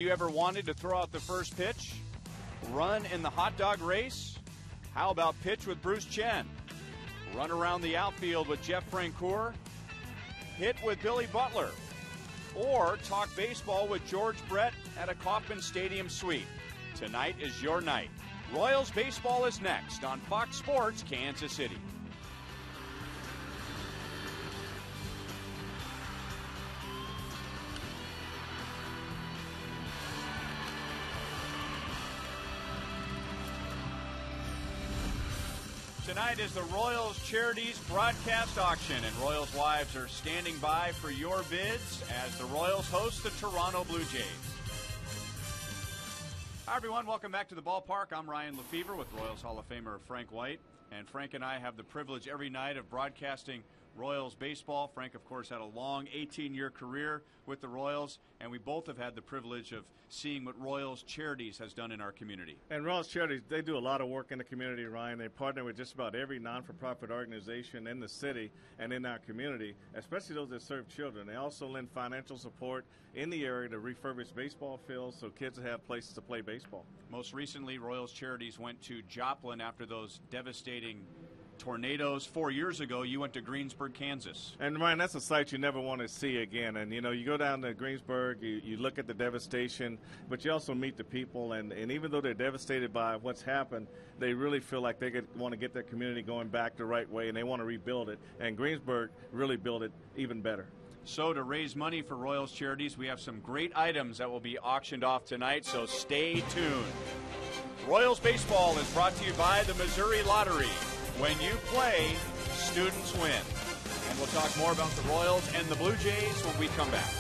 you ever wanted to throw out the first pitch? Run in the hot dog race? How about pitch with Bruce Chen? Run around the outfield with Jeff Francoeur? Hit with Billy Butler? Or talk baseball with George Brett at a Kauffman Stadium suite? Tonight is your night. Royals baseball is next on Fox Sports Kansas City. Tonight is the Royals Charities Broadcast Auction, and Royals wives are standing by for your bids as the Royals host the Toronto Blue Jays. Hi, everyone. Welcome back to the ballpark. I'm Ryan Lefevre with Royals Hall of Famer Frank White, and Frank and I have the privilege every night of broadcasting Royals baseball. Frank, of course, had a long 18-year career with the Royals, and we both have had the privilege of seeing what Royals Charities has done in our community. And Royals Charities, they do a lot of work in the community, Ryan. They partner with just about every non-for-profit organization in the city and in our community, especially those that serve children. They also lend financial support in the area to refurbish baseball fields so kids have places to play baseball. Most recently, Royals Charities went to Joplin after those devastating tornadoes 4 years ago. You went to Greensburg, Kansas. And, Ryan, that's a site you never want to see again. And, you know, you go down to Greensburg, you look at the devastation, but you also meet the people. And even though they're devastated by what's happened, they really feel like they want to get their community going back the right way, and they want to rebuild it. And Greensburg really built it even better. So to raise money for Royals Charities, we have some great items that will be auctioned off tonight, so stay tuned. Royals Baseball is brought to you by the Missouri Lottery. When you play, students win. And we'll talk more about the Royals and the Blue Jays when we come back.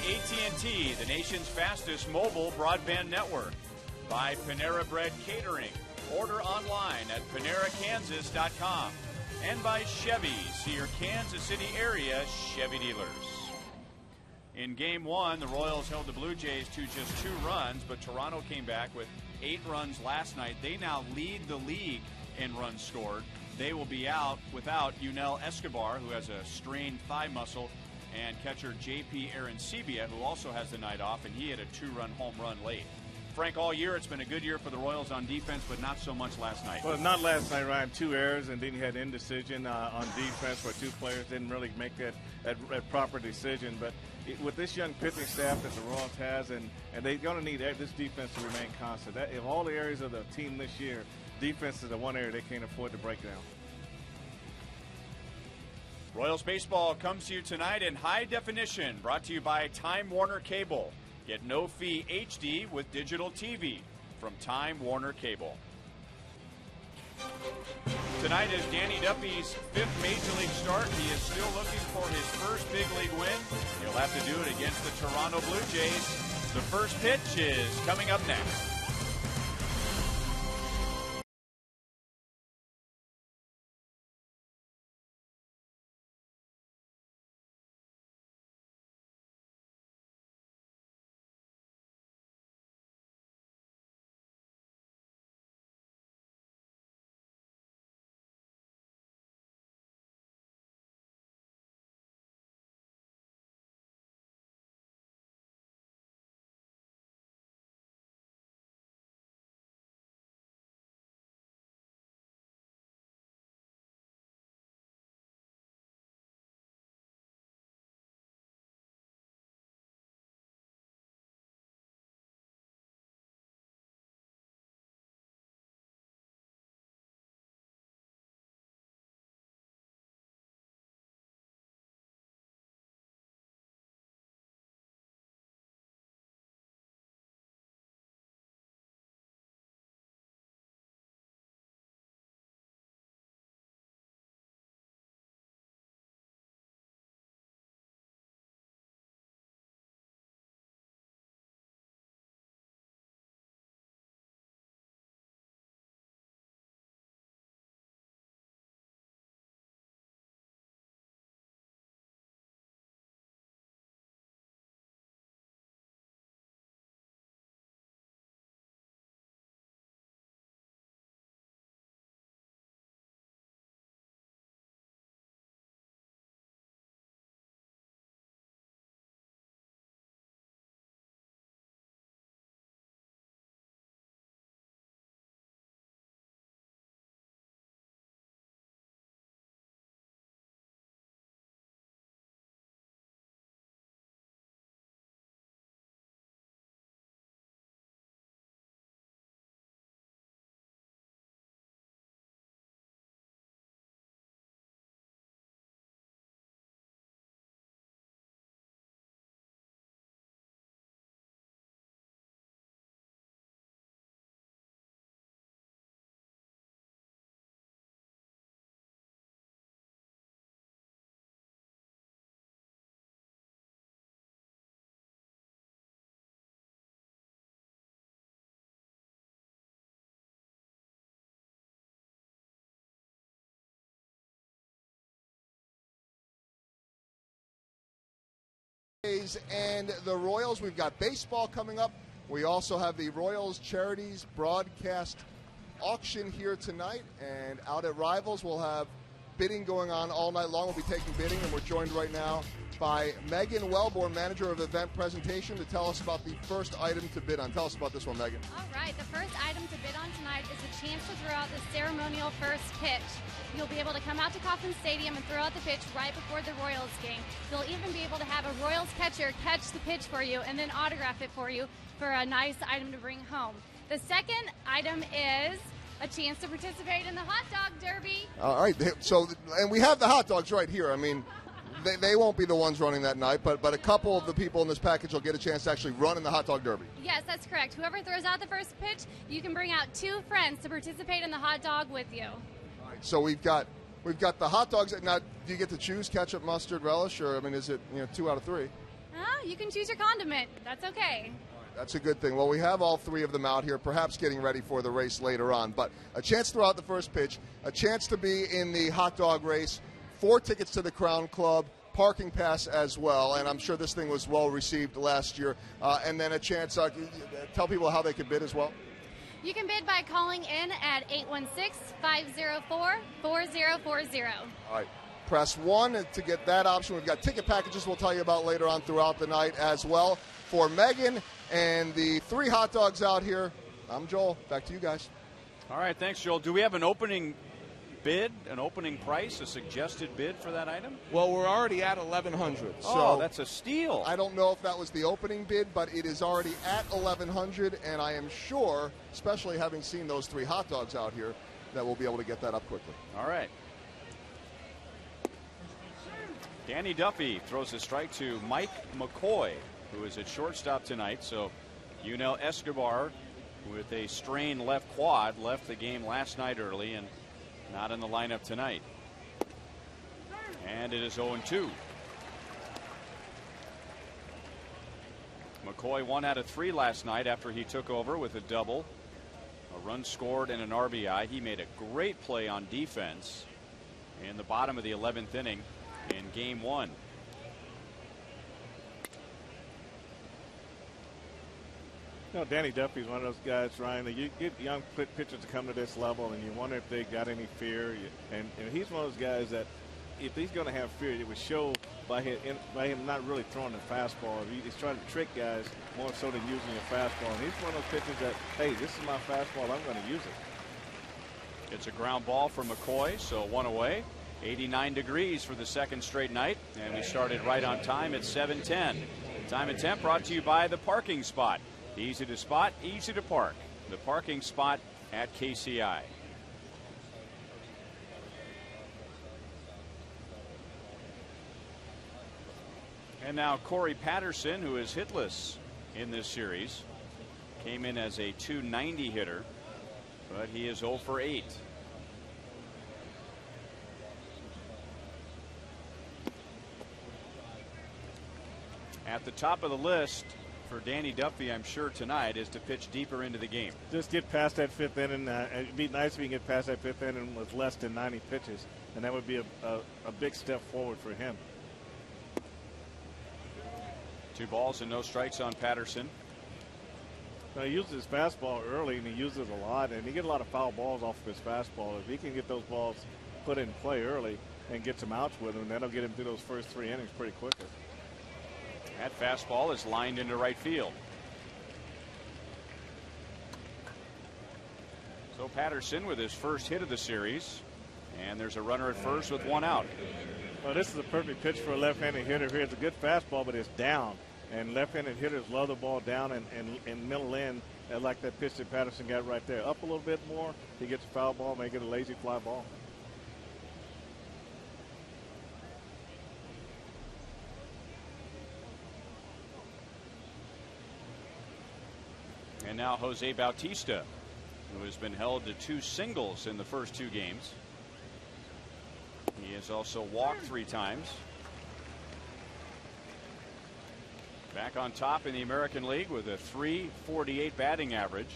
AT&T, the nation's fastest mobile broadband network. By Panera Bread Catering. Order online at PaneraKansas.com. And by Chevy, see your Kansas City area Chevy dealers. In Game 1, the Royals held the Blue Jays to just 2 runs, but Toronto came back with 8 runs last night. They now lead the league in runs scored. They will be out without Yunel Escobar, who has a strained thigh muscle, and catcher J.P. Arancibia, who also has the night off, and he had a 2-run home run late. Frank, all year it's been a good year for the Royals on defense, but not so much last night. Well, not last night, Ryan. 2 errors, and then you had indecision on defense where 2 players didn't really make that proper decision. But with this young pitching staff that the Royals has, and they're going to need this defense to remain constant. In all the areas of the team this year, defense is the one area they can't afford to break down. Royals baseball comes to you tonight in high definition, brought to you by Time Warner Cable. Get no-fee HD with digital TV from Time Warner Cable. Tonight is Danny Duffy's 5th Major League start. He is still looking for his first big league win. He'll have to do it against the Toronto Blue Jays. The first pitch is coming up next. And the Royals, we've got baseball coming up. We also have the Royals Charities broadcast auction here tonight, and out at Rivals we'll have bidding going on all night long. We'll be taking bidding, and we're joined right now by Megan Wellborn, manager of event presentation, to tell us about the first item to bid on. Tell us about this one, Megan. All right, the first item to bid on tonight is a chance to throw out the ceremonial first pitch. You'll be able to come out to Kauffman Stadium and throw out the pitch right before the Royals game. You'll even be able to have a Royals catcher catch the pitch for you and then autograph it for you for a nice item to bring home. The second item is a chance to participate in the hot dog derby. All right, so, and we have the hot dogs right here. I mean, they won't be the ones running that night, but a couple of the people in this package will get a chance to actually run in the hot dog derby. Yes, that's correct. Whoever throws out the first pitch, you can bring out 2 friends to participate in the hot dog with you. All right, so we've got the hot dogs. Now, do you get to choose ketchup, mustard, relish, or I mean, is it 2 out of 3? You can choose your condiment. That's okay. That's a good thing. Well, we have all 3 of them out here, perhaps getting ready for the race later on. But a chance to throw out the first pitch, a chance to be in the hot dog race, 4 tickets to the Crown Club, parking pass as well, and I'm sure this thing was well received last year. And then a chance, tell people how they can bid as well. You can bid by calling in at 816-504-4040. All right. Press 1 to get that option. We've got ticket packages we'll tell you about later on throughout the night as well. For Megan and the 3 hot dogs out here, I'm Joel. Back to you guys. All right, thanks, Joel. Do we have an opening bid, an opening price, a suggested bid for that item? Well, we're already at $1,100. Oh, that's a steal. I don't know if that was the opening bid, but it is already at $1,100, and I am sure, especially having seen those 3 hot dogs out here, that we'll be able to get that up quickly. All right. Danny Duffy throws a strike to Mike McCoy, who is at shortstop tonight. So Yunel Escobar, with a strained left quad, left the game last night early and not in the lineup tonight. And it is 0-2. McCoy 1 out of 3 last night after he took over with a double, a run scored, and an RBI. He made a great play on defense in the bottom of the 11th inning in game 1. You know, Danny Duffy's one of those guys, Ryan, that you get young pitchers to come to this level and you wonder if they got any fear. And he's one of those guys that if he's going to have fear, it would show by him not really throwing the fastball. He's trying to trick guys more so than using a fastball. And he's one of those pitchers that, hey, this is my fastball, I'm going to use it. It's a ground ball for McCoy, so 1 away. 89 degrees for the second straight night, and we started right on time at 7:10. Time and temp brought to you by the Parking Spot. Easy to spot, easy to park. The Parking Spot at KCA. And now Corey Patterson, who is hitless in this series, came in as a .290 hitter, but he is 0 for 8. At the top of the list for Danny Duffy, I'm sure tonight, is to pitch deeper into the game. Just get past that 5th inning. It'd be nice if you can get past that 5th inning with less than 90 pitches, and that would be a big step forward for him. 2 balls and no strikes on Patterson. Now, he uses his fastball early, and he uses a lot, and he gets a lot of foul balls off of his fastball. If he can get those balls put in play early and get some outs with him, that'll get him through those first 3 innings pretty quickly. That fastball is lined into right field. So Patterson with his first hit of the series, and there's a runner at first with 1 out. Well, this is a perfect pitch for a left-handed hitter here. It's a good fastball, but it's down, and left-handed hitters love the ball down and middle in, like that pitch that Patterson got right there. Up a little bit more, he gets a foul ball, make it a lazy fly ball. And now Jose Bautista, who has been held to 2 singles in the first 2 games. He has also walked 3 times. Back on top in the American League with a .348 batting average.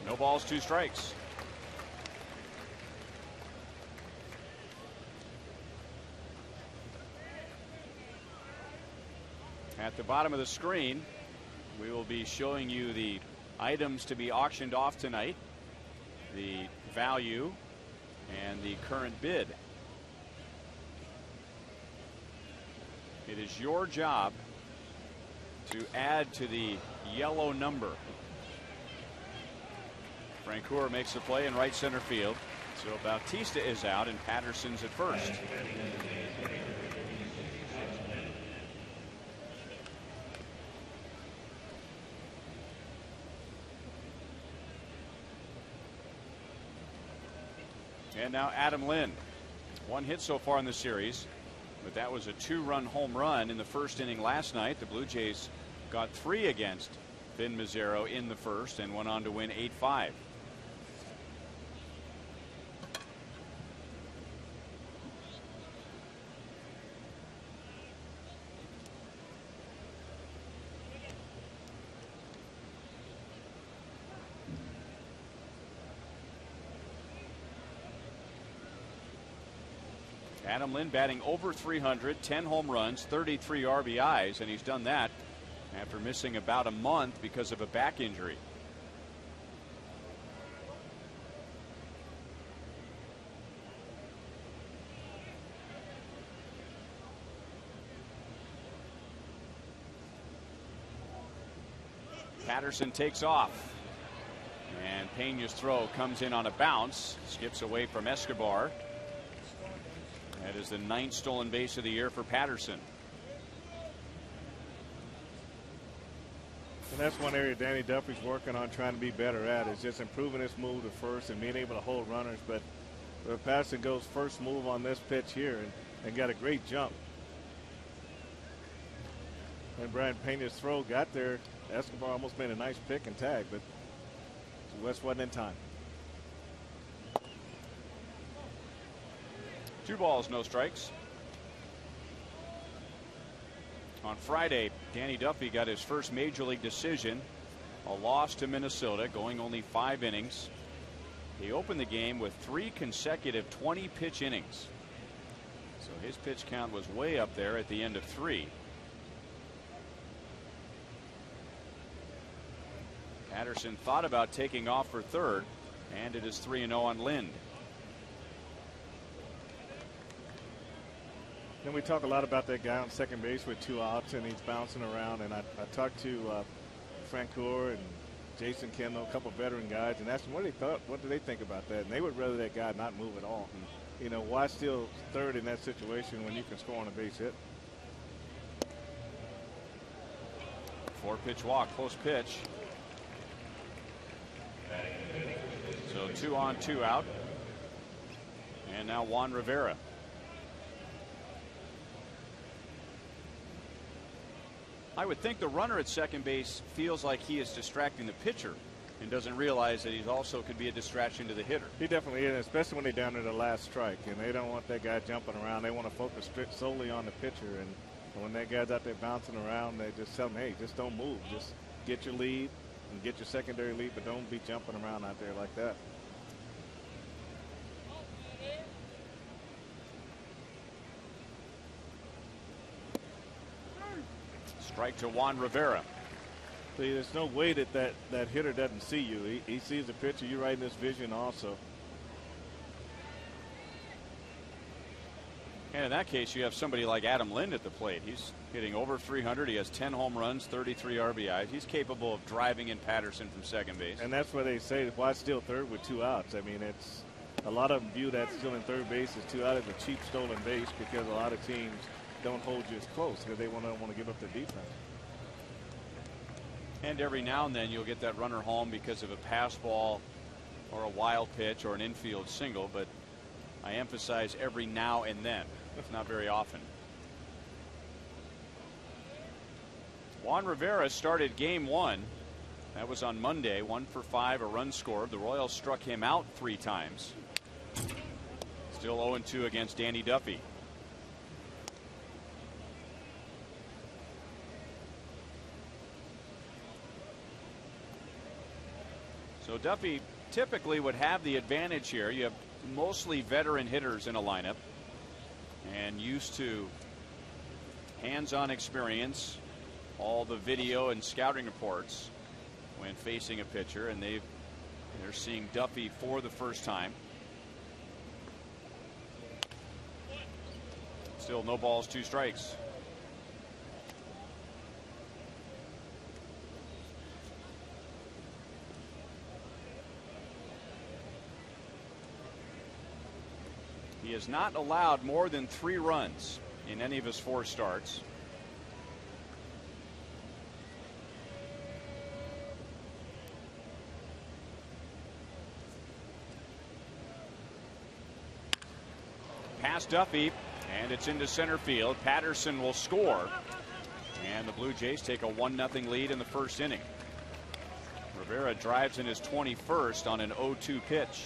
No balls, 2 strikes. At the bottom of the screen, we will be showing you the items to be auctioned off tonight, the value, and the current bid. It is your job to add to the yellow number. Francoeur makes the play in right center field. So Bautista is out and Patterson's at first. And now Adam Lynn. 1 hit so far in the series, but that was a 2-run home run in the first inning last night. The Blue Jays got 3 against Vin Mazzaro in the first and went on to win 8-5. Adam Lynn batting over .300, 10 home runs, 33 RBIs, and he's done that after missing about a month because of a back injury. Patterson takes off, and Pena's throw comes in on a bounce, skips away from Escobar. That is the 9th stolen base of the year for Patterson. That's one area Danny Duffy's working on trying to be better at, is just improving his move to first and being able to hold runners. But Patterson goes first move on this pitch here and got a great jump. And Brian Pena's throw got there. Escobar almost made a nice pick and tag, but West wasn't in time. 2 balls, no strikes. On Friday, Danny Duffy got his first major league decision, a loss to Minnesota, going only 5 innings. He opened the game with 3 consecutive 20-pitch innings. So his pitch count was way up there at the end of 3. Patterson thought about taking off for third, and it is 3-0 on Lind. Then we talk a lot about that guy on second base with 2 outs, and he's bouncing around. And I talked to Frank Coeur and Jason Kendall, a couple veteran guys, and asked them what do they think about that. And they would rather that guy not move at all. And, you know, why steal third in that situation when you can score on a base hit? 4-pitch walk, close pitch. So 2 on, 2 out. And now Juan Rivera. I would think the runner at second base feels like he is distracting the pitcher and doesn't realize that he also could be a distraction to the hitter. He definitely is, especially when they're down to the last strike, and they don't want that guy jumping around. They want to focus solely on the pitcher, and when that guy's out there bouncing around, they just tell him, hey, just don't move. Just get your lead and get your secondary lead, but don't be jumping around out there like that. Strike to Juan Rivera. See, there's no way that hitter doesn't see you. He sees the pitcher. You're right in his vision also. And in that case, you have somebody like Adam Lind at the plate. He's hitting over 300. He has 10 home runs, 33 RBIs. He's capable of driving in Patterson from second base. And that's why they say, why steal third with 2 outs? I mean, it's a lot of them view that stealing third base as 2 out as a cheap stolen base, because a lot of teams don't hold you as close because they don't want to give up their defense. And every now and then you'll get that runner home because of a pass ball or a wild pitch or an infield single, but I emphasize every now and then. It's not very often. Juan Rivera started game 1. That was on Monday. 1 for 5, a run scored. The Royals struck him out 3 times. Still 0-2 against Danny Duffy. So Duffy typically would have the advantage here. You have mostly veteran hitters in a lineup and used to hands-on experience, all the video and scouting reports when facing a pitcher, and they're seeing Duffy for the first time. Still no balls, 2 strikes. He has not allowed more than 3 runs in any of his 4 starts. Past Duffy, and it's into center field. Patterson will score, and the Blue Jays take a 1-0 lead in the first inning. Rivera drives in his 21st on an 0-2 pitch.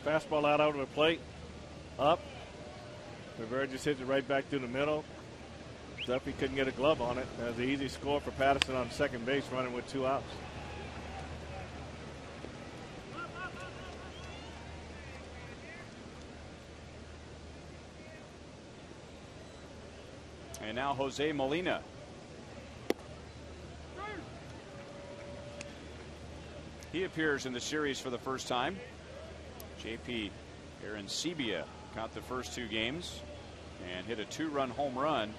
Fastball out over the plate, up. Rivera just hits it right back through the middle. Duffy couldn't get a glove on it. That was an easy score for Patterson on second base, running with 2 outs. And now Jose Molina. He appears in the series for the first time. JP Arancibia caught the first 2 games and hit a 2-run home run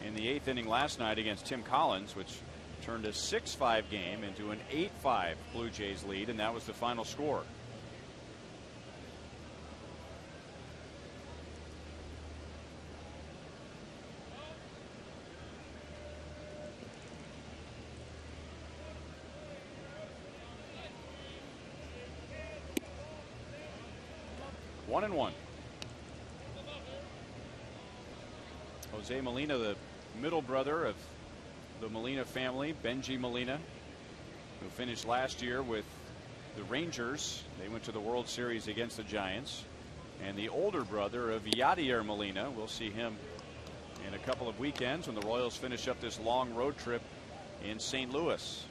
in the 8th inning last night against Tim Collins, which turned a 6-5 game into an 8-5 Blue Jays lead, and that was the final score. 1-1. Jose Molina, the middle brother of the Molina family, Benji Molina, who finished last year with the Rangers. They went to the World Series against the Giants. And the older brother of Yadier Molina. We'll see him in a couple of weekends when the Royals finish up this long road trip in St. Louis.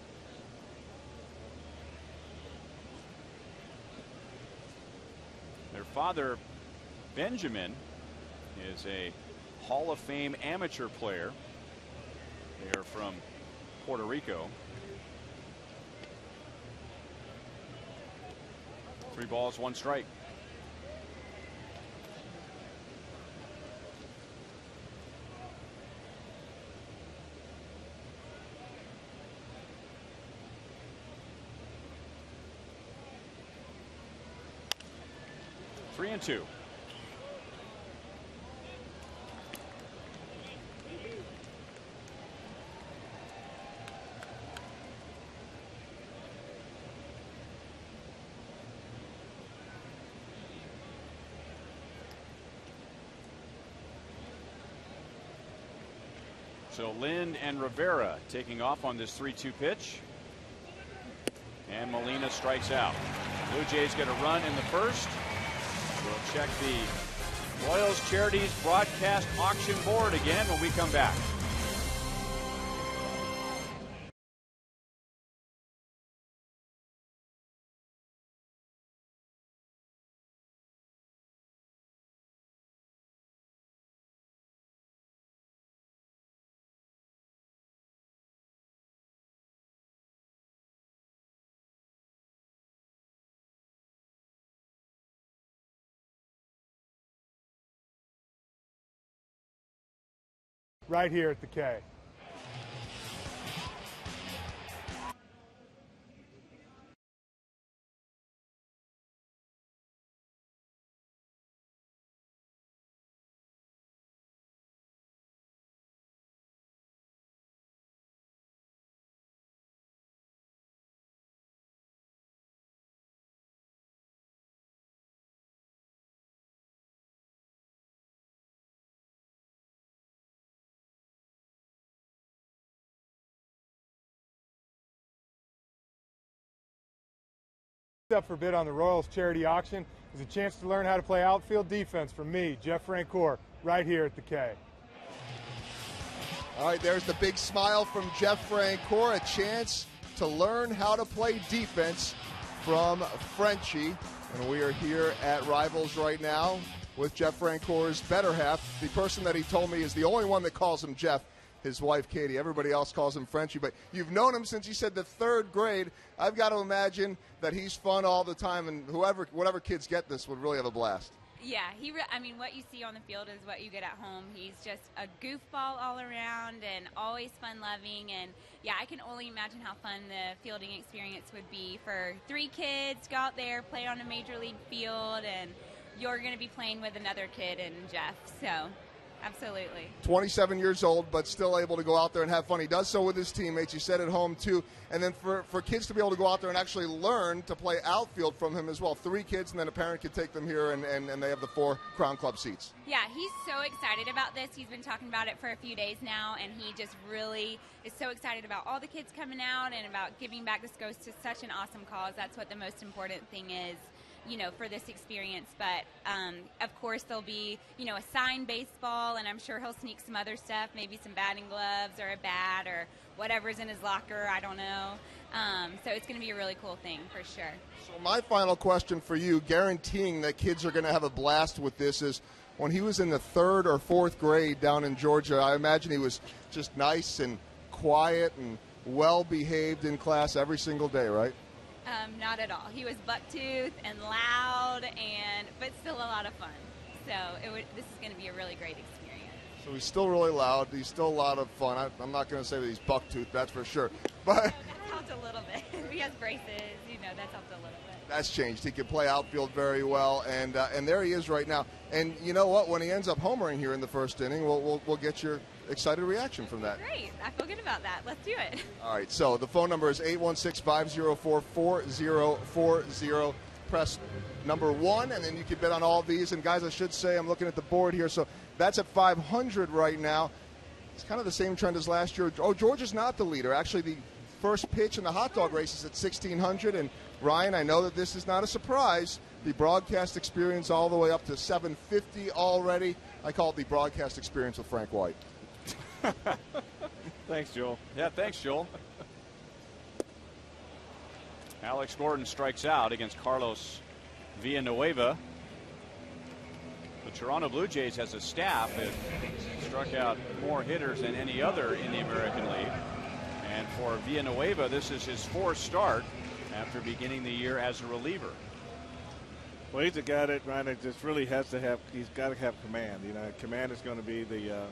Their father, Benjamin, is a Hall of Fame amateur player. They are from Puerto Rico. 3 balls, 1 strike. Three and 2. So Lind and Rivera taking off on this 3-2 pitch. And Molina strikes out. Blue Jays get a run in the first. We'll check the Royals Charities broadcast auction board again when we come back. Right here at the K. Up for bid on the Royals charity auction is a chance to learn how to play outfield defense from me, Jeff Francoeur, right here at the K. All right, there's the big smile from Jeff Francoeur, a chance to learn how to play defense from Frenchie. And we are here at Rivals right now with Jeff Francoeur's better half, the person that he told me is the only one that calls him Jeff, his wife, Katie. Everybody else calls him Frenchie, but you've known him since he said the 3rd grade. I've got to imagine that he's fun all the time, and whatever kids get this would really have a blast. Yeah, I mean, what you see on the field is what you get at home. He's just a goofball all around and always fun-loving. And, yeah, I can only imagine how fun the fielding experience would be for 3 kids to go out there, play on a major league field, and you're going to be playing with another kid and Jeff. So, absolutely. 27 years old, but still able to go out there and have fun. He does so with his teammates. You said at home, too. And then for kids to be able to go out there and actually learn to play outfield from him as well. 3 kids, and then a parent could take them here, and they have the 4 Crown Club seats. Yeah, he's so excited about this. He's been talking about it for a few days now, and he just really is so excited about all the kids coming out and about giving back. This goes to such an awesome cause. That's what the most important thing is, you know, for this experience. But of course there'll be, you know, a signed baseball, and I'm sure he'll sneak some other stuff, maybe some batting gloves or a bat or whatever's in his locker. I don't know. So it's going to be a really cool thing for sure. So my final question for you, guaranteeing that kids are going to have a blast with this, is when he was in the 3rd or 4th grade down in Georgia, I imagine he was just nice and quiet and well-behaved in class every single day, right? Not at all. He was buck-toothed and loud, but still a lot of fun. So this is going to be a really great experience. So he's still really loud. He's still a lot of fun. I'm not going to say that he's buck-toothed, that's for sure. But that's helped a little bit. He has braces. You know, that's helped a little bit. That's changed. He can play outfield very well, and there he is right now. And you know what? When he ends up homering here in the first inning, we'll get your excited reaction from that. Great. I feel good about that. Let's do it. All right. So the phone number is 816-504-4040. press number 1, and then you can bet on all these. And guys, I should say, I'm looking at the board here, so that's at 500 right now. It's kind of the same trend as last year. Oh, Georgia's not the leader. Actually, the first pitch in the hot dog race is at 1,600. And Ryan, I know that this is not a surprise. The broadcast experience all the way up to 750 already. I call it the broadcast experience with Frank White. Thanks, Joel. Yeah, thanks, Joel. Alex Gordon strikes out against Carlos Villanueva. The Toronto Blue Jays has a staff that struck out more hitters than any other in the American League. And for Villanueva, this is his 4th start after beginning the year as a reliever. Well, he's a guy that, Ryan, that just really has to have, he's got to have command. You know, command is going to be the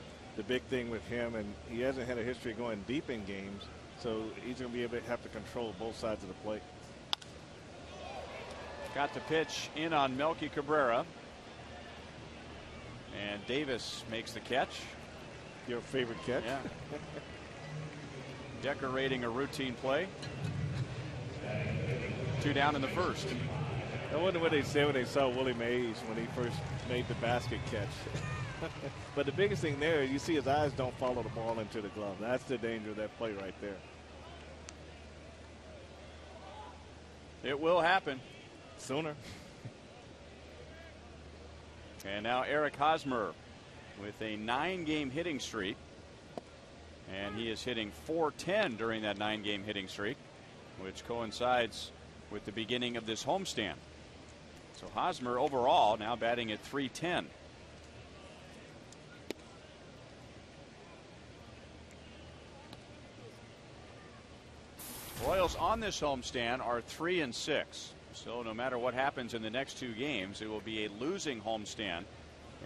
big thing with him, and he hasn't had a history of going deep in games, so he's going to be able to have to control both sides of the plate. Got the pitch in on Melky Cabrera. And Davis makes the catch. Your favorite catch? Yeah. Decorating a routine play. 2 down in the first. I wonder what they said when they saw Willie Mays when he first made the basket catch. But the biggest thing there, you see his eyes don't follow the ball into the glove. That's the danger of that play right there. It will happen. Sooner. And now Eric Hosmer with a 9-game hitting streak. And he is hitting .410 during that 9-game hitting streak, which coincides with the beginning of this homestand. So Hosmer overall now batting at .310. Royals on this homestand are 3-6. So no matter what happens in the next 2 games, it will be a losing homestand.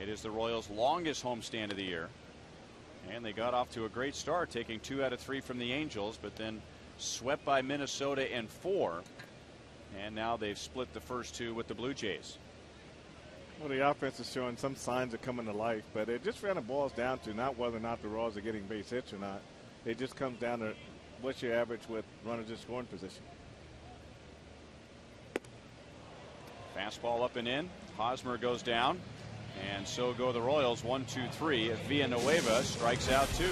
It is the Royals' longest homestand of the year. And they got off to a great start, taking 2 out of 3 from the Angels, but then swept by Minnesota in 4. And now they've split the first 2 with the Blue Jays. Well, the offense is showing some signs of coming to life, but it just kind of boils down to not whether or not the Royals are getting base hits or not. It just comes down to what's your average with runners in scoring position. Fastball up and in. Hosmer goes down. And so go the Royals. 1-2-3. Villanueva strikes out 2.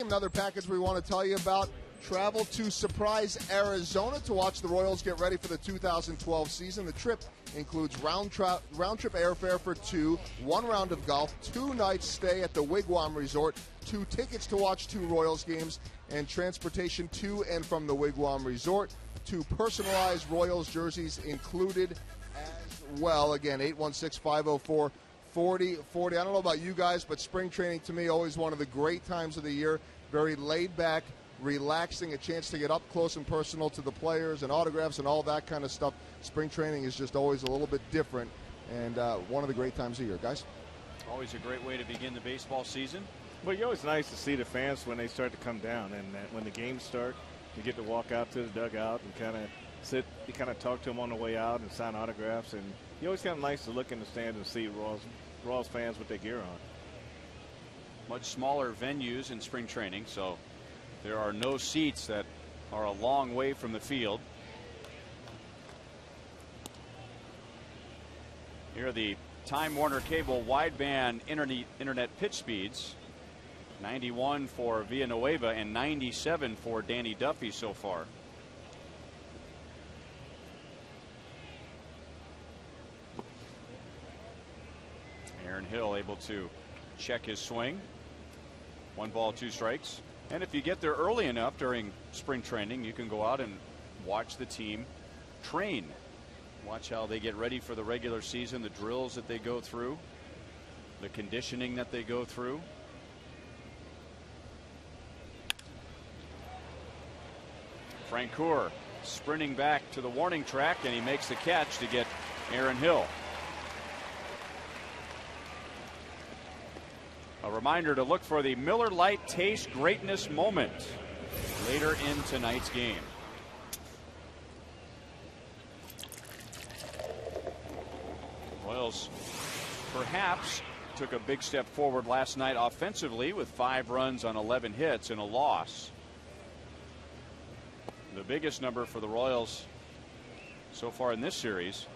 Another package we want to tell you about. Travel to Surprise, Arizona to watch the Royals get ready for the 2012 season. The trip includes round trip airfare for 2, 1 round of golf, 2 nights stay at the Wigwam Resort, 2 tickets to watch 2 Royals games, and transportation to and from the Wigwam Resort. 2 personalized Royals jerseys included as well. Again, 816-504-4040. I don't know about you guys, but spring training to me always one of the great times of the year. Very laid back, relaxing, a chance to get up close and personal to the players and autographs and all that kind of stuff. Spring training is just always a little bit different, and one of the great times of year, guys. Always a great way to begin the baseball season. Well, it's always nice to see the fans when they start to come down, and when the games start, you get to walk out to the dugout and kind of sit, you kind of talk to them on the way out and sign autographs, and you always kind of nice to look in the stands and see Royals fans with their gear on. Much smaller venues in spring training, so there are no seats that are a long way from the field. Here are the Time Warner Cable wideband internet pitch speeds. 91 for Villanueva and 97 for Danny Duffy so far. Aaron Hill able to check his swing. 1 ball, 2 strikes. And if you get there early enough during spring training, you can go out and watch the team train. Watch how they get ready for the regular season, the drills that they go through, the conditioning that they go through. Francoeur sprinting back to the warning track, and he makes the catch to get Aaron Hill. A reminder to look for the Miller Lite Taste Greatness moment later in tonight's game. Royals perhaps took a big step forward last night offensively with 5 runs on 11 hits and a loss. The biggest number for the Royals so far in this series,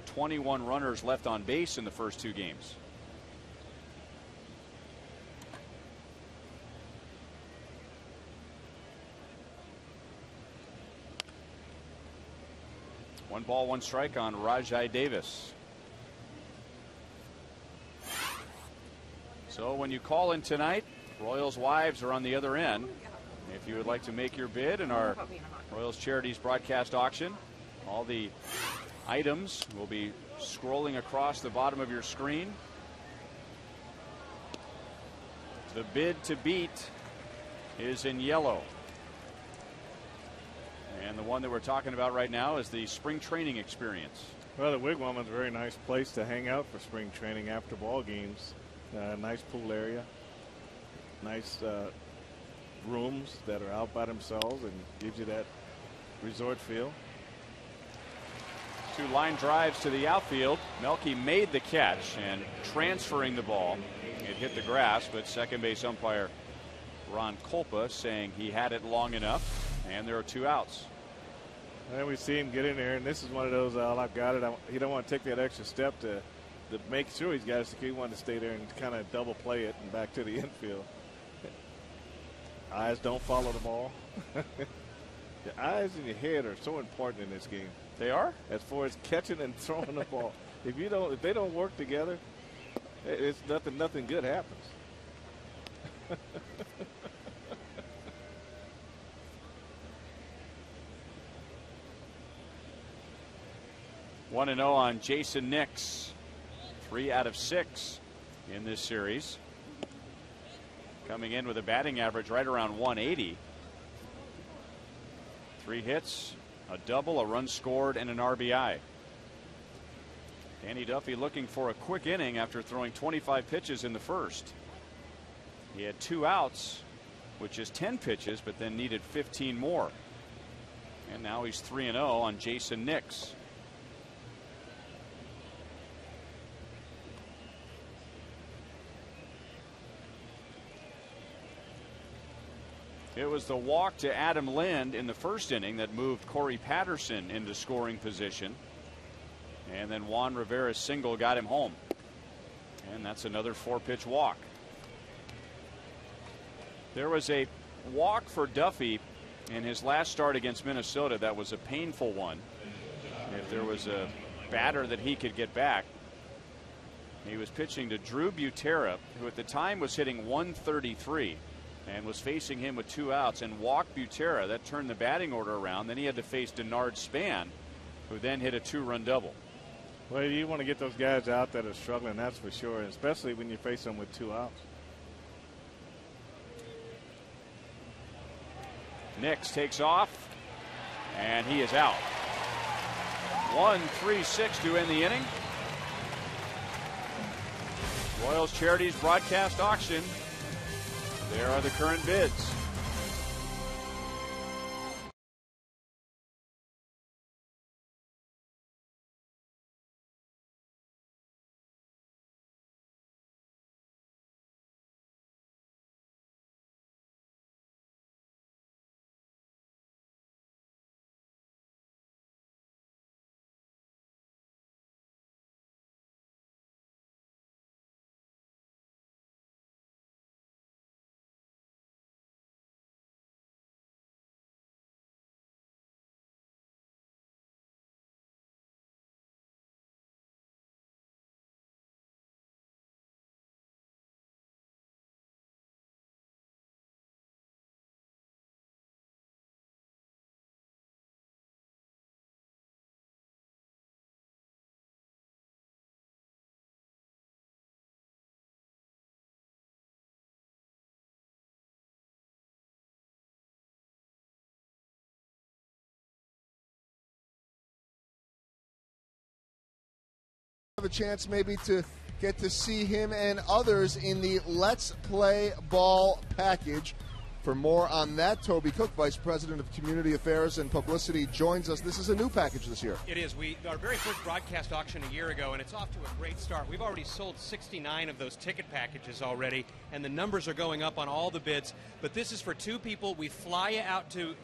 21 runners left on base in the first 2 games. One ball, 1 strike on Rajai Davis. So when you call in tonight, Royals wives are on the other end. If you would like to make your bid in our Royals Charities broadcast auction, all the items will be scrolling across the bottom of your screen. The bid to beat is in yellow. And the one that we're talking about right now is the spring training experience. Well, the Wigwam is a very nice place to hang out for spring training after ball games. Nice pool area, nice rooms that are out by themselves and gives you that resort feel. 2 line drives to the outfield. Melky made the catch, and transferring the ball, it hit the grass, but second base umpire Ron Kolpa saying he had it long enough, and there are 2 outs. And we see him get in there, and this is one of those, I've got it. He don't want to take that extra step to make sure he's got it. He wanted to stay there and kind of double play it and back to the infield. Eyes don't follow the ball. The eyes in your head are so important in this game. They are? As far as catching and throwing the ball. If they don't work together, it's nothing good happens. 1-0 on Jason Nix. 3 out of 6 in this series. Coming in with a batting average right around 180. 3 hits, a double, a run scored, and an RBI. Danny Duffy looking for a quick inning after throwing 25 pitches in the first. He had 2 outs, which is 10 pitches, but then needed 15 more. And now he's 3-0 on Jason Nix. It was the walk to Adam Lind in the first inning that moved Corey Patterson into scoring position. And then Juan Rivera's single got him home. And that's another 4-pitch walk. There was a walk for Duffy in his last start against Minnesota that was a painful one. If there was a batter that he could get back. He was pitching to Drew Butera, who at the time was hitting 133. And was facing him with 2 outs and walked Butera. That turned the batting order around. Then he had to face Denard Span, who then hit a 2-run double. Well, you want to get those guys out that are struggling, that's for sure, especially when you face them with 2 outs. Nix takes off, and he is out. 1-3-6 to end the inning. Royals Charities broadcast auction There are the current bids. Have a chance maybe to get to see him and others in the Let's Play Ball package. For more on that, Toby Cook, Vice President of Community Affairs and Publicity, joins us. This is a new package this year. It is. Our very first broadcast auction a year ago, and it's off to a great start. We've already sold 69 of those ticket packages already, and the numbers are going up on all the bids. But this is for two people. We fly you out to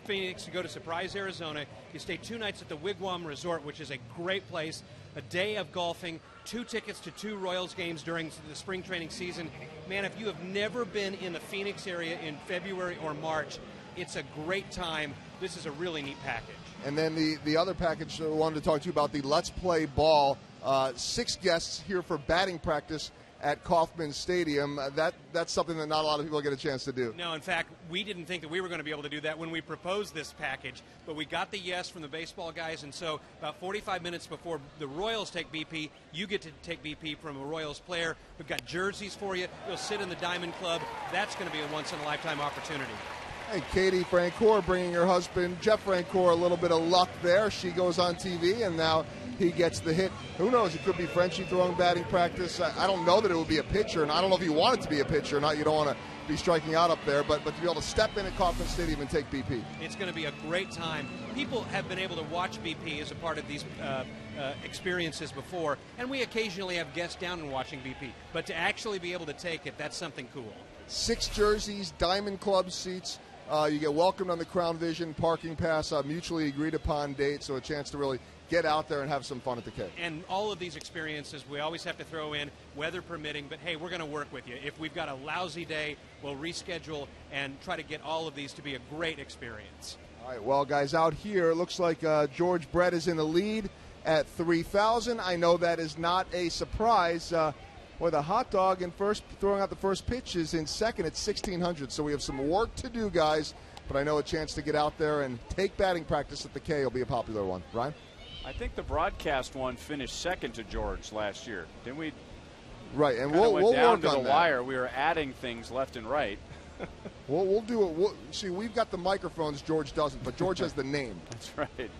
Phoenix to go to Surprise, Arizona. You stay 2 nights at the Wigwam Resort, which is a great place. A day of golfing, 2 tickets to 2 Royals games during the spring training season. Man, if you have never been in the Phoenix area in February or March, it's a great time. This is a really neat package. And then the other package I wanted to talk to you about, the Let's Play Ball. 6 guests here for batting practice at Kauffman Stadium. That's something that not a lot of people get a chance to do. No, in fact, we didn't think that we were going to be able to do that when we proposed this package, but we got the yes from the baseball guys, and so about 45 minutes before the Royals take BP, you get to take BP from a Royals player. We've got jerseys for you. You'll sit in the Diamond Club. That's going to be a once-in-a-lifetime opportunity. Hey, Katie Francoeur bringing her husband, Jeff Francoeur, a little bit of luck there. She goes on TV, and now he gets the hit. Who knows? It could be Frenchie throwing batting practice. I don't know that it would be a pitcher, and I don't know if you want it to be a pitcher or not. You don't want to be striking out up there, but to be able to step in at Kauffman Stadium and take BP. It's going to be a great time. People have been able to watch BP as a part of these experiences before, and we occasionally have guests down and watching BP. But to actually be able to take it, that's something cool. 6 jerseys, Diamond Club seats. You get welcomed on the Crown Vision parking pass, mutually agreed upon date, so a chance to really get out there and have some fun at the K. And all of these experiences, we always have to throw in, weather permitting, but hey, we're going to work with you. If we've got a lousy day, we'll reschedule and try to get all of these to be a great experience. All right, well, guys, out here, it looks like George Brett is in the lead at 3,000. I know that is not a surprise. Boy, the hot dog in first, throwing out the first pitch, is in second at 1,600. So we have some work to do, guys. But I know a chance to get out there and take batting practice at the K will be a popular one. Ryan? I think the broadcast one finished second to George last year. Didn't we? Right, and we'll work on the that. wire. We were adding things left and right. We'll do it. See, we've got the microphones. George doesn't, but George has the name. That's right.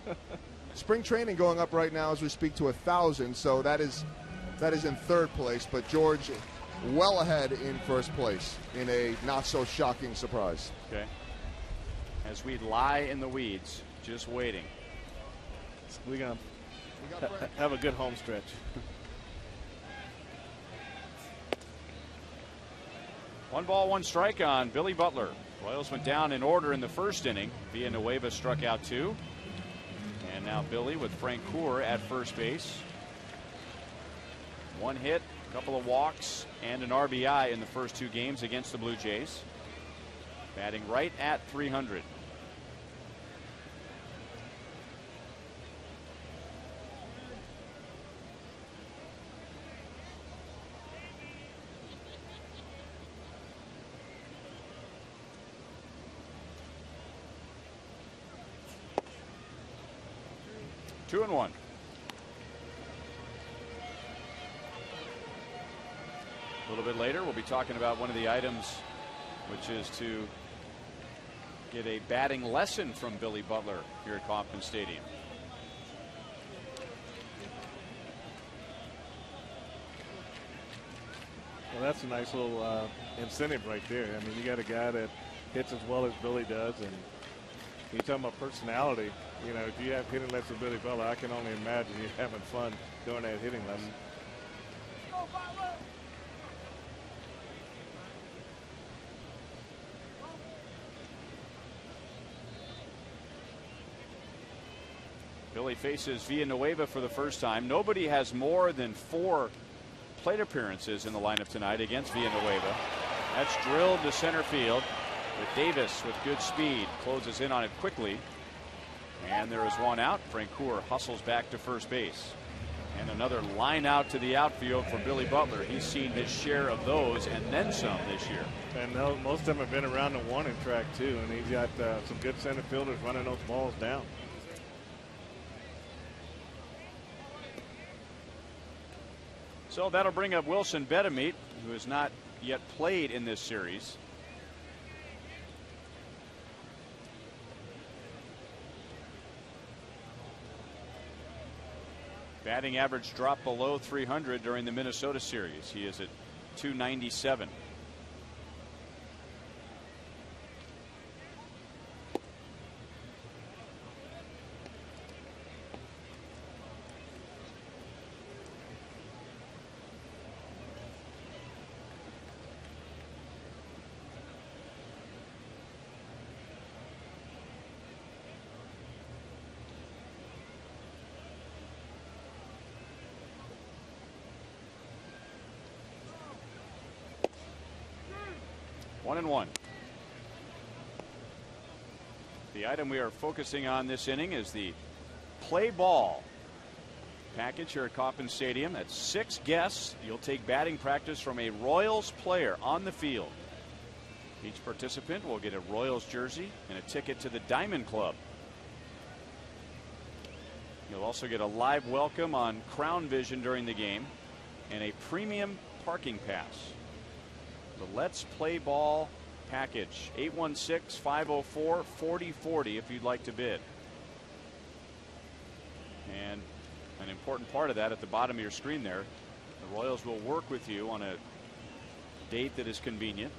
Spring training going up right now as we speak to 1,000. So that is in third place, but George well ahead in first place in a not-so-shocking surprise. Okay. As we lie in the weeds, just waiting. We're going to have a good home stretch. One ball, one strike on Billy Butler. Royals went down in order in the first inning. Villanueva struck out 2. And now Billy with Francoeur at first base. 1 hit, a couple of walks, and an RBI in the first 2 games against the Blue Jays. Batting right at 300. Two and one. A little bit later, we'll be talking about one of the items, which is to get a batting lesson from Billy Butler here at Kauffman Stadium. Well, that's a nice little incentive right there. I mean, you got a guy that hits as well as Billy does, and you're talking about personality. You know, if you have hitting lessons with Billy Butler, I can only imagine you having fun doing that hitting lesson. Billy faces Villanueva for the first time. Nobody has more than 4 plate appearances in the lineup tonight against Villanueva. That's drilled to center field, but Davis with good speed closes in on it quickly. And there is one out. Francoeur hustles back to first base. And another line out to the outfield for Billy Butler. He's seen his share of those and then some this year. And most of them have been around the warning track too, and he's got some good center fielders running those balls down. So that'll bring up Wilson Betemit, who has not yet played in this series. Batting average dropped below 300 during the Minnesota series. He is at 297. One and one. The item we are focusing on this inning is the play ball package here at Kauffman Stadium. That's 6 guests. You'll take batting practice from a Royals player on the field. Each participant will get a Royals jersey and a ticket to the Diamond Club. You'll also get a live welcome on Crown Vision during the game and a premium parking pass. The Let's Play Ball package, 816-504-4040 if you'd like to bid. And an important part of that at the bottom of your screen there, the Royals will work with you on a date that is convenient.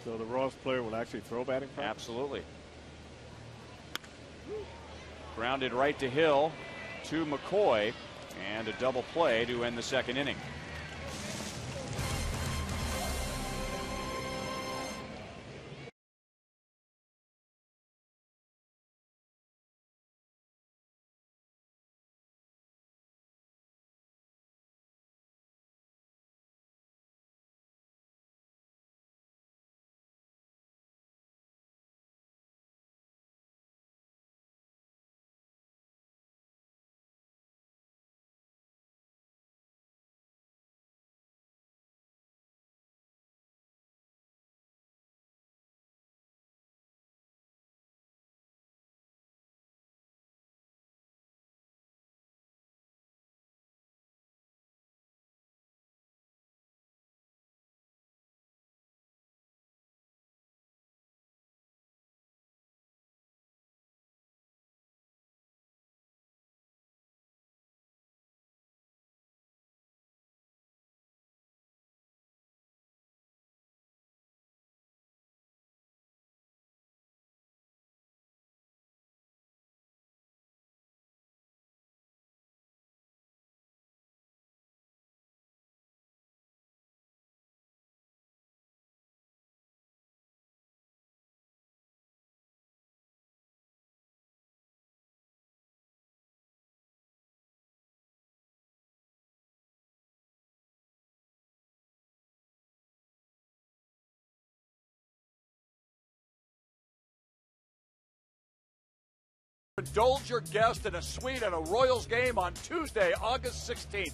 So the Royals player will actually throw batting practice? Absolutely. Grounded right to Hill, to McCoy, and a double play to end the second inning. Indulge your guest in a suite at a Royals game on Tuesday, August 16th.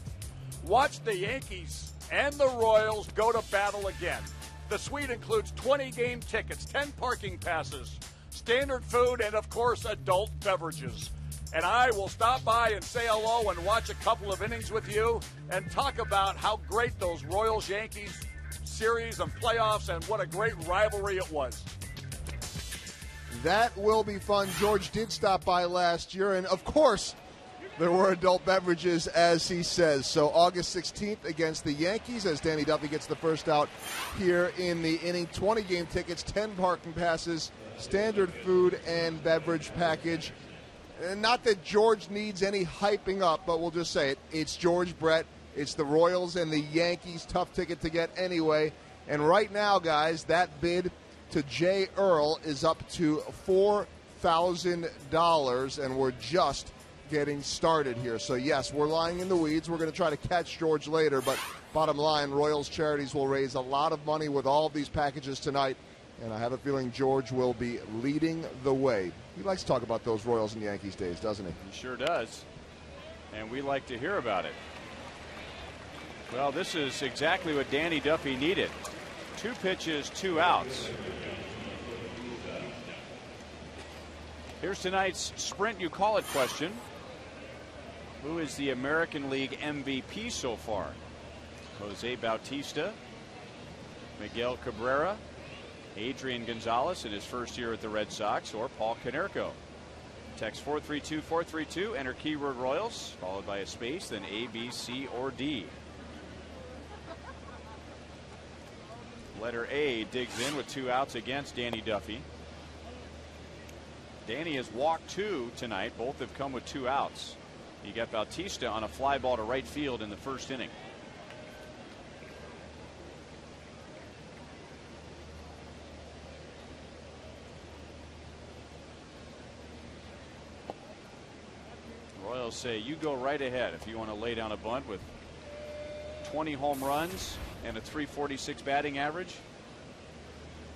Watch the Yankees and the Royals go to battle again. The suite includes 20 game tickets, 10 parking passes, standard food, and of course adult beverages. And I will stop by and say hello and watch a couple of innings with you and talk about how great those Royals-Yankees series and playoffs and what a great rivalry it was. That will be fun. George did stop by last year, and of course, There were adult beverages, as he says. So August 16th against the Yankees, as Danny Duffy gets the first out here in the inning. 20 game tickets, 10 parking passes, standard food and beverage package. And not that George needs any hyping up, but we'll just say it. It's George Brett. It's the Royals and the Yankees. Tough ticket to get anyway. And right now, guys, that bid to Jay Earl is up to $4,000, and we're just getting started here. So, yes, we're lying in the weeds. We're going to try to catch George later, but bottom line, Royals Charities will raise a lot of money with all of these packages tonight, and I have a feeling George will be leading the way. He likes to talk about those Royals and Yankees days, doesn't he? He sure does, and we like to hear about it. Well, this is exactly what Danny Duffy needed. 2 pitches, 2 outs. Here's tonight's Sprint You Call It question. Who is the American League MVP so far? Jose Bautista, Miguel Cabrera, Adrian Gonzalez in his first year with the Red Sox, or Paul Konerko? Text 432-432, enter keyword Royals, followed by a space, then A, B, C, or D. Letter A digs in with 2 outs against Danny Duffy. Danny has walked 2 tonight. Both have come with 2 outs. He got Bautista on a fly ball to right field in the first inning. Royals say you go right ahead if you want to lay down a bunt with 20 home runs and a .346 batting average.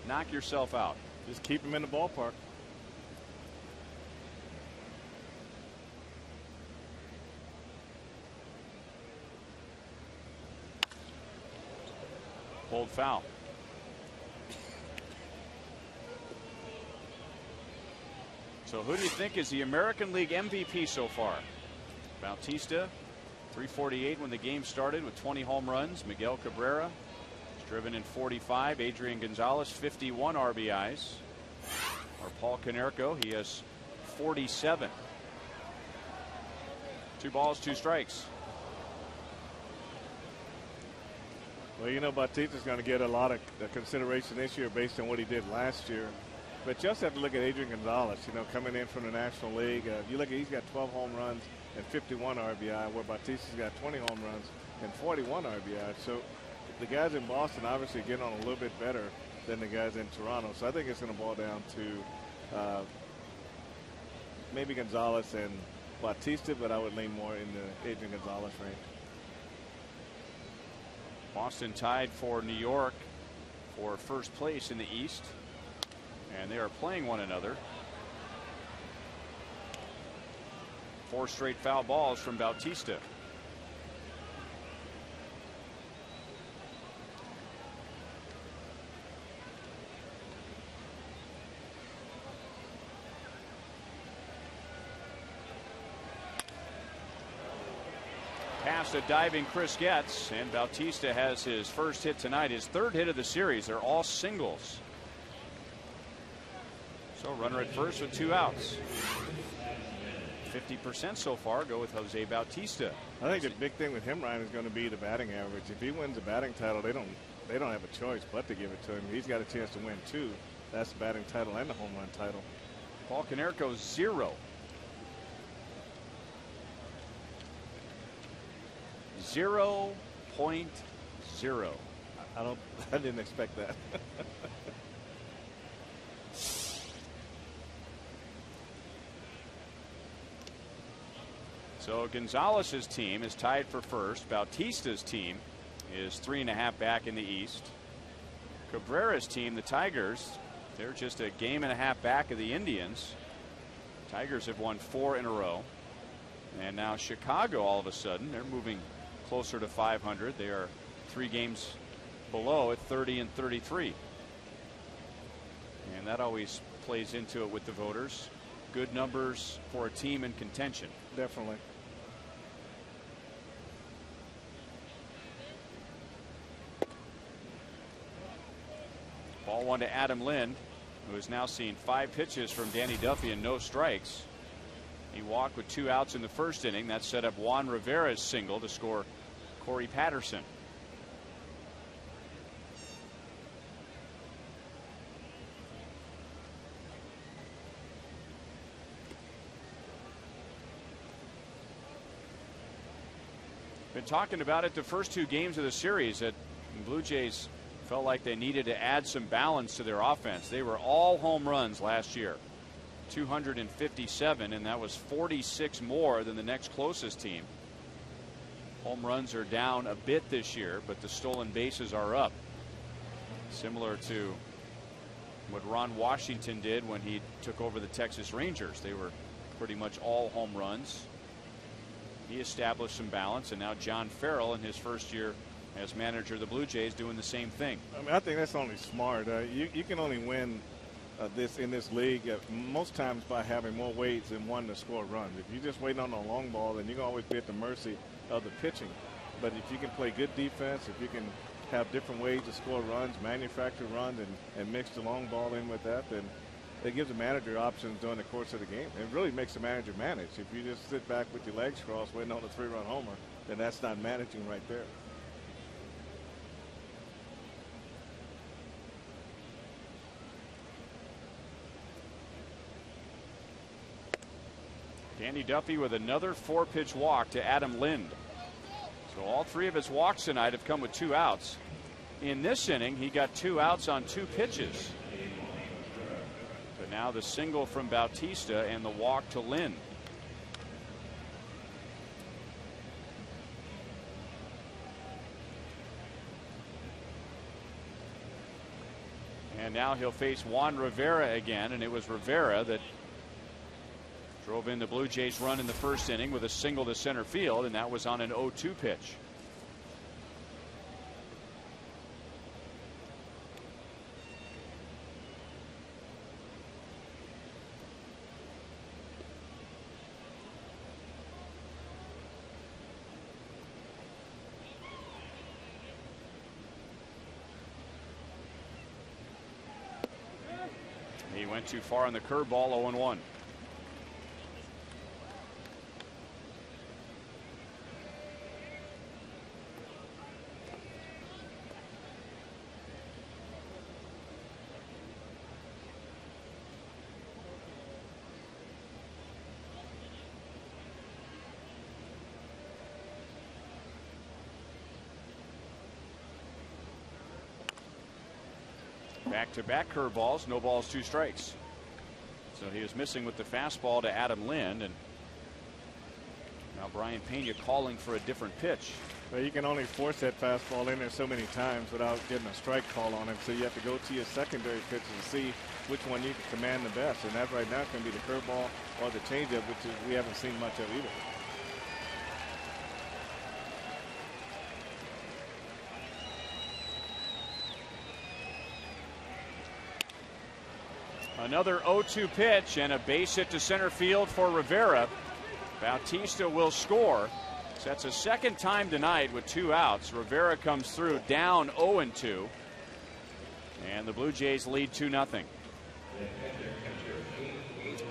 Knock yourself out. Just keep him in the ballpark. Pulled foul. So who do you think is the American League MVP so far? Bautista, 348 when the game started with 20 home runs. Miguel Cabrera has driven in 45. Adrian Gonzalez, 51 RBIs. Or Paul Konerko, he has 47. 2 balls, 2 strikes. Well, you know, Bautista's going to get a lot of consideration this year based on what he did last year. But you also have to look at Adrian Gonzalez, you know, coming in from the National League. You look at, he's got 12 home runs and 51 RBI, where Bautista's got 20 home runs and 41 RBI. So the guys in Boston obviously get on a little bit better than the guys in Toronto. So I think it's going to boil down to maybe Gonzalez and Bautista, but I would lean more in the Adrian Gonzalez range. Boston tied for New York for first place in the East, and they are playing one another. 4 straight foul balls from Bautista. Past a diving Chris Getz, and Bautista has his first hit tonight, his 3rd hit of the series. They're all singles. So runner at first with 2 outs. 50% so far go with Jose Bautista. I think the big thing with him, Ryan, is going to be the batting average. If he wins the batting title, they don't have a choice but to give it to him. He's got a chance to win 2. That's the batting title and the home run title. Paul Konerko 0. 0.0. I didn't expect that. So Gonzalez's team is tied for first. Bautista's team is 3.5 back in the East. Cabrera's team, the Tigers, they're just a game and a half back of the Indians. Tigers have won 4 in a row. And now Chicago, all of a sudden, they're moving closer to 500. They are 3 games below at 30 and 33. And that always plays into it with the voters. Good numbers for a team in contention. Definitely. Ball 1 to Adam Lind, who has now seen 5 pitches from Danny Duffy and no strikes. He walked with 2 outs in the first inning. That set up Juan Rivera's single to score Corey Patterson. Been talking about it the first 2 games of the series that the Blue Jays felt like they needed to add some balance to their offense. They were all home runs last year, 257, and that was 46 more than the next closest team. Home runs are down a bit this year, but the stolen bases are up, similar to what Ron Washington did when he took over the Texas Rangers. They were pretty much all home runs. He established some balance, and now John Farrell in his first year as manager of the Blue Jays doing the same thing. I mean, I think that's only smart. You can only win this in this league most times by having more ways than one to score runs. If you're just waiting on a long ball, then you're going to always be at the mercy of the pitching. But if you can play good defense, if you can have different ways to score runs, manufacture runs, and mix the long ball in with that, then it gives the manager options during the course of the game. It really makes the manager manage. If you just sit back with your legs crossed waiting on a 3-run homer, then that's not managing right there. Danny Duffy with another 4-pitch walk to Adam Lind. So all 3 of his walks tonight have come with 2 outs. In this inning, he got 2 outs on 2 pitches. But now the single from Bautista and the walk to Lind. And now he'll face Juan Rivera again, and it was Rivera that drove in the Blue Jays run in the first inning with a single to center field, and that was on an 0-2 pitch. He went too far on the curveball, 0-1. Back-to-back curveballs, no balls, 2 strikes. So he was missing with the fastball to Adam Lind, and now Brian Pena calling for a different pitch. Well, you can only force that fastball in there so many times without getting a strike call on it. So you have to go to your secondary pitches to see which one you can command the best. And that right now can be the curveball or the changeup, which is, we haven't seen much of either. Another 0-2 pitch and a base hit to center field for Rivera. Bautista will score. So that's a second time tonight with 2 outs. Rivera comes through down 0-2. And the Blue Jays lead 2-0.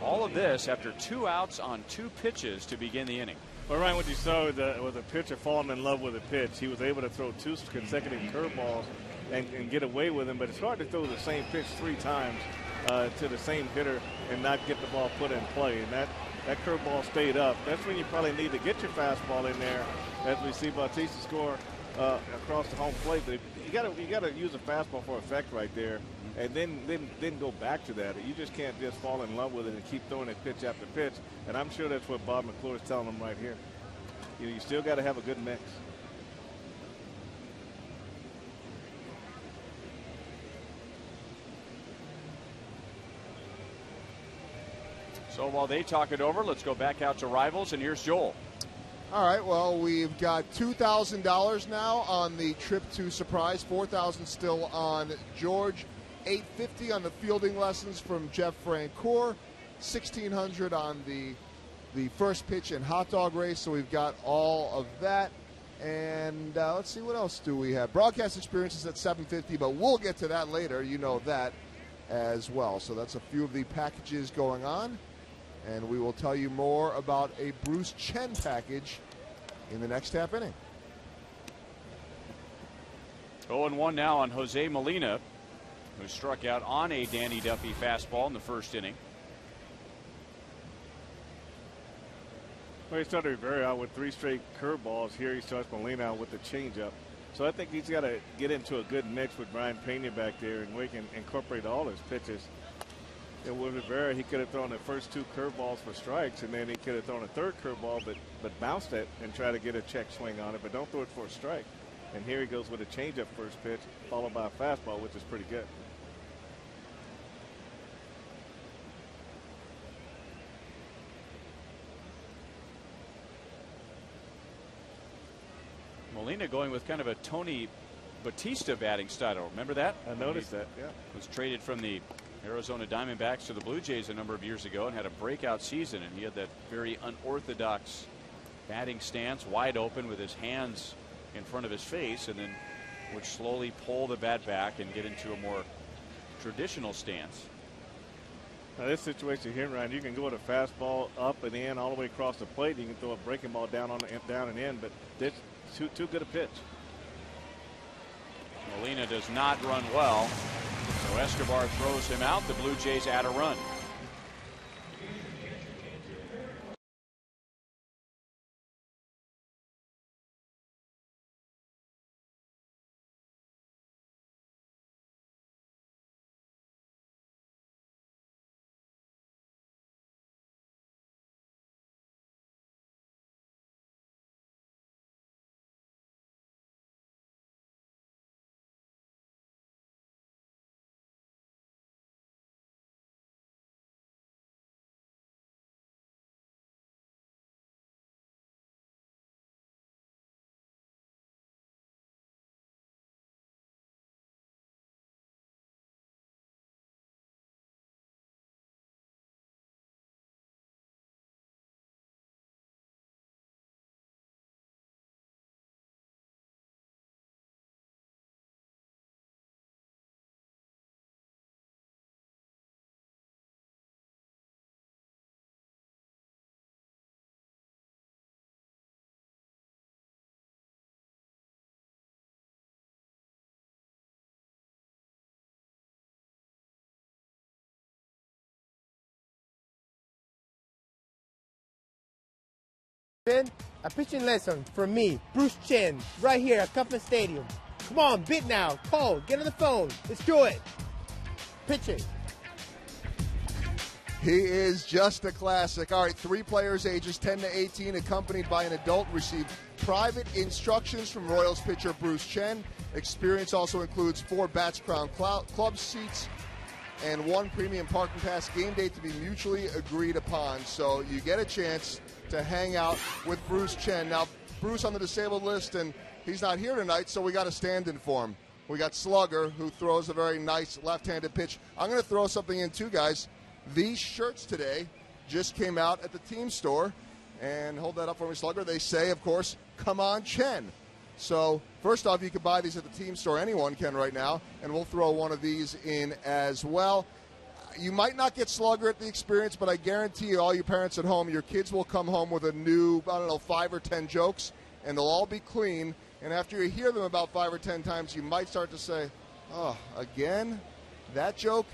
All of this after 2 outs on 2 pitches to begin the inning. Well, Ryan, what you saw was a pitcher falling in love with a pitch. He was able to throw 2 consecutive curveballs and get away with them, but it's hard to throw the same pitch 3 times to the same hitter and not get the ball put in play. And that curveball stayed up. That's when you probably need to get your fastball in there, as we see Bautista score across the home plate. But you got to use a fastball for effect right there, and then go back to that. You just can't just fall in love with it and keep throwing it pitch after pitch. And I'm sure that's what Bob McClure is telling them right here. You still got to have a good mix. So while they talk it over, let's go back out to Rivals, and here's Joel. All right, well, we've got $2,000 now on the trip to Surprise, $4,000 still on George, $850 on the fielding lessons from Jeff Francoeur, $1,600 on the first pitch and hot dog race. So we've got all of that. And let's see, what else do we have? Broadcast experiences at $750, but we'll get to that later. You know that as well. So that's a few of the packages going on. And we will tell you more about a Bruce Chen package in the next half inning. 0-1 now on Jose Molina, who struck out on a Danny Duffy fastball in the first inning. Well, he started Rivera out with 3 straight curveballs. Here he starts Molina out with the changeup. So I think he's got to get into a good mix with Brian Pena back there, and we can incorporate all his pitches. And with Rivera, he could have thrown the first 2 curveballs for strikes, and then he could have thrown a 3rd curveball, but bounced it and try to get a check swing on it, but don't throw it for a strike. And here he goes with a changeup first pitch, followed by a fastball, which is pretty good. Molina going with kind of a Tony Batista batting style. Remember that? I noticed that, yeah. Was traded from the Arizona Diamondbacks to the Blue Jays a number of years ago and had a breakout season, and he had that very unorthodox batting stance, wide open with his hands in front of his face, and then would slowly pull the bat back and get into a more traditional stance. Now this situation here, Ryan, you can go with a fastball up and in all the way across the plate. You can throw a breaking ball down and in, but this too good a pitch. Molina does not run well, so Escobar throws him out. The Blue Jays add a run. A pitching lesson from me, Bruce Chen, right here at Kauffman Stadium. Come on, bid now, call, get on the phone, let's do it. Pitching. He is just a classic. All right, 3 players ages 10 to 18 accompanied by an adult receive private instructions from Royals pitcher Bruce Chen. Experience also includes 4 Bats Crown Club seats and 1 premium parking pass. Game date to be mutually agreed upon. So you get a chance to hang out with Bruce Chen. Now, Bruce on the disabled list, and he's not here tonight, so we got a stand-in for him. We got Slugger, who throws a very nice left-handed pitch. I'm going to throw something in, too, guys. These shirts today just came out at the team store. And hold that up for me, Slugger. They say, of course, come on, Chen. So, first off, you can buy these at the team store. Anyone can right now. And we'll throw one of these in as well. You might not get Slugger at the experience, but I guarantee you, all you parents at home, your kids will come home with a new, 5 or 10 jokes, and they'll all be clean. And after you hear them about 5 or 10 times, you might start to say, oh, again? That joke?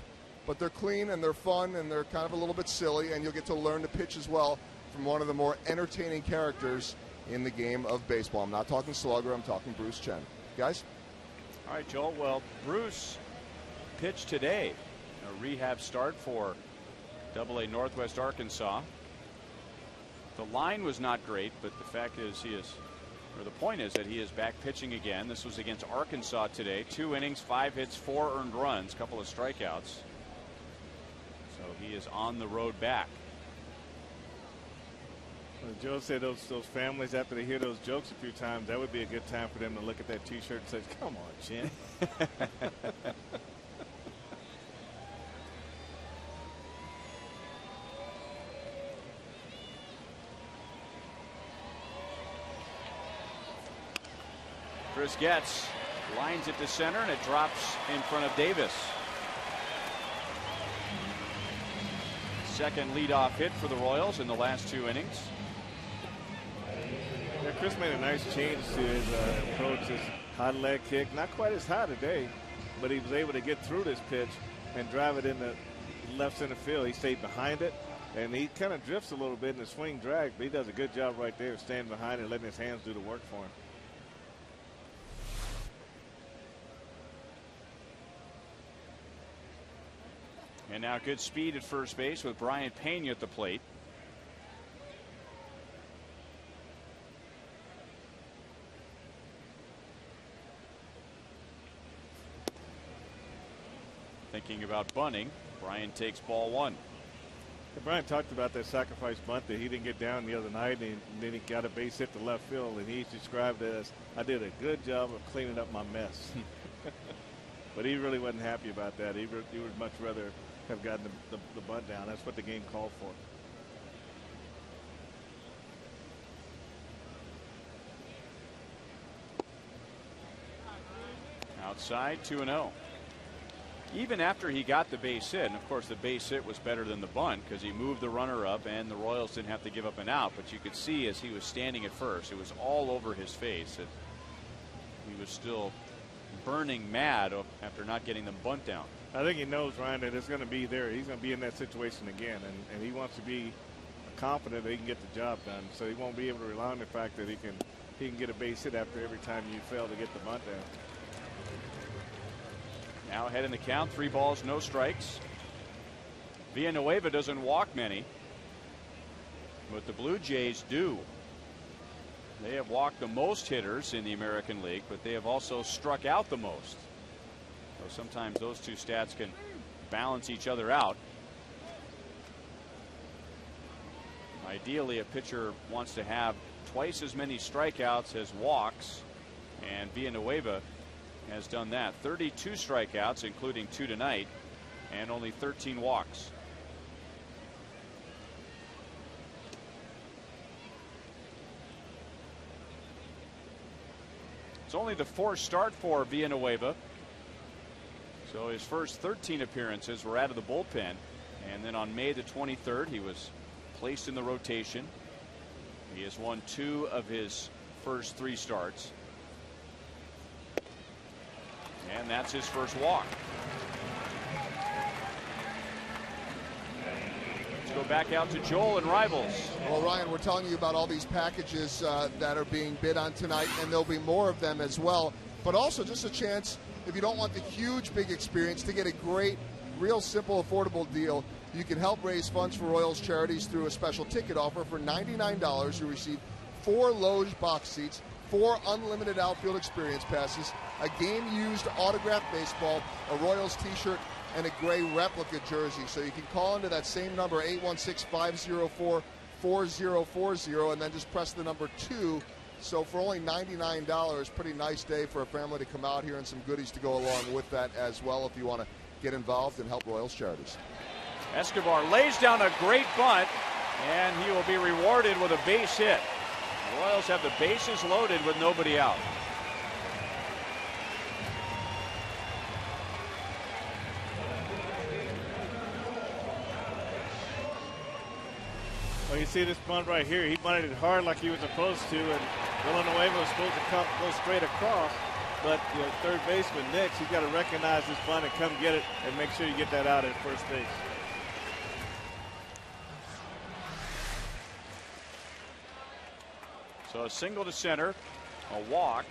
But they're clean, and they're fun, and they're kind of a little bit silly, and you'll get to learn to pitch as well from one of the more entertaining characters in the game of baseball. I'm not talking Slugger, I'm talking Bruce Chen. Guys? All right, Joel. Well, Bruce pitched today. A rehab start for AA Northwest Arkansas. The line was not great, but the fact is the point is that he is back pitching again. This was against Arkansas today. 2 innings, 5 hits, 4 earned runs, couple of strikeouts. So he is on the road back. Well, Joe said those families, after they hear those jokes a few times, that would be a good time for them to look at that T-shirt and say, come on, Chen. Chris Getz lines it to center, and it drops in front of Davis. second leadoff hit for the Royals in the last 2 innings. Yeah, Chris made a nice change to his approach. His high leg kick, not quite as high today, but he was able to get through this pitch and drive it in the left center field. He stayed behind it, and he kind of drifts a little bit in the swing drag, but he does a good job right there standing behind it and letting his hands do the work for him. And now good speed at first base with Brian Pena at the plate. Thinking about bunting. Brian takes ball 1. Brian talked about that sacrifice bunt that he didn't get down the other night, and then he got a base hit to left field, and he described it as, I did a good job of cleaning up my mess. But he really wasn't happy about that. He would much rather have gotten the bunt down. That's what the game called for. Outside, 2-0. Even after he got the base hit, and of course the base hit was better than the bunt because he moved the runner up and the Royals didn't have to give up an out, but you could see as he was standing at first, it was all over his face that he was still burning mad after not getting the bunt down. I think he knows, Ryan, that it's going to be there. He's going to be in that situation again, and he wants to be confident that he can get the job done. So he won't be able to rely on the fact that he can get a base hit after every time you fail to get the bunt down. Now ahead in the count, 3 balls, no strikes. Villanueva doesn't walk many, but the Blue Jays do. They have walked the most hitters in the American League, but they have also struck out the most. So sometimes those two stats can balance each other out. Ideally, a pitcher wants to have twice as many strikeouts as walks, and Villanueva has done that. 32 strikeouts, including 2 tonight, and only 13 walks. It's only the 4th start for Villanueva. So his first 13 appearances were out of the bullpen, and then on May the 23rd he was placed in the rotation. He has won 2 of his first 3 starts. And that's his first walk. Let's go back out to Joel and Rivals. Well, Ryan, we're telling you about all these packages that are being bid on tonight, and there'll be more of them as well. But also just a chance, if you don't want the huge, big experience, to get a great, real simple, affordable deal. You can help raise funds for Royals charities through a special ticket offer. For $99, you receive 4 Loge box seats, 4 unlimited outfield experience passes, a game-used autographed baseball, a Royals t-shirt, and a gray replica jersey. So you can call into that same number, 816-504-4040, and then just press the number 2. So for only $99, pretty nice day for a family to come out here, and some goodies to go along with that as well if you want to get involved and help Royals charities. Escobar lays down a great bunt, and he will be rewarded with a base hit. The Royals have the bases loaded with nobody out. Well, you see this bunt right here. He bunted it hard like he was supposed to, and Villanueva was supposed to go straight across. But third baseman Nix, he's got to recognize this bunt and come get it and make sure you get that out at first base. So a single to center, a walk,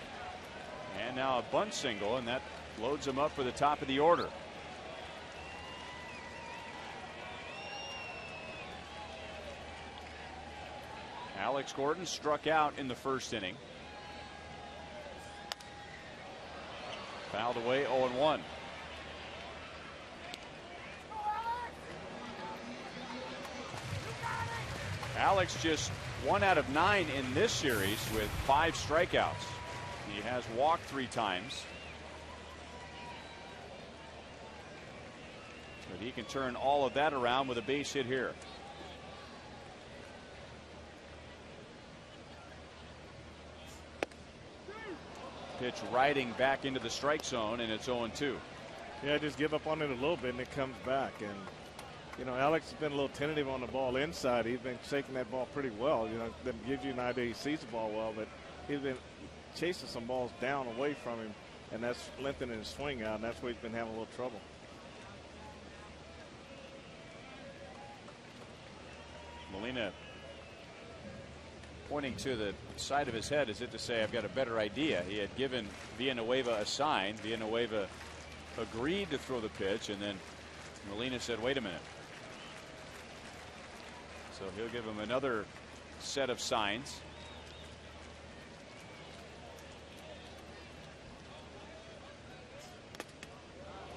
and now a bunt single, and that loads him up for the top of the order. Alex Gordon struck out in the first inning. Fouled away, 0-1. Alex just 1 out of 9 in this series with 5 strikeouts. He has walked 3 times. But he can turn all of that around with a base hit here. Pitch riding back into the strike zone, and it's 0-2. Yeah, just give up on it a little bit and it comes back. And You know, Alex has been a little tentative on the ball inside. He's been shaking that ball pretty well. You know, that gives you an idea he sees the ball well, but he's been chasing some balls down away from him, and that's lengthening his swing out, and that's where he's been having a little trouble. Molina pointing to the side of his head as if to say, I've got a better idea. He had given Villanueva a sign. Villanueva agreed to throw the pitch, and then Molina said, wait a minute. So he'll give him another set of signs.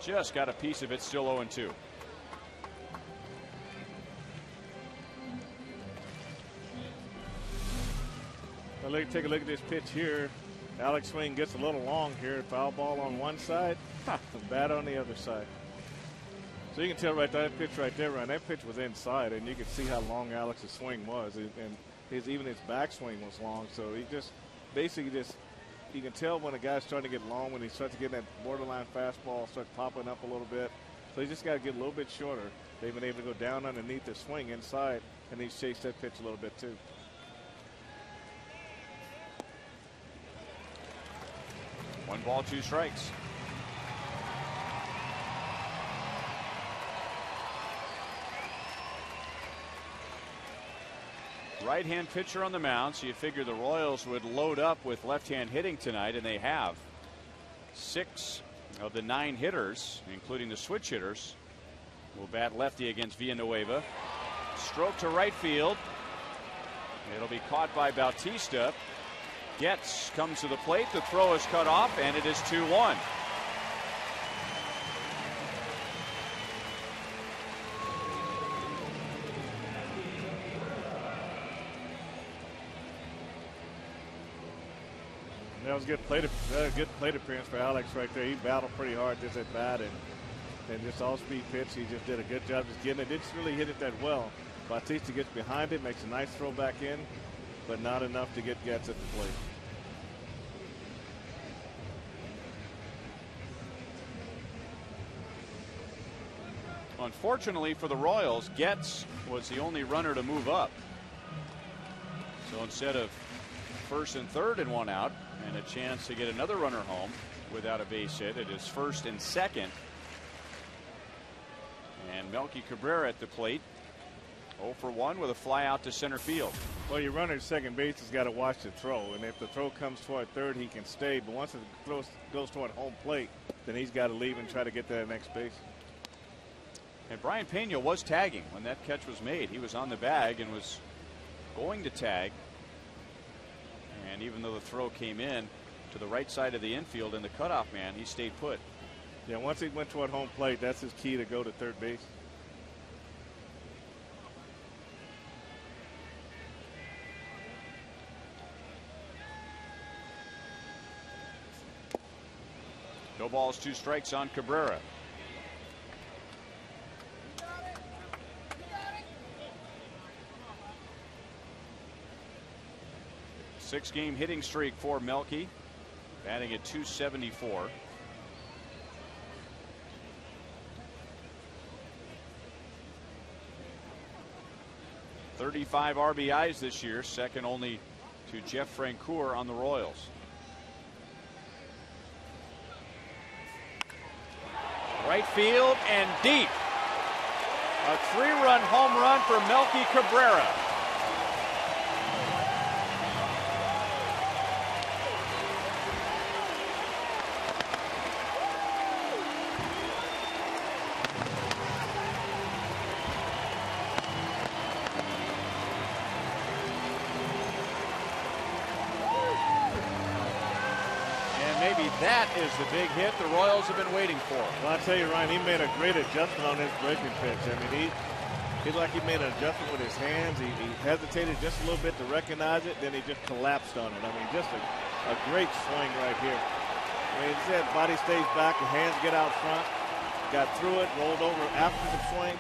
Just got a piece of it, still 0-2. Well, take a look at this pitch here. Alex swing gets a little long here. Foul ball on one side, bat on the other side. So you can tell right there, that pitch right there, Ryan, that pitch was inside, and you can see how long Alex's swing was, and even his backswing was long. So he just basically you can tell when a guy's starting to get long, when he starts to get that borderline fastball, starts popping up a little bit. So he just got to get a little bit shorter. They've been able to go down underneath the swing inside, and he's chased that pitch a little bit too. One ball, two strikes. Right-hand pitcher on the mound, so you figure the Royals would load up with left-hand hitting tonight, and they have. 6 of the 9 hitters, including the switch hitters, will bat lefty against Villanueva. Stroke to right field. It'll be caught by Bautista. Getz comes to the plate. The throw is cut off, and it is 2-1. That was good plate appearance for Alex right there. He battled pretty hard just at bat, and just all-speed pitch. He just did a good job just getting it. Didn't really hit it that well. Bautista gets behind it, makes a nice throw back in, but not enough to get Getz at the plate. Unfortunately for the Royals, Getz was the only runner to move up. So instead of first and third and one out, and a chance to get another runner home without a base hit, it is first and second. And Melky Cabrera at the plate, 0 for 1 with a fly out to center field. Well, your runner at second base has got to watch the throw, and if the throw comes toward third, he can stay. But once the throw goes toward home plate, then he's got to leave and try to get to that next base. And Brian Pena was tagging when that catch was made. He was on the bag and was going to tag. And even though the throw came in to the right side of the infield and the cutoff man, he stayed put. Yeah, once he went toward home plate, that's his key to go to third base. No balls, 2 strikes on Cabrera. Six-game hitting streak for Melky, batting at .274. .35 RBIs this year, second only to Jeff Francoeur on the Royals. Right field and deep. A 3-run home run for Melky Cabrera. That is the big hit the Royals have been waiting for. Well, I tell you, Ryan, he made a great adjustment on his breaking pitch. I mean, he's like he made an adjustment with his hands. He hesitated just a little bit to recognize it, then he just collapsed on it. I mean, just a great swing right here. I mean, he said body stays back, the hands get out front, got through it, rolled over after the swing.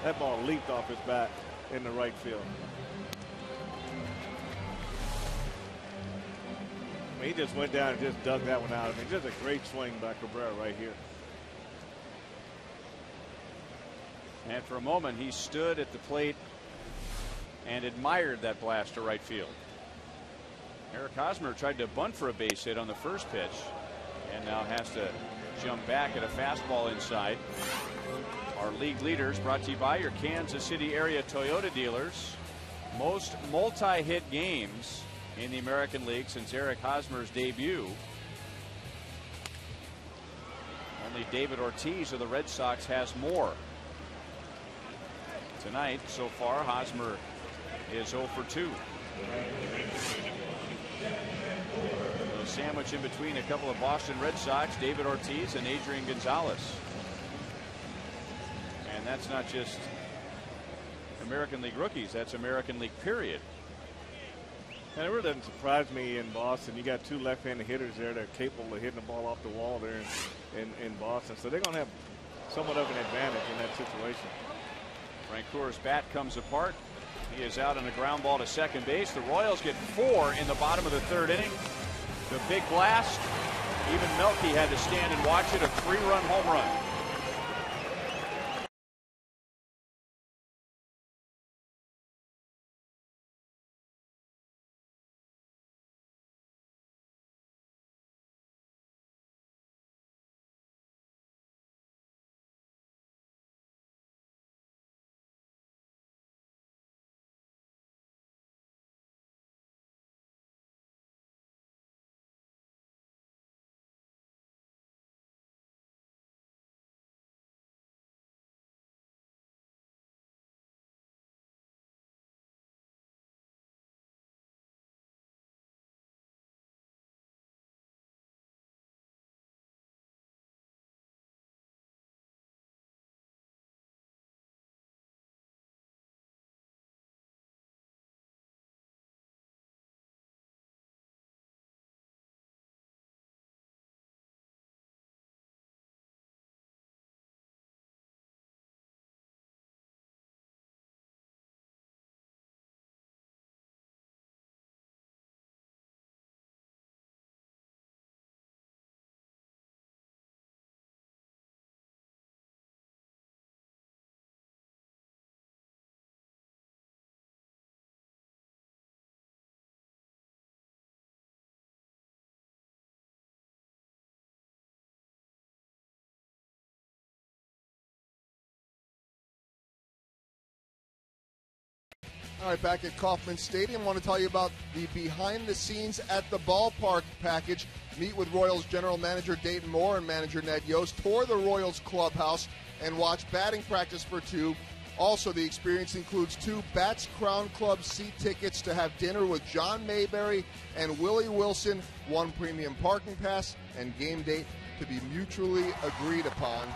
That ball leaped off his bat in the right field. He just went down and just dug that one out. I mean, just a great swing by Cabrera right here. And for a moment, he stood at the plate and admired that blast to right field. Eric Hosmer tried to bunt for a base hit on the first pitch and now has to jump back at a fastball inside. Our league leaders brought to you by your Kansas City area Toyota dealers. Most multi-hit games in the American League since Eric Hosmer's debut. Only David Ortiz of the Red Sox has more. Tonight, so far, Hosmer is 0 for 2. So sandwich in between a couple of Boston Red Sox, David Ortiz and Adrian Gonzalez. And that's not just American League rookies, that's American League period. And it really doesn't surprise me in Boston. You got two left-handed hitters there that are capable of hitting the ball off the wall there in Boston. So they're going to have somewhat of an advantage in that situation. Francoeur's bat comes apart. He is out on a ground ball to second base. The Royals get 4 in the bottom of the third inning. The big blast. Even Melky had to stand and watch it. A 3-run home run. All right, back at Kauffman Stadium, I want to tell you about the behind the scenes at the ballpark package. Meet with Royals general manager Dayton Moore and manager Ned Yost. Tour the Royals clubhouse and watch batting practice for 2. Also, the experience includes 2 Bats Crown Club seat tickets to have dinner with John Mayberry and Willie Wilson, 1 premium parking pass, and game date to be mutually agreed upon.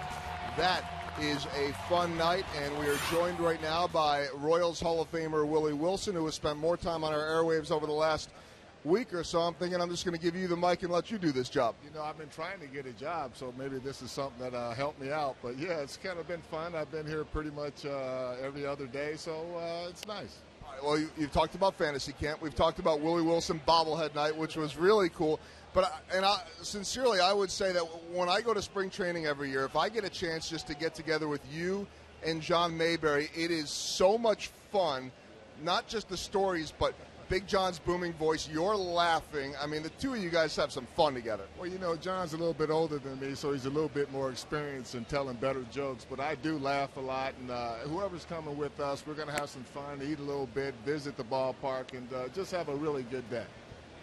That is a fun night, and we are joined right now by Royals Hall of Famer Willie Wilson, who has spent more time on our airwaves over the last week or so. I'm thinking I'm just going to give you the mic and let you do this job. You know, I've been trying to get a job, so maybe this is something that helped me out. But, yeah, it's kind of been fun. I've been here pretty much every other day, so it's nice. All right, well, you've talked about fantasy camp. We've talked about Willie Wilson bobblehead night, which was really cool. But sincerely, I would say that when I go to spring training every year, if I get a chance just to get together with you and John Mayberry, it is so much fun. Not just the stories, but Big John's booming voice, you're laughing. I mean, the two of you guys have some fun together. Well, you know, John's a little bit older than me, so he's a little bit more experienced in telling better jokes. But I do laugh a lot, and whoever's coming with us, we're going to have some fun, eat a little bit, visit the ballpark, and just have a really good day.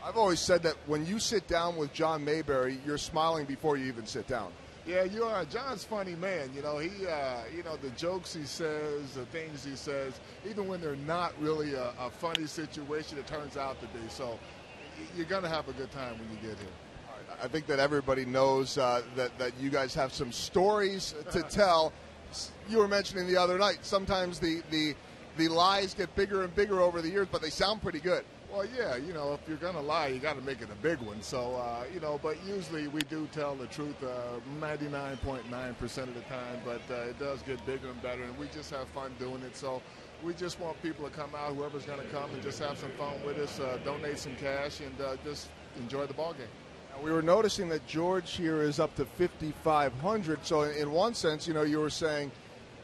I've always said that when you sit down with John Mayberry, you're smiling before you even sit down. Yeah, you are. John's a funny man. You know, the jokes he says, the things he says, even when they're not really a funny situation, it turns out to be. So you're going to have a good time when you get here. All right, I think that everybody knows that you guys have some stories to tell. You were mentioning the other night, sometimes the lies get bigger and bigger over the years, but they sound pretty good. Well, yeah, you know, if you're going to lie, you got to make it a big one. So, you know, but usually we do tell the truth 99.9% of the time, but it does get bigger and better, and we just have fun doing it. So we just want people to come out, whoever's going to come, and just have some fun with us, donate some cash, and just enjoy the ball game. We were noticing that George here is up to 5,500. So in one sense, you know, you were saying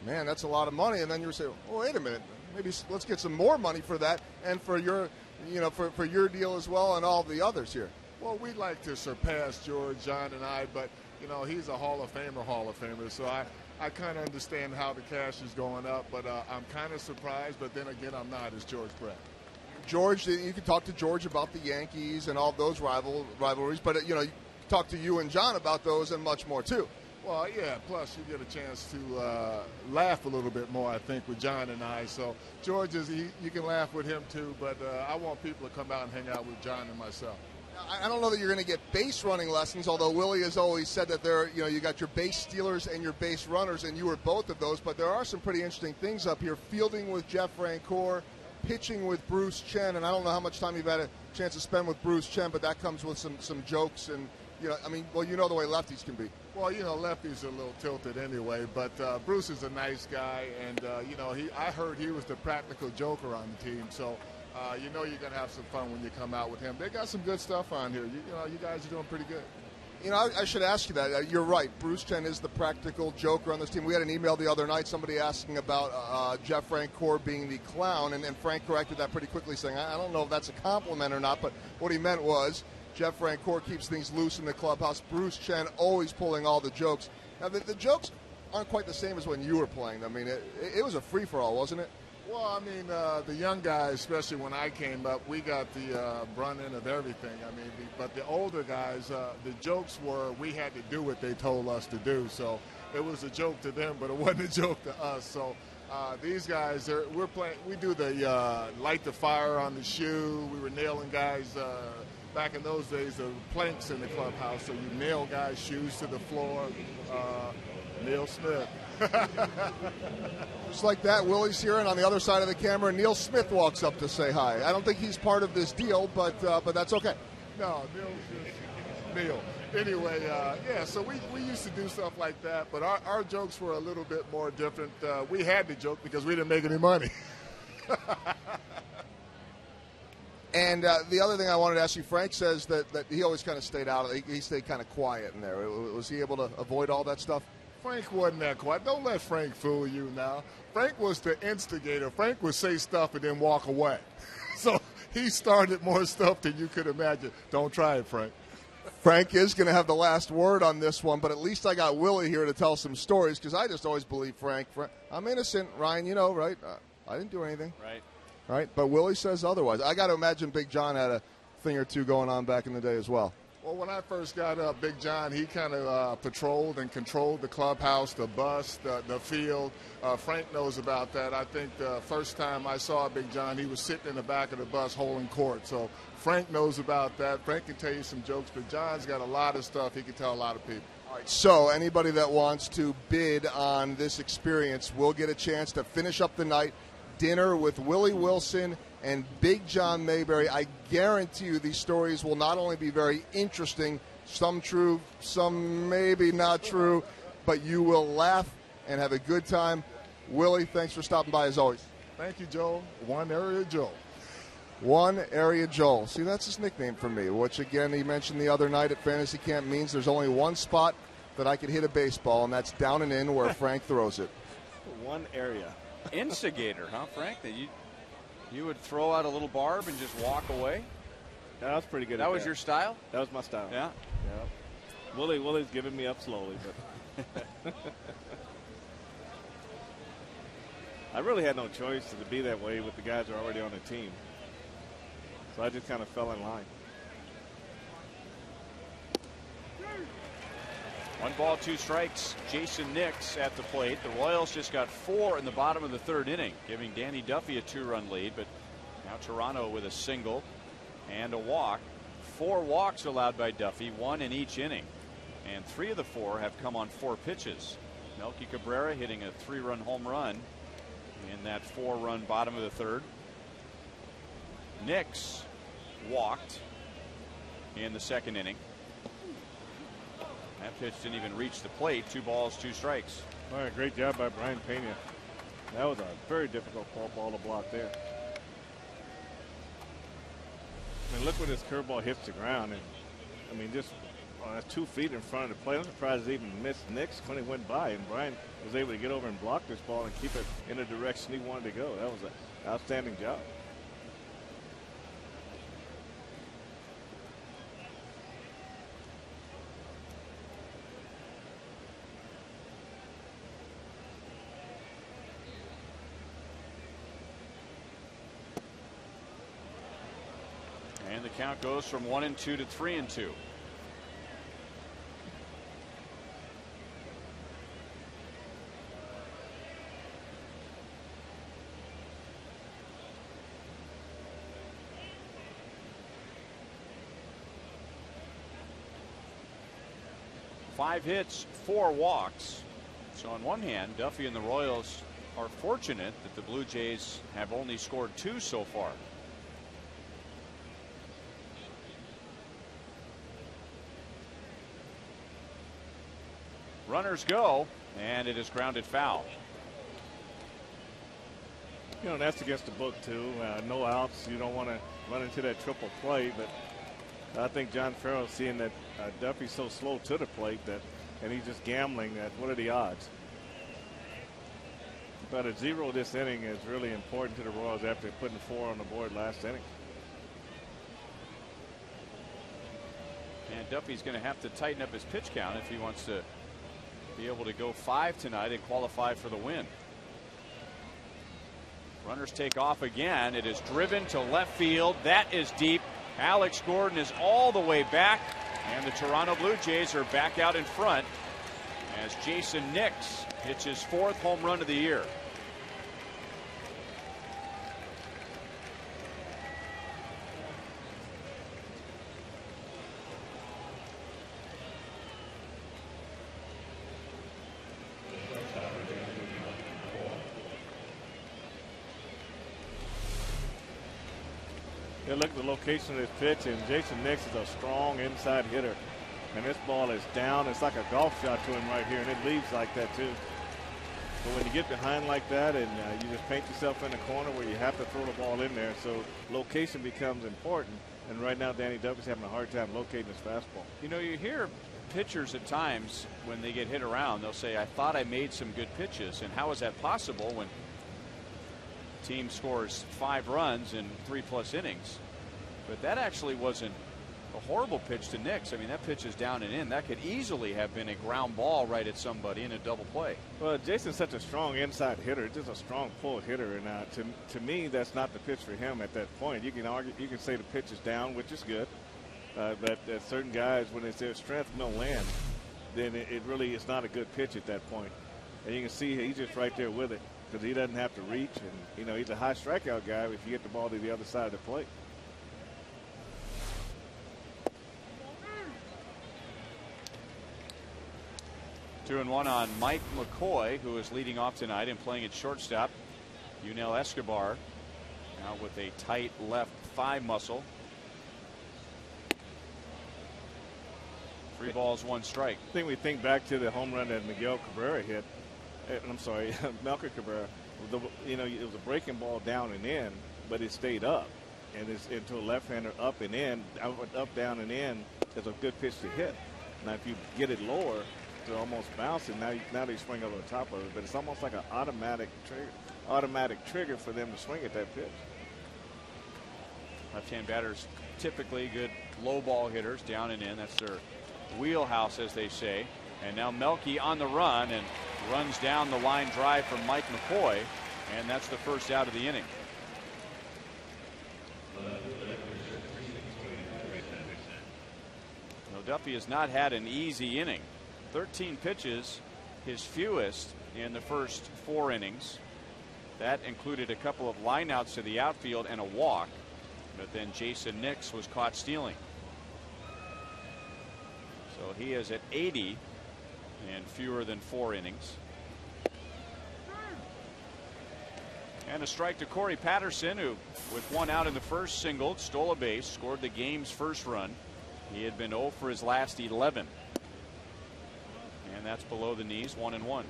Man, that's a lot of money. And then you're saying, well, wait a minute, maybe let's get some more money for that and for your, for your deal as well and all the others here. Well, we'd like to surpass George, John, and I, but, he's a Hall of Famer, so I kind of understand how the cash is going up, but I'm kind of surprised, but then again, I'm not, as George Brett. George, you can talk to George about the Yankees and all those rivalries, but, you talk to you and John about those and much more, too. Well, yeah, plus you get a chance to laugh a little bit more, I think, with John and I. So George, you can laugh with him, too, but I want people to come out and hang out with John and myself. I don't know that you're going to get base running lessons, although Willie has always said that you got your base stealers and your base runners, and you were both of those. But there are some pretty interesting things up here. Fielding with Jeff Francoeur, pitching with Bruce Chen, and I don't know how much time you've had a chance to spend with Bruce Chen, but that comes with some jokes and, the way lefties can be. Well, lefties are a little tilted anyway, but Bruce is a nice guy, and, I heard he was the practical joker on the team, so you're going to have some fun when you come out with him. They got some good stuff on here. You guys are doing pretty good. I should ask you that. You're right. Bruce Chen is the practical joker on this team. We had an email the other night, somebody asking about Jeff Francoeur being the clown, and Frank corrected that pretty quickly, saying, I don't know if that's a compliment or not, but what he meant was Jeff Francoeur keeps things loose in the clubhouse. Bruce Chen always pulling all the jokes. Now, the jokes aren't quite the same as when you were playing. It was a free-for-all, wasn't it? Well, the young guys, especially when I came up, we got the brunt end of everything. But the older guys, the jokes were we had to do what they told us to do. So it was a joke to them, but it wasn't a joke to us. So these guys, we're playing. We do the light the fire on the shoe. We were nailing guys. Back in those days, there were planks in the clubhouse, so you nail guys' shoes to the floor. Neil Smith. Just like that, Willie's here, and on the other side of the camera, Neil Smith walks up to say hi. I don't think he's part of this deal, but that's okay. No, Neil's just Neil. Anyway, so we used to do stuff like that, but our jokes were a little bit more different. We had to joke because we didn't make any money. And the other thing I wanted to ask you, Frank says that he always kind of stayed out. He stayed kind of quiet in there. Was he able to avoid all that stuff? Frank wasn't that quiet. Don't let Frank fool you now. Frank was the instigator. Frank would say stuff and then walk away. So he started more stuff than you could imagine. Don't try it, Frank. Frank is going to have the last word on this one, but at least I got Willie here to tell some stories because I just always believe Frank. I'm innocent, Ryan, right? I didn't do anything. Right, but Willie says otherwise. I got to imagine Big John had a thing or two going on back in the day as well. Well, when I first got up, Big John, he kind of patrolled and controlled the clubhouse, the bus, the field. Frank knows about that. I think the first time I saw Big John, he was sitting in the back of the bus holding court. So Frank knows about that. Frank can tell you some jokes, but John's got a lot of stuff he can tell a lot of people. All right, so anybody that wants to bid on this experience will get a chance to finish up the night. Dinner with Willie Wilson and Big John Mayberry. I guarantee you these stories will not only be very interesting, some true, some maybe not true, but you will laugh and have a good time. Willie, thanks for stopping by as always. Thank you, Joel. One Area Joel. One Area Joel. See, that's his nickname for me, which, again, he mentioned the other night at Fantasy Camp means there's only one spot that I could hit a baseball, and that's down and in where Frank throws it. One area. Instigator, huh, Frank? That you would throw out a little barb and just walk away? That was pretty good. That was your style? That was my style. Yeah. Willie's giving me up slowly, but I really had no choice to be that way with the guys who are already on the team. So I just kind of fell in line. 1 ball, 2 strikes. Jason Nix at the plate. The Royals just got 4 in the bottom of the 3rd inning, giving Danny Duffy a 2-run lead. But now Toronto with a single and a walk. 4 walks allowed by Duffy, 1 in each inning. And 3 of the 4 have come on 4 pitches. Melky Cabrera hitting a 3-run home run in that 4-run bottom of the 3rd. Nix walked in the 2nd inning. That pitch didn't even reach the plate. 2 balls, 2 strikes. All right, great job by Brian Pena. That was a very difficult ball to block there. I mean, look where this curveball hits the ground, and I mean, just that's 2 feet in front of the plate. I'm surprised he even missed Nix when he went by, and Brian was able to get over and block this ball and keep it in the direction he wanted to go. That was an outstanding job. And the count goes from 1-2 to 3-2. Five hits, 4 walks. So on one hand, Duffy and the Royals are fortunate that the Blue Jays have only scored 2 so far. Runners go, and it is grounded foul. You know, that's against the book, too. No outs. You don't want to run into that triple play, but I think John Farrell's seeing that Duffy's so slow to the plate and he's just gambling that what are the odds. But a 0 this inning is really important to the Royals after putting 4 on the board last inning. And Duffy's going to have to tighten up his pitch count if he wants to be able to go 5 tonight and qualify for the win. Runners take off again. It is driven to left field. That is deep. Alex Gordon is all the way back, and the Toronto Blue Jays are back out in front as Jason Nix hits his 4th home run of the year. Yeah, look at the location of this pitch, and Jason Nix is a strong inside hitter. And this ball is down. It's like a golf shot to him right here, and it leaves like that, too. But when you get behind like that and you just paint yourself in a corner where you have to throw the ball in there, so location becomes important. And right now, Danny Duffy's having a hard time locating his fastball. You know, you hear pitchers at times when they get hit around, they'll say, I thought I made some good pitches. And how is that possible when team scores 5 runs in 3+ innings? But that actually wasn't a horrible pitch to Nix. I mean, that pitch is down and in. That could easily have been a ground ball right at somebody in a double play. Well, Jason's such a strong inside hitter, just a strong pull hitter, and to me, that's not the pitch for him at that point. You can argue, you can say the pitch is down, which is good, but certain guys, when it's their strength mill land, then it really is not a good pitch at that point. And you can see he's just right there with it because he doesn't have to reach, and you know he's a high strikeout guy if you get the ball to the other side of the plate. Two and one on Mike McCoy, who is leading off tonight and playing at shortstop. Yunel Escobar now with a tight left thigh muscle. 3 balls, 1 strike. I think we think back to the home run that Miguel Cabrera hit. I'm sorry, Melker Cabrera. You know, it was a breaking ball down and in, but it stayed up. And it's into a left-hander up and in, up, down, and in is a good pitch to hit. Now, if you get it lower, to almost bouncing, now they swing over the top of it, but it's almost like an automatic trigger for them to swing at that pitch. Left-hand batters typically good low ball hitters, down and in. That's their wheelhouse, as they say. And now Melky on the run and runs down the line drive from Mike McCoy, and that's the first out of the inning. Well, Duffy has not had an easy inning. 13 pitches, his fewest in the first 4 innings. That included a couple of lineouts to the outfield and a walk, but then Jason Nix was caught stealing. So he is at 80 in fewer than 4 innings. And a strike to Corey Patterson, who with 1 out in the first singled, stole a base, scored the game's first run. He had been 0 for his last 11. And that's below the knees, 1-1.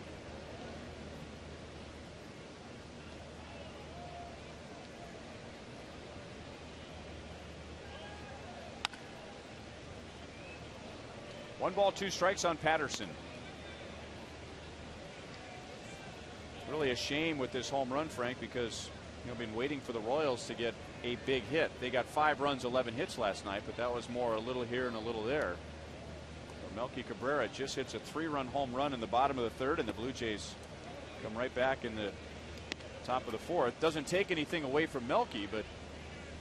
1 ball, 2 strikes on Patterson. Really a shame with this home run, Frank, because I've been waiting for the Royals to get a big hit. They got 5 runs, 11 hits last night, but that was more a little here and a little there. So Melky Cabrera just hits a 3-run home run in the bottom of the 3rd, and the Blue Jays come right back in the top of the 4th. Doesn't take anything away from Melky, but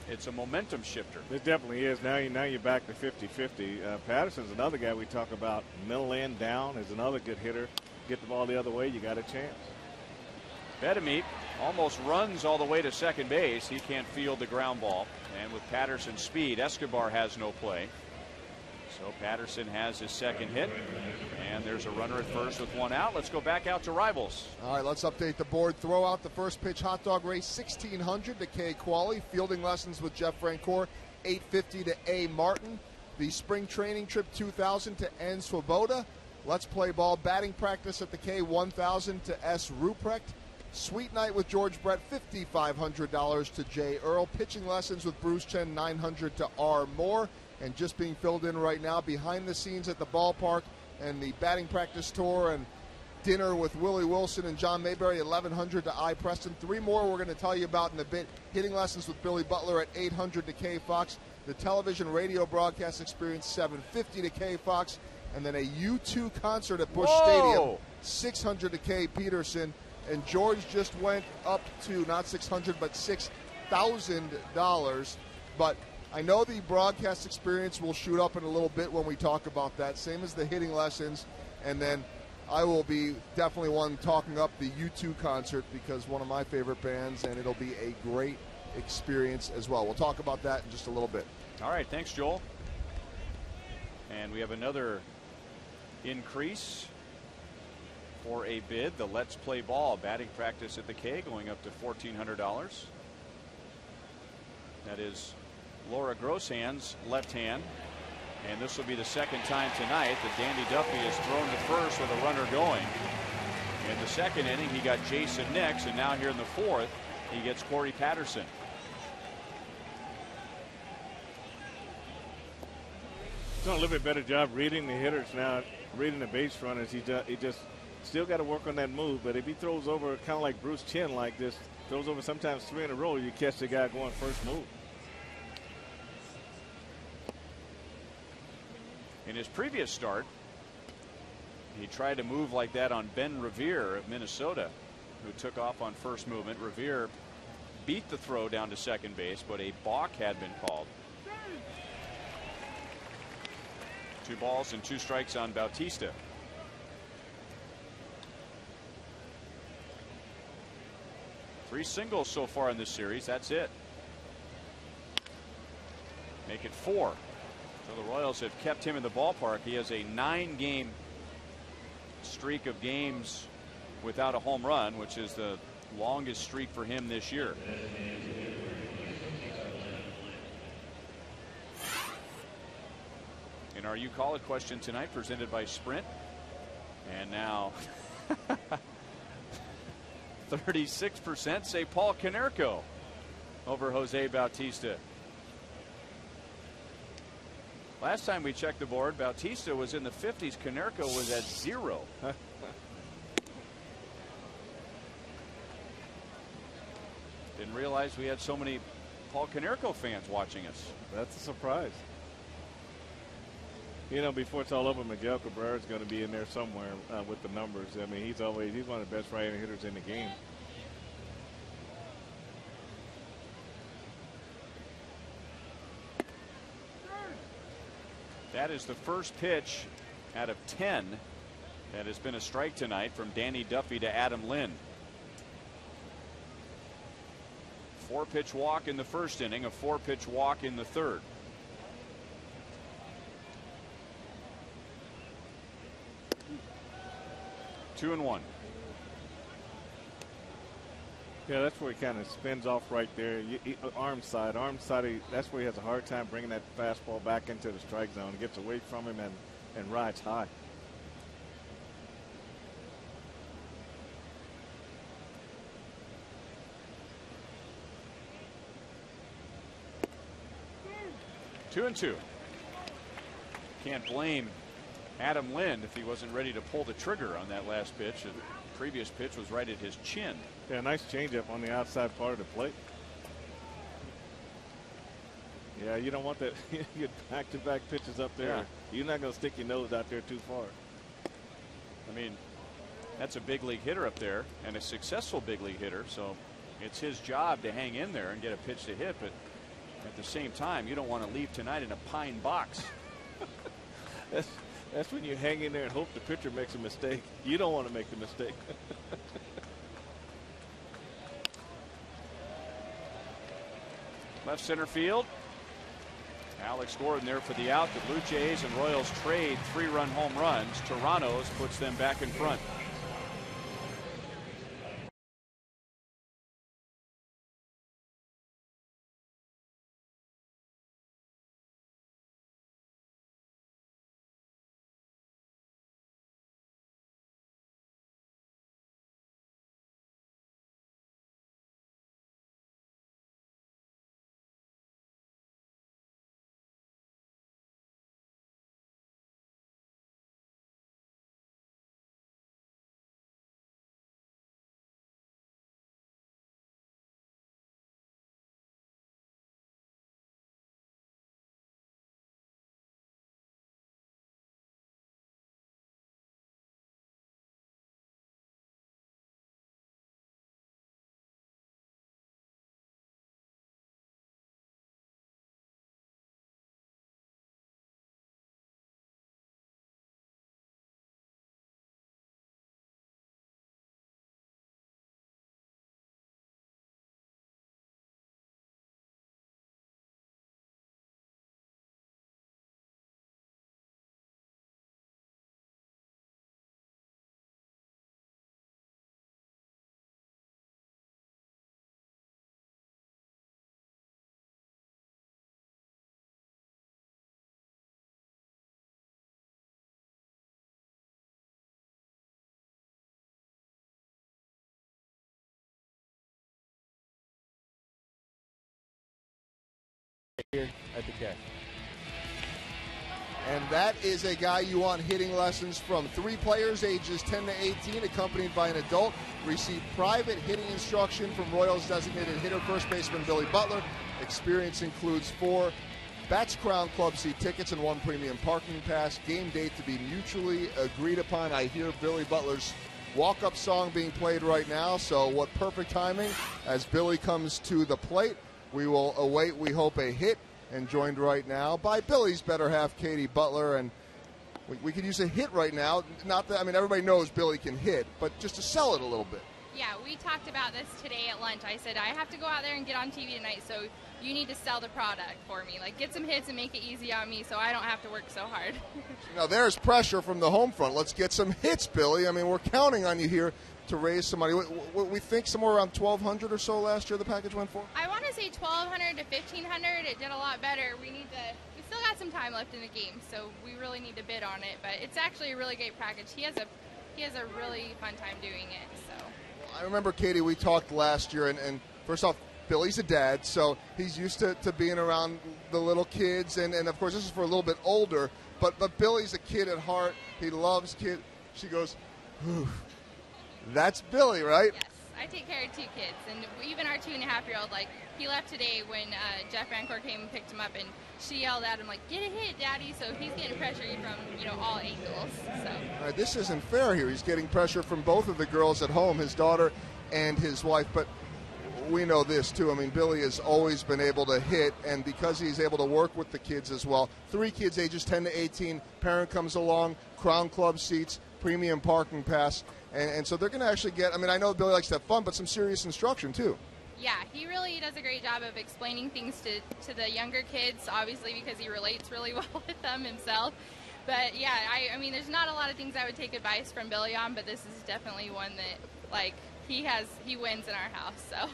it's a momentum shifter. It definitely is. Now you're back to 50-50. Patterson's another guy we talk about. Middle end down is another good hitter. Get the ball the other way, you got a chance. Bedamit almost runs all the way to second base. He can't field the ground ball. And with Patterson's speed, Escobar has no play. So Patterson has his second hit. And there's a runner at first with 1 out. Let's go back out to Rivals. All right, let's update the board. Throw out the first pitch hot dog race, 1600 to K. Qualley. Fielding lessons with Jeff Francoeur, 850 to A. Martin. The spring training trip, 2000 to N. Swoboda. Let's play ball. Batting practice at the K, 1000 to S. Ruprecht. Sweet night with George Brett, $5,500 to Jay Earl. Pitching lessons with Bruce Chen, 900 to R. Moore. And just being filled in right now, behind the scenes at the ballpark and the batting practice tour and dinner with Willie Wilson and John Mayberry, 1100 to I. Preston. 3 more we're going to tell you about in a bit. Hitting lessons with Billy Butler at 800 to K. Fox. The television radio broadcast experience, 750 to K. Fox. And then a U2 concert at Busch Stadium, 600 to K. Peterson. And George just went up to not $600 but $6,000. But I know the broadcast experience will shoot up in a little bit when we talk about that, same as the hitting lessons. And then I will be definitely one talking up the U2 concert because one of my favorite bands, and it'll be a great experience as well. We'll talk about that in just a little bit. All right, thanks, Joel. And we have another increase for a bid. The Let's Play Ball batting practice at the K going up to $1,400. That is Laura Grosshand's left hand. And this will be the second time tonight that Danny Duffy has thrown to first with a runner going. In the second inning, he got Jason Nix, and now here in the 4th, he gets Corey Patterson. He's doing a little bit better job reading the hitters now, reading the base runners. He just still got to work on that move, but if he throws over kind of like Bruce Chen like this, throws over sometimes 3 in a row, you catch the guy going first move. In his previous start, he tried to move like that on Ben Revere of Minnesota, who took off on first movement. Revere beat the throw down to second base, but a balk had been called. 2 balls and 2 strikes on Bautista. Three singles so far in this series. That's it. Make it 4. So the Royals have kept him in the ballpark. He has a 9-game streak of games without a home run, which is the longest streak for him this year. And our You Call It question tonight presented by Sprint. And now 36% say Paul Konerko over Jose Bautista. Last time we checked the board, Bautista was in the 50s. Konerko was at 0. Didn't realize we had so many Paul Konerko fans watching us. That's a surprise. You know, before it's all over, Miguel Cabrera is going to be in there somewhere with the numbers. I mean, he's one of the best right-hand hitters in the game. That is the first pitch out of 10 that has been a strike tonight from Danny Duffy to Adam Lynn. 4-pitch walk in the first inning, a 4-pitch walk in the third. Two and 1. Yeah, that's where he kind of spins off right there. Arm side, that's where he has a hard time bringing that fastball back into the strike zone. He gets away from him and rides high. Two and 2. Can't blame Adam Lind if he wasn't ready to pull the trigger on that last pitch. The previous pitch was right at his chin. Yeah, nice changeup on the outside part of the plate. Yeah, you don't want that. You get back-to-back pitches up there. Yeah. You're not going to stick your nose out there too far. I mean, that's a big league hitter up there and a successful big league hitter. So it's his job to hang in there and get a pitch to hit. But at the same time, you don't want to leave tonight in a pine box. That's when you hang in there and hope the pitcher makes a mistake. You don't want to make the mistake. Left center field. Alex Gordon there for the out. The Blue Jays and Royals trade 3-run home runs. Toronto's puts them back in front. Here at the K. And that is a guy you want hitting lessons from. 3 players ages 10 to 18 accompanied by an adult receive private hitting instruction from Royals designated hitter first baseman Billy Butler. Experience includes 4 Bats Crown Club seat tickets and 1 premium parking pass. Game date to be mutually agreed upon. I hear Billy Butler's walk-up song being played right now, so what perfect timing as Billy comes to the plate. We will await, we hope, a hit, and joined right now by Billy's better half, Katie Butler. And we could use a hit right now. Not that, I mean, everybody knows Billy can hit, but just to sell it a little bit. Yeah, we talked about this today at lunch. I said, I have to go out there and get on TV tonight, so you need to sell the product for me. Like, get some hits and make it easy on me so I don't have to work so hard. Now, there's pressure from the home front. Let's get some hits, Billy. I mean, we're counting on you here to raise some money. We think somewhere around $1,200 or so last year the package went for? I want to say $1,200 to $1,500. It did a lot better. We still got some time left in the game, so we really need to bid on it. But it's actually a really great package. He has a really fun time doing it. So I remember, Katie, we talked last year, and first off, Billy's a dad, so he's used to being around the little kids, and of course this is for a little bit older, but Billy's a kid at heart. He loves kids. She goes, whew. That's Billy, right? Yes, I take care of 2 kids, and even our 2.5-year-old, like, he left today when Jeff Rancor came and picked him up, and she yelled at him, like, get a hit, Daddy, so he's getting pressure from, all angles, so. All right, this isn't fair here. He's getting pressure from both of the girls at home, his daughter and his wife, but we know this, too. I mean, Billy has always been able to hit, and because he's able to work with the kids as well, 3 kids ages 10 to 18, parent comes along, Crown Club seats, premium parking pass, and so they're going to actually get, I mean, I know Billy likes to have fun, but some serious instruction, too. Yeah, he really does a great job of explaining things to the younger kids, obviously because he relates really well with them himself. But, yeah, I mean, there's not a lot of things I would take advice from Billy on, but this is definitely one that, like, he wins in our house, so.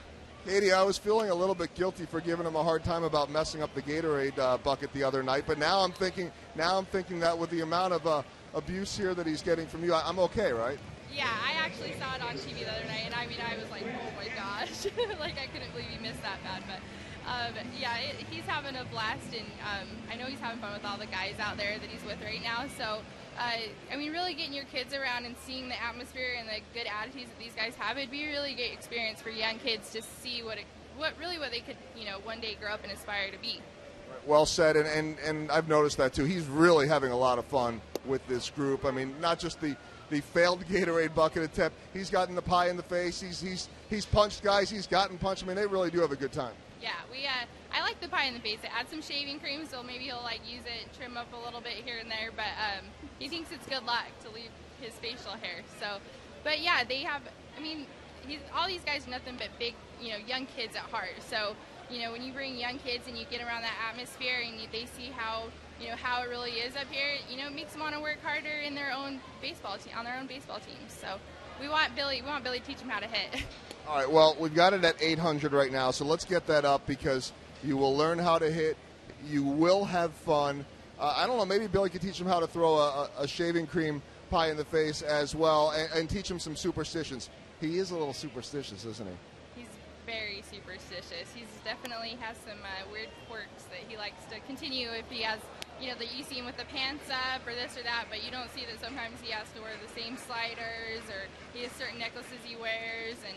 Katie, I was feeling a little bit guilty for giving him a hard time about messing up the Gatorade bucket the other night, but now I'm thinking that with the amount of abuse here that he's getting from you, I'm okay, right? Yeah, I actually saw it on TV the other night, and I mean, I was like, oh my gosh, like I couldn't believe he missed that bad. But yeah, he's having a blast, and I know he's having fun with all the guys out there that he's with right now. So I mean, really getting your kids around and seeing the atmosphere and the good attitudes that these guys have, it'd be a really great experience for young kids to see what they could, one day grow up and aspire to be. Well said, and I've noticed that too. He's really having a lot of fun with this group. I mean, not just the failed Gatorade bucket attempt. He's gotten the pie in the face. He's punched guys. He's gotten punched. I mean, they really do have a good time. Yeah, I like the pie in the face. It adds some shaving cream, so maybe he'll use it, trim up a little bit here and there. But he thinks it's good luck to leave his facial hair. So, but yeah, they have. I mean, all these guys are nothing but big, young kids at heart. So, when you bring young kids and you get around that atmosphere and they see how it really is up here, it makes them want to work harder in their own baseball team, on their own baseball teams. So we want Billy to teach them how to hit. All right, well, we've got it at 800 right now, so let's get that up because you will learn how to hit. You will have fun. I don't know, maybe Billy could teach them how to throw a shaving cream pie in the face as well and teach them some superstitions. He is a little superstitious, isn't he? He's very superstitious. He's definitely has some weird quirks that he likes to continue if he has, that you see him with the pants up or this or that, but you don't see that sometimes he has to wear the same sliders or he has certain necklaces he wears, and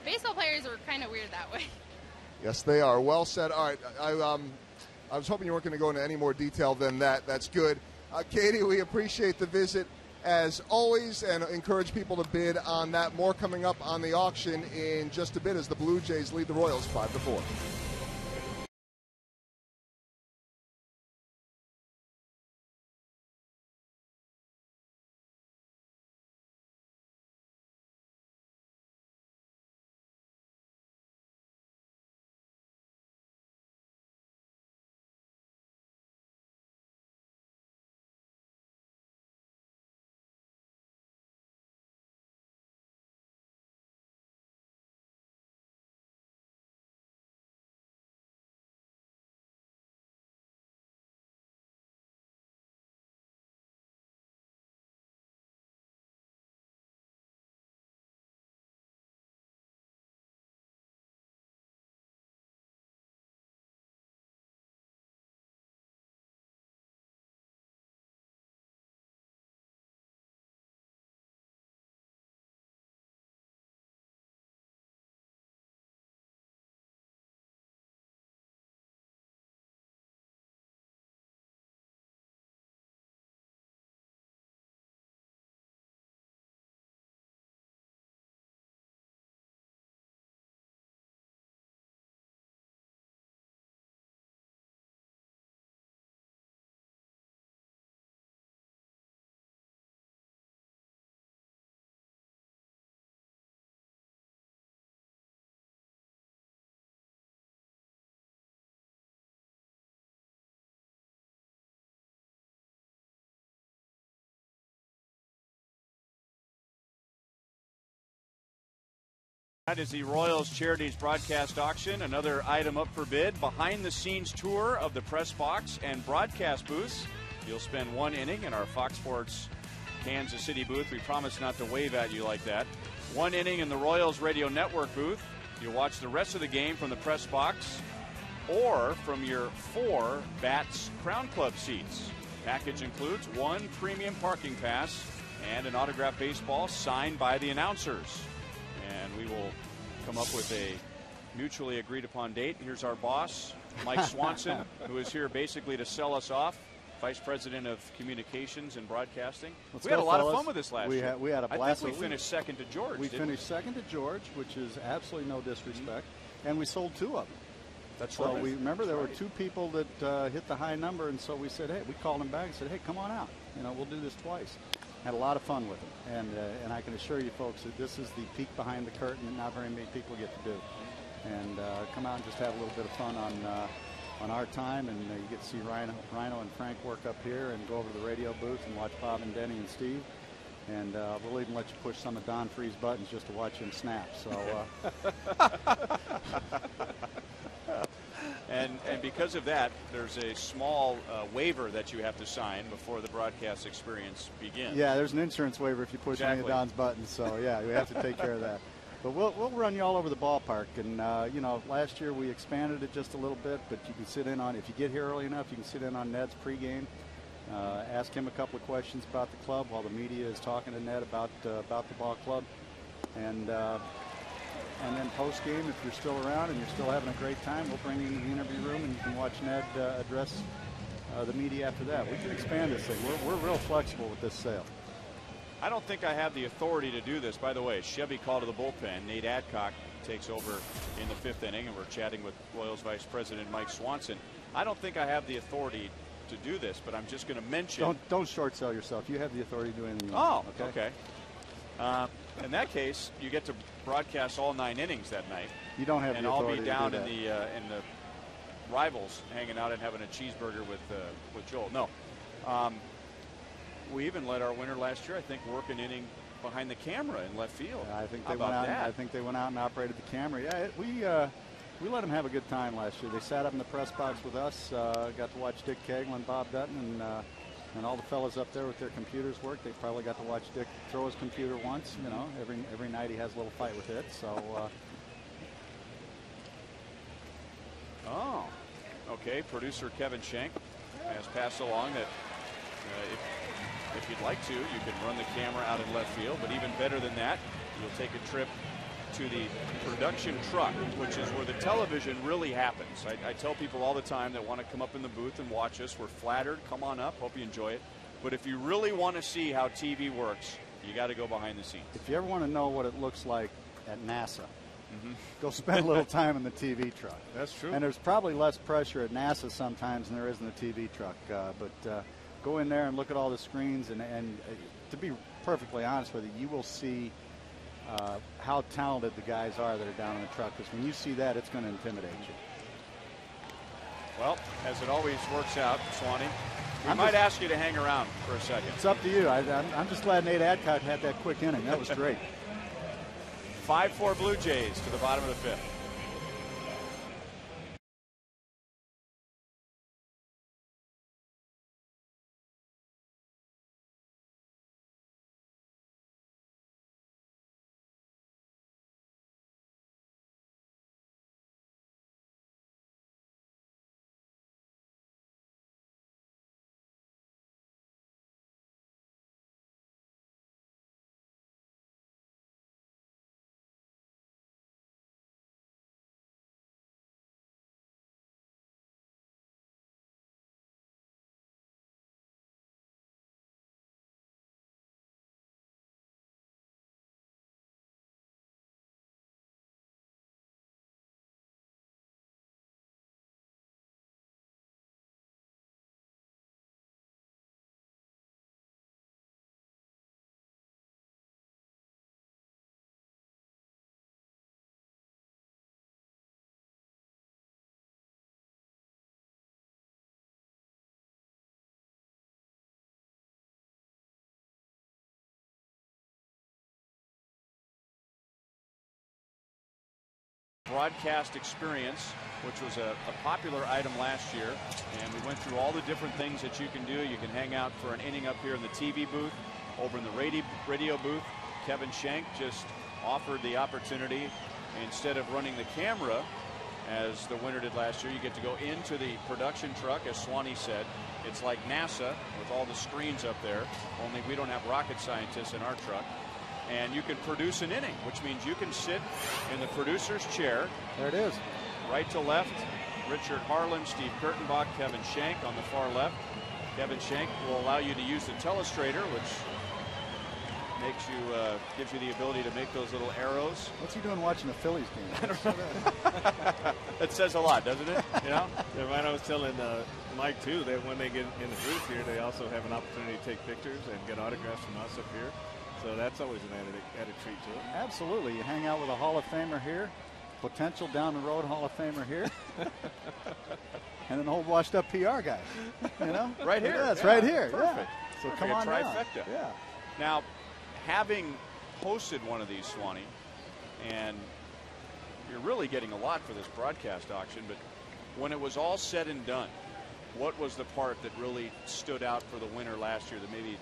baseball players are kind of weird that way. Yes, they are. Well said. All right, I was hoping you weren't going to go into any more detail than that. That's good. Katie, we appreciate the visit as always and encourage people to bid on that. More coming up on the auction in just a bit as the Blue Jays lead the Royals 5-4. That is the Royals Charities broadcast auction. Another item up for bid, behind-the-scenes tour of the press box and broadcast booths. You'll spend one inning in our Fox Sports Kansas City booth. We promise not to wave at you like that. One inning in the Royals Radio Network booth. You'll watch the rest of the game from the press box or from your 4 Bats Crown Club seats. Package includes 1 premium parking pass and an autographed baseball signed by the announcers. And we will come up with a mutually agreed upon date. Here's our boss, Mike Swanson, who is here basically to sell us off, Vice President of Communications and Broadcasting. We had a lot of fun with this last year. We had a blast. I think we finished second to George. We finished second to George, which is absolutely no disrespect, and we sold 2 of them. That's right. So we remember there were 2 people that hit the high number, and so we said, hey, we called them back and said, hey, come on out. We'll do this twice. Had a lot of fun with them, and I can assure you folks that this is the peek behind the curtain that not very many people get to do. And come out and just have a little bit of fun on our time, and you get to see Rhino and Frank work up here and go over to the radio booth and watch Bob and Denny and Steve. And we'll even let you push some of Don Free's buttons just to watch him snap. So. And because of that, there's a small waiver that you have to sign before the broadcast experience begins. Yeah, there's an insurance waiver if you push any of Don's buttons. So, yeah, we have to take care of that. But we'll run you all over the ballpark. And, last year we expanded it just a little bit, but you can sit in on, if you get here early enough, you can sit in on Ned's pregame. Ask him a couple of questions about the club while the media is talking to Ned about the ball club. And then post game, if you're still around and you're still having a great time, we'll bring you into the interview room and you can watch Ned address the media after that. We can expand this thing. We're real flexible with this sale. I don't think I have the authority to do this. By the way, Chevy called to the bullpen. Nate Adcock takes over in the 5th inning, and we're chatting with Royals Vice President Mike Swanson. I don't think I have the authority to do this, but I'm just going to mention. Don't short sell yourself. You have the authority to do anything you want. Oh, okay. In that case, you get to broadcast all 9 innings that night. You don't have and the authority I'll be down to do that. in the Rivals, hanging out and having a cheeseburger with Joel. No, we even let our winner last year, I think, work an inning behind the camera in left field. Yeah, I think How they went about out. that? I think they went out and operated the camera. Yeah, we let them have a good time last year. They sat up in the press box with us. Got to watch Dick Cagle, Bob Dutton, and all the fellas up there with their computers work. They probably got to watch Dick throw his computer once. You know, every night he has a little fight with it. So. Okay. Producer Kevin Shank has passed along that if you'd like to, you can run the camera out in left field. But even better than that, you'll take a trip to the production truck, which is where the television really happens. I tell people all the time that want to come up in the booth and watch us. We're flattered. Come on up. Hope you enjoy it. But if you really want to see how TV works, you got to go behind the scenes. If you ever want to know what it looks like at NASA, go spend a little time in the TV truck. That's true. And there's probably less pressure at NASA sometimes than there is in the TV truck. But go in there and look at all the screens. And to be perfectly honest with you, you will see how talented the guys are that are down in the truck. Because when you see that, it's going to intimidate you. Well, as it always works out, Swanee, we might ask you to hang around for a second. It's up to you. I'm just glad Nate Adcock had that quick inning. That was great. 5-4 Blue Jays to the bottom of the 5th. Broadcast experience, which was a popular item last year, and we went through all the different things that you can do. You can hang out for an inning up here in the TV booth. Over in the radio booth, Kevin Shank just offered the opportunity, instead of running the camera as the winner did last year, you get to go into the production truck. As Swanee said, it's like NASA with all the screens up there, only we don't have rocket scientists in our truck. And you can produce an inning, which means you can sit in the producer's chair. There it is. Right to left, Richard Harlan, Steve Kurtenbach, Kevin Shank on the far left. Kevin Shank will allow you to use the telestrator, which makes you, gives you the ability to make those little arrows. What's he doing watching the Phillies game? I don't know. That says a lot, doesn't it? You know? Yeah, right. I was telling Mike, too, that when they get in the booth here, they also have an opportunity to take pictures and get autographs from us up here. So that's always an added treat to it. Absolutely. You hang out with a Hall of Famer here, potential down the road Hall of Famer here, and an old washed up PR guy. You know? Right here. Yeah, it's right here. Perfect. Yeah. So Perfect. come on down. Trifecta. Yeah. Now, having hosted one of these, Swanee, and you're really getting a lot for this broadcast auction, but when it was all said and done, what was the part that really stood out for the winner last year that maybe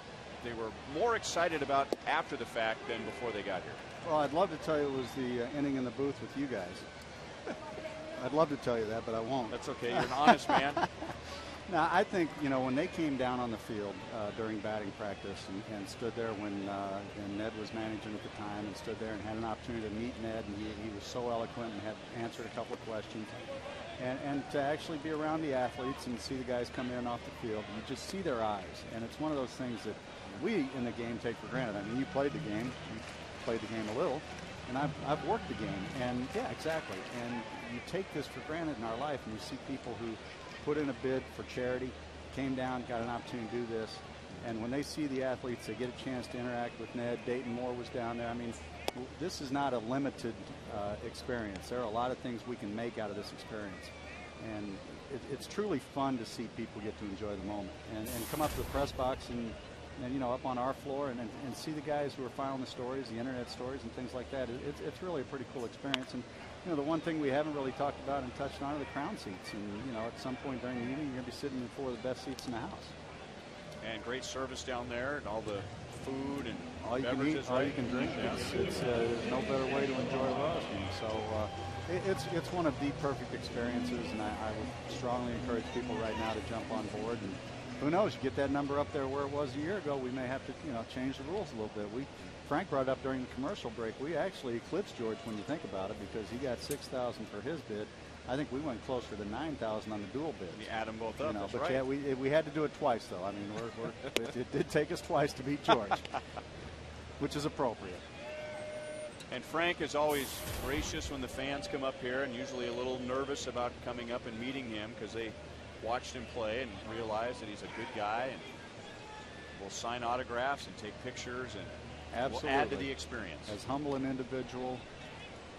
they were more excited about after the fact than before they got here? Well, I'd love to tell you it was the inning in the booth with you guys. I'd love to tell you that, but I won't. That's okay. You're an honest man. Now, I think, when they came down on the field during batting practice and stood there when and Ned was managing at the time and stood there and had an opportunity to meet Ned, and he was so eloquent and had answered a couple of questions. And to actually be around the athletes and see the guys come in off the field, you just see their eyes. And it's one of those things that we in the game take for granted. I mean, you played the game. You played the game a little. And I've worked the game. And, yeah, exactly. And you take this for granted in our life, and you see people who put in a bid for charity, came down, got an opportunity to do this. And when they see the athletes, they get a chance to interact with Ned. Dayton Moore was down there. I mean, this is not a limited experience. There are a lot of things we can make out of this experience. And it's truly fun to see people get to enjoy the moment and come up to the press box and up on our floor and see the guys who are filing the stories, the internet stories and things like that. It's really a pretty cool experience. And the one thing we haven't really talked about and touched on are the crown seats. And at some point during the evening, you're going to be sitting in four of the best seats in the house. And great service down there, and all the food and all you beverages, can eat, all you can drink. It's there's no better way to enjoy a Royals game. So it's one of the perfect experiences, and I would strongly encourage people right now to jump on board. And who knows, you get that number up there where it was a year ago, we may have to change the rules a little bit. Frank brought up during the commercial break, we actually eclipsed George when you think about it, because he got $6,000 for his bid. I think we went closer to $9,000 on the dual bids. You add them both up, that's but right. Yeah, we had to do it twice, though. I mean, it did take us twice to beat George, which is appropriate. And Frank is always gracious when the fans come up here, and usually a little nervous about coming up and meeting him because they watched him play and realized that he's a good guy and will sign autographs and take pictures and Absolutely. will add to the experience. As humble an individual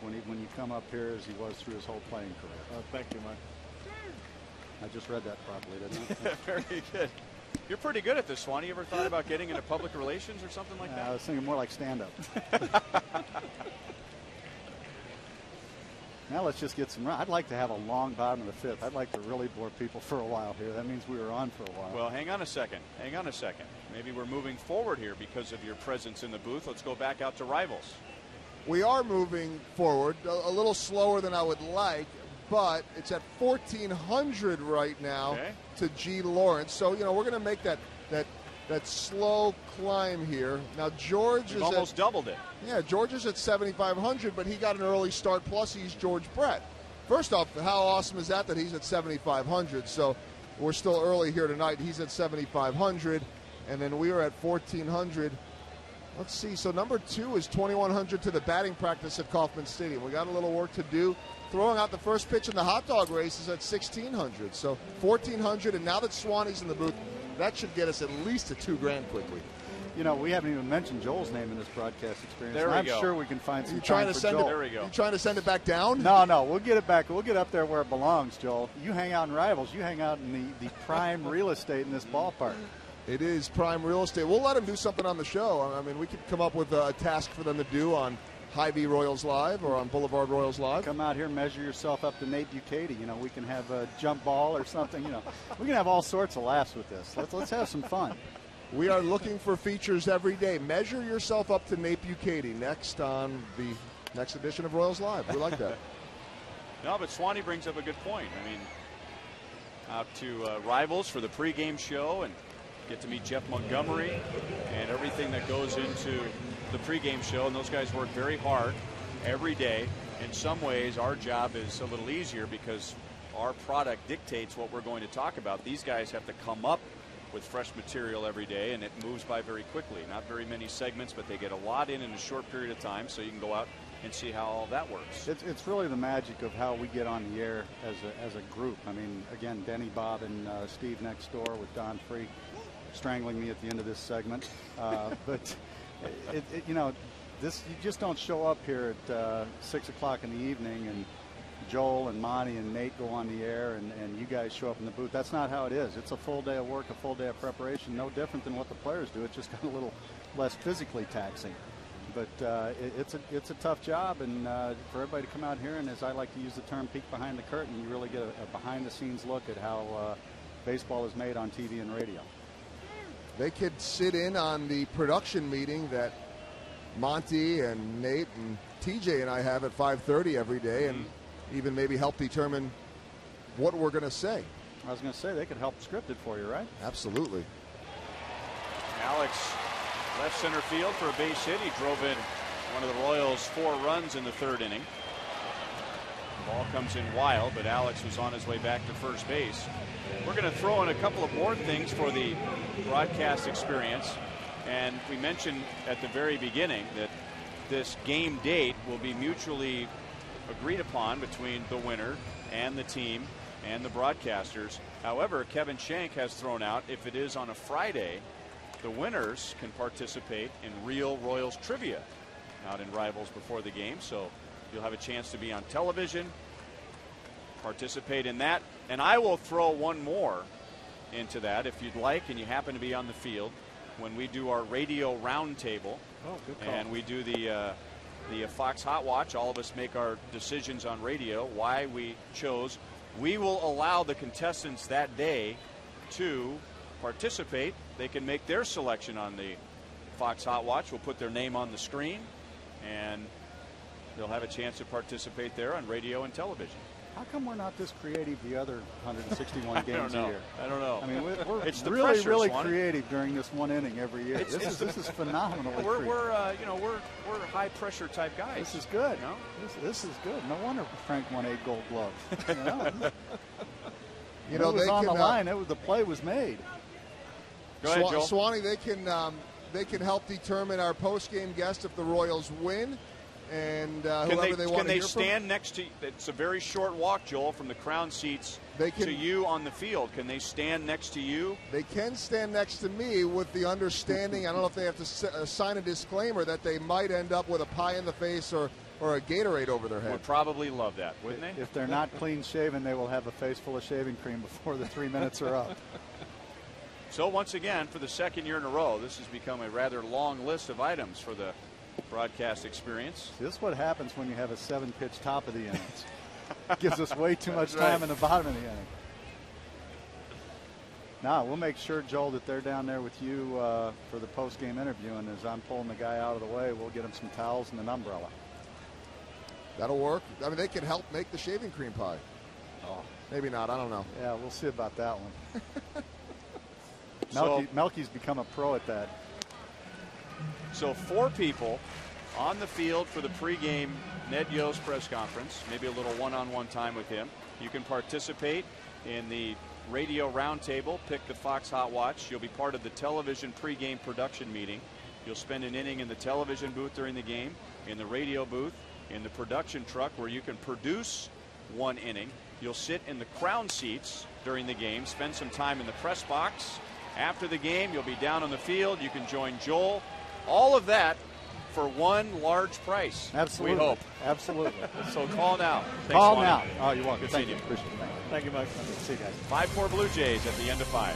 when you come up here as he was through his whole playing career. Thank you, Mike. I just read that properly, didn't I? Very good. You're pretty good at this, Swanee. You ever thought about getting into public relations or something like that? I was thinking more like stand-up. Now let's just get some run. I'd like to have a long bottom of the fifth. I'd like to really bore people for a while here. That means we were on for a while. Well, hang on a second. Maybe we're moving forward here because of your presence in the booth. Let's go back out to Rivals. We are moving forward a little slower than I would like, but it's at 1,400 right now to G. Lawrence. So, we're going to make that slow climb here. Now, George is almost doubled it. Yeah, George is at 7,500, but he got an early start, plus he's George Brett. First off, how awesome is that he's at 7,500? So we're still early here tonight. He's at 7,500, and then we are at 1,400. Let's see. So number 2 is 2,100 to the batting practice at Kauffman Stadium. We got a little work to do. Throwing out the first pitch in the hot dog race is at 1,600. So 1,400, and now that Swanee's in the booth, that should get us at least to $2,000 quickly. We haven't even mentioned Joel's name in this broadcast experience. There we go. I'm sure we can find some trying time to for send Joel. There we go. You trying to send it back down? No, we'll get it back. We'll get up there where it belongs, Joel. You hang out in Rivals. You hang out in the prime real estate in this ballpark. It is prime real estate. We'll let them do something on the show. I mean, we could come up with a task for them to do on Hy-Vee Royals Live or on Boulevard Royals Live. Come out here, measure yourself up to Nate Bukaty. We can have a jump ball or something. We can have all sorts of laughs with this. Let's have some fun. We are looking for features every day. Measure yourself up to Nate Bukaty next on the next edition of Royals Live. We like that. No, but Swanee brings up a good point. I mean, out to Rivals for the pregame show and get to meet Jeff Montgomery and everything that goes into the pregame show. And those guys work very hard every day. In some ways, our job is a little easier because our product dictates what we're going to talk about. These guys have to come up with fresh material every day, and it moves by very quickly. Not very many segments, but they get a lot in a short period of time, so you can go out and see how all that works. It's really the magic of how we get on the air as a group. I mean, again, Denny, Bob, and Steve next door with Don Free strangling me at the end of this segment. But this, you just don't show up here at 6 o'clock in the evening and Joel and Monty and Nate go on the air and you guys show up in the booth. That's not how it is. It's a full day of work, a full day of preparation, no different than what the players do. It's just got a little less physically taxing. But it's a tough job, and for everybody to come out here, and as I like to use the term, peek behind the curtain, you really get a behind-the-scenes look at how baseball is made on TV and radio. They could sit in on the production meeting that Monty and Nate and TJ and I have at 5:30 every day, and even maybe help determine what we're going to say. I was going to say, they could help script it for you, right? Absolutely. Alex left center field for a base hit. He drove in one of the Royals' 4 runs in the 3rd inning. Ball comes in wild, but Alex was on his way back to first base. We're going to throw in a couple of more things for the broadcast experience. And we mentioned at the very beginning that this game date will be mutually agreed upon between the winner and the team and the broadcasters. However, Kevin Shank has thrown out, if it is on a Friday, the winners can participate in real Royals trivia out in Rivals before the game. So you'll have a chance to be on television, participate in that. And I will throw one more into that if you'd like, and you happen to be on the field when we do our radio roundtable. Oh, good call. And we do the Fox Hot Watch. All of us make our decisions on radio, why we chose. We will allow the contestants that day to participate. They can make their selection on the Fox Hot Watch. We'll put their name on the screen, and they'll have a chance to participate there on radio and television. How come we're not this creative the other 161 games a year? I don't know. I mean, we're it's the really, pressure, really Swanee. creative during this one inning every year. This is phenomenally we're creative. we're high pressure type guys. This is good. You know? This is good. No wonder Frank won 8 Gold Gloves. You know, it was they on can, the line. The play was made. Go ahead, Joel. Swanee, they can help determine our post-game guest if the Royals win, and whoever they want to hear Can they stand next to? It's a very short walk, Joel, from the crown seats to you on the field. Can they stand next to you? They can stand next to me with the understanding. I don't know if they have to sign a disclaimer that they might end up with a pie in the face or a Gatorade over their head. Would probably love that, wouldn't they? If they're not clean shaven, they will have a face full of shaving cream before the 3 minutes are up. So once again, for the 2nd year in a row, this has become a rather long list of items for the broadcast experience. See, this is what happens when you have a 7-pitch top of the innings. Gives us way too much time in the bottom of the inning. Now, we'll make sure, Joel, that they're down there with you for the post-game interview, and as I'm pulling the guy out of the way, we'll get him some towels and an umbrella. That'll work. I mean, they can help make the shaving cream pie. Oh. Maybe not. I don't know. Yeah, we'll see about that one. Melky's become a pro at that. So 4 people on the field for the pregame Ned Yost press conference, maybe a little one-on-one time with him. You can participate in the radio roundtable, pick the Fox Hot Watch. You'll be part of the television pregame production meeting. You'll spend an inning in the television booth during the game, in the radio booth, in the production truck where you can produce 1 inning. You'll sit in the crown seats during the game, spend some time in the press box. After the game, you'll be down on the field. You can join Joel. All of that for one large price. Absolutely. We hope. Absolutely. So call now. Thanks, Call Swanee. now. Oh, you're welcome. Good Thank seeing you. Appreciate it. Thank you, Mike. See you guys. 5-4 Blue Jays at the end of 5.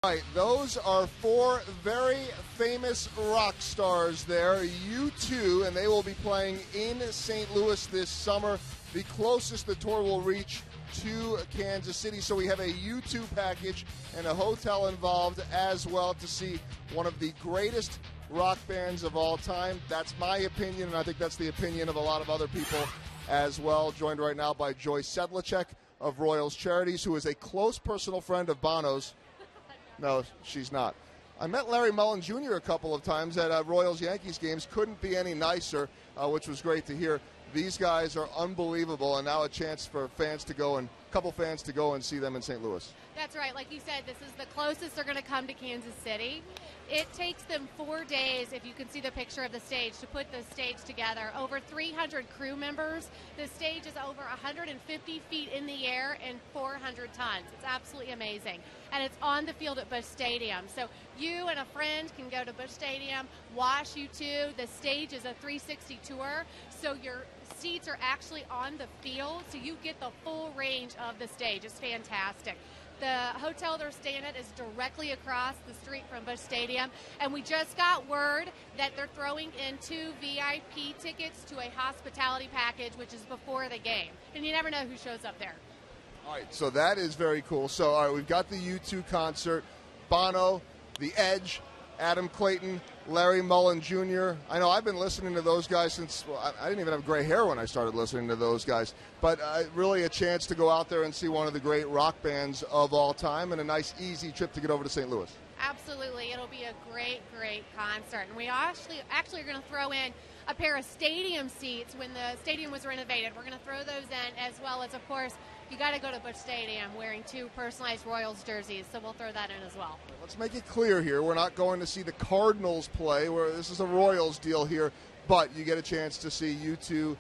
All right, those are four very famous rock stars there, U2, and they will be playing in St. Louis this summer, the closest the tour will reach to Kansas City. So we have a U2 package and a hotel involved as well to see one of the greatest rock bands of all time. That's my opinion, and I think that's the opinion of a lot of other people as well. Joined right now by Joy Sedlacek of Royals Charities, who is a close personal friend of Bono's. No, she's not. I met Larry Mullen Jr. a couple of times at Royals-Yankees games. Couldn't be any nicer, which was great to hear. These guys are unbelievable, and now a chance for fans to go and a couple fans to go and see them in St. Louis. That's right. Like you said, this is the closest they're going to come to Kansas City. It takes them 4 days, if you can see the picture of the stage, to put the stage together. Over 300 crew members. The stage is over 150 feet in the air and 400 tons. It's absolutely amazing. And it's on the field at Busch Stadium. So you and a friend can go to Busch Stadium, watch U2. The stage is a 360 tour, so your seats are actually on the field, so you get the full range of the stage. It's fantastic. The hotel they're staying at is directly across the street from Busch Stadium, and we just got word that they're throwing in 2 VIP tickets to a hospitality package, which is before the game. And you never know who shows up there. All right, so that is very cool. So, all right, we've got the U2 concert, Bono, The Edge, Adam Clayton, Larry Mullen Jr. I know I've been listening to those guys since, well, I didn't even have gray hair when I started listening to those guys. But really a chance to go out there and see one of the great rock bands of all time, and a nice, easy trip to get over to St. Louis. Absolutely. It'll be a great, great concert. And we actually are going to throw in a pair of stadium seats when the stadium was renovated. We're going to throw those in, as well as, of course, you got to go to Busch Stadium wearing 2 personalized Royals jerseys, so we'll throw that in as well. Let's make it clear here. We're not going to see the Cardinals play. This is a Royals deal here, but you get a chance to see U2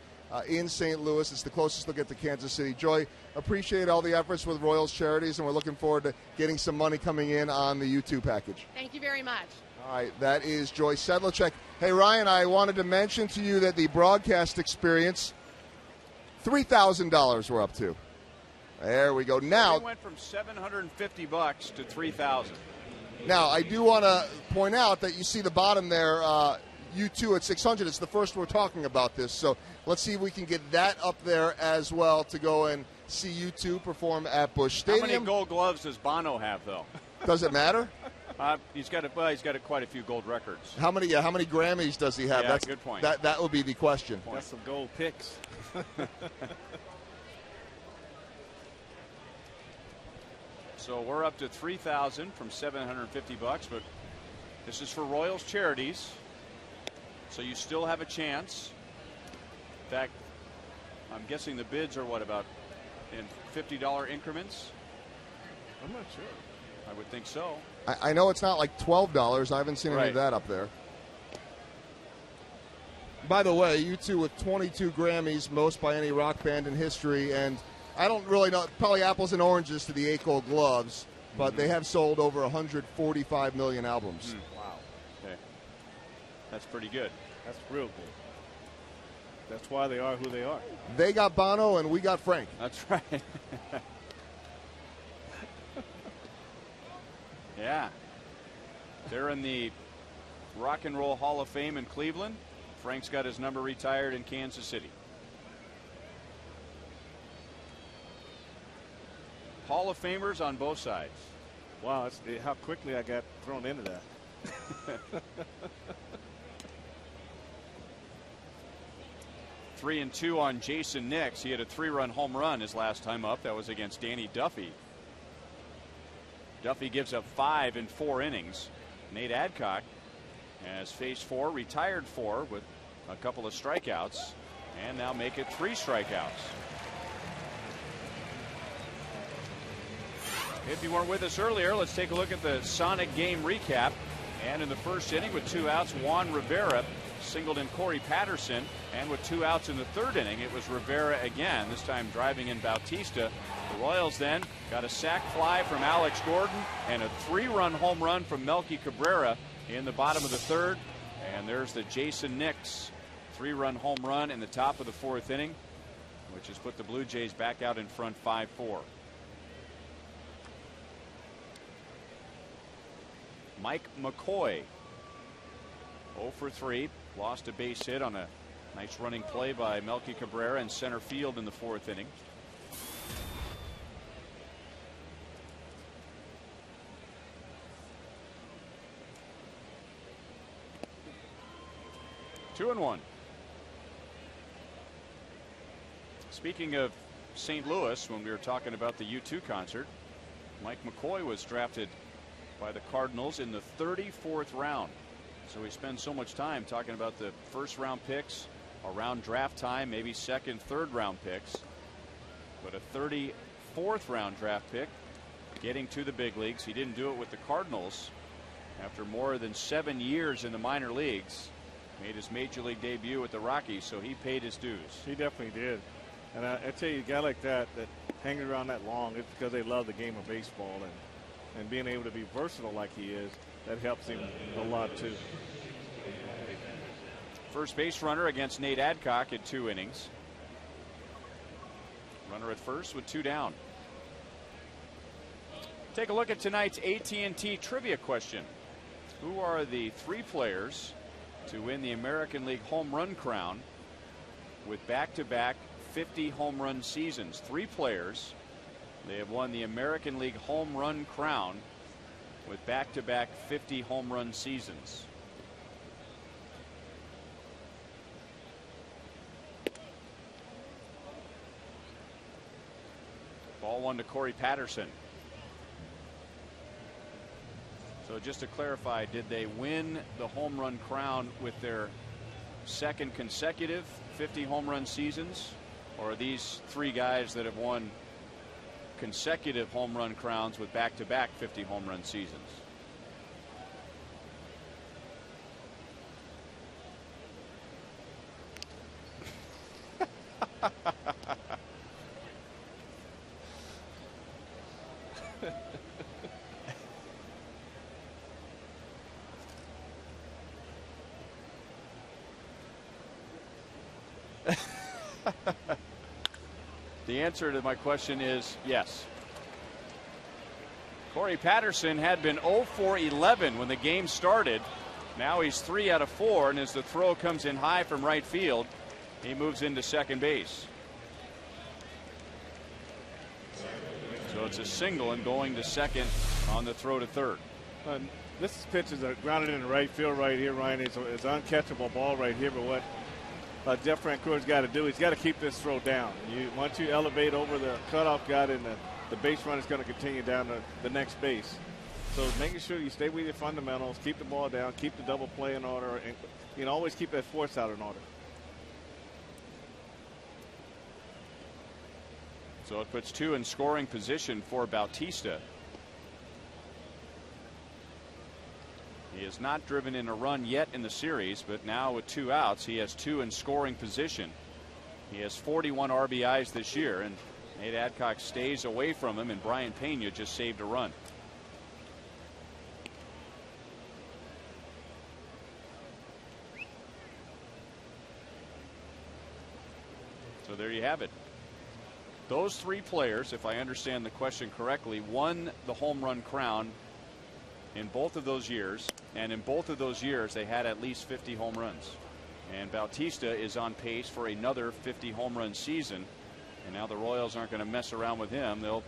in St. Louis. It's the closest they'll get to Kansas City. Joy, appreciate all the efforts with Royals Charities, and we're looking forward to getting some money coming in on the U2 package. Thank you very much. All right, that is Joy Sedlacek. Hey, Ryan, I wanted to mention to you that the broadcast experience, $3,000 we're up to. There we go. Now we went from $750 to $3,000. Now, I do want to point out that you see the bottom there, U2 at 600. It's the first we're talking about this. So let's see if we can get that up there as well to go and see U2 perform at Busch Stadium. How many gold gloves does Bono have, though? Does it matter? He's got quite a few gold records. How many Grammys does he have? Yeah, That's good point. That would be the question. Got some gold picks. So we're up to $3,000 from $750, but this is for Royals Charities, so you still have a chance. In fact, I'm guessing the bids are about in $50 increments? I'm not sure. I would think so. I know it's not like $12. I haven't seen any of that up there. By the way, U2 with 22 Grammys, most by any rock band in history, and I don't really know, probably apples and oranges to the 8 gold gloves, but they have sold over 145 million albums. Wow. Okay. That's pretty good. That's real good. That's why they are who they are. They got Bono and we got Frank. That's right. Yeah. They're in the Rock and Roll Hall of Fame in Cleveland. Frank's got his number retired in Kansas City. Hall of Famers on both sides. Wow, how quickly I got thrown into that. 3-2 on Jason Nix. He had a 3-run home run his last time up. That was against Danny Duffy. Duffy gives up 5 in 4 innings. Nate Adcock has faced 4, retired 4 with a couple of strikeouts, and now make it 3 strikeouts. If you weren't with us earlier, let's take a look at the Sonic game recap. And in the first inning with 2 outs, Juan Rivera singled in Corey Patterson. And with 2 outs in the third inning, it was Rivera again, this time driving in Bautista. The Royals then got a sac fly from Alex Gordon and a 3-run home run from Melky Cabrera in the bottom of the third. And there's the Jason Nix 3-run home run in the top of the 4th inning, which has put the Blue Jays back out in front 5-4. Mike McCoy. 0 for 3. Lost a base hit on a nice running play by Melky Cabrera in center field in the 4th inning. Two and one. Speaking of St. Louis, when we were talking about the U2 concert, Mike McCoy was drafted by the Cardinals in the 34th round. So we spend so much time talking about the first round picks around draft time, maybe second, third round picks. But a 34th round draft pick getting to the big leagues. He didn't do it with the Cardinals after more than 7 years in the minor leagues. Made his major league debut with the Rockies, so he paid his dues. He definitely did. And I tell you, a guy like that hanging around that long, it's because they love the game of baseball, and being able to be versatile like he is, that helps him a lot too. First base runner against Nate Adcock in 2 innings. Runner at first with 2 down. Take a look at tonight's AT&T trivia question. Who are the 3 players to win the American League home run crown with back-to-back 50 home run seasons? 3 players. They have won the American League home run crown with back-to-back 50 home run seasons. Ball 1 to Corey Patterson. So just to clarify, did they win the home run crown with their second consecutive 50 home run seasons? Or are these 3 guys that have won consecutive home run crowns with back-to-back 50 home run seasons? The answer to my question is yes. Corey Patterson had been 0 for 11 when the game started. Now he's 3 out of 4, and as the throw comes in high from right field, he moves into second base. So it's a single and going to second on the throw to third. This pitch is grounded in the right field right here, Ryan. It's an uncatchable ball right here, but what Jeff Francoeur's got to do, he's got to keep this throw down. Once you elevate over the cutoff guy, and the base run is going to continue down to the next base. So making sure you stay with your fundamentals, keep the ball down, keep the double play in order, and always keep that force out in order. So it puts 2 in scoring position for Bautista. He has not driven in a run yet in the series, but now with 2 outs, he has 2 in scoring position. He has 41 RBIs this year, and Nate Adcock stays away from him, and Brian Pena just saved a run. So there you have it. Those 3 players, if I understand the question correctly, won the home run crown in both of those years, and in both of those years they had at least 50 home runs. And Bautista is on pace for another 50 home run season, and now the Royals aren't going to mess around with him. They'll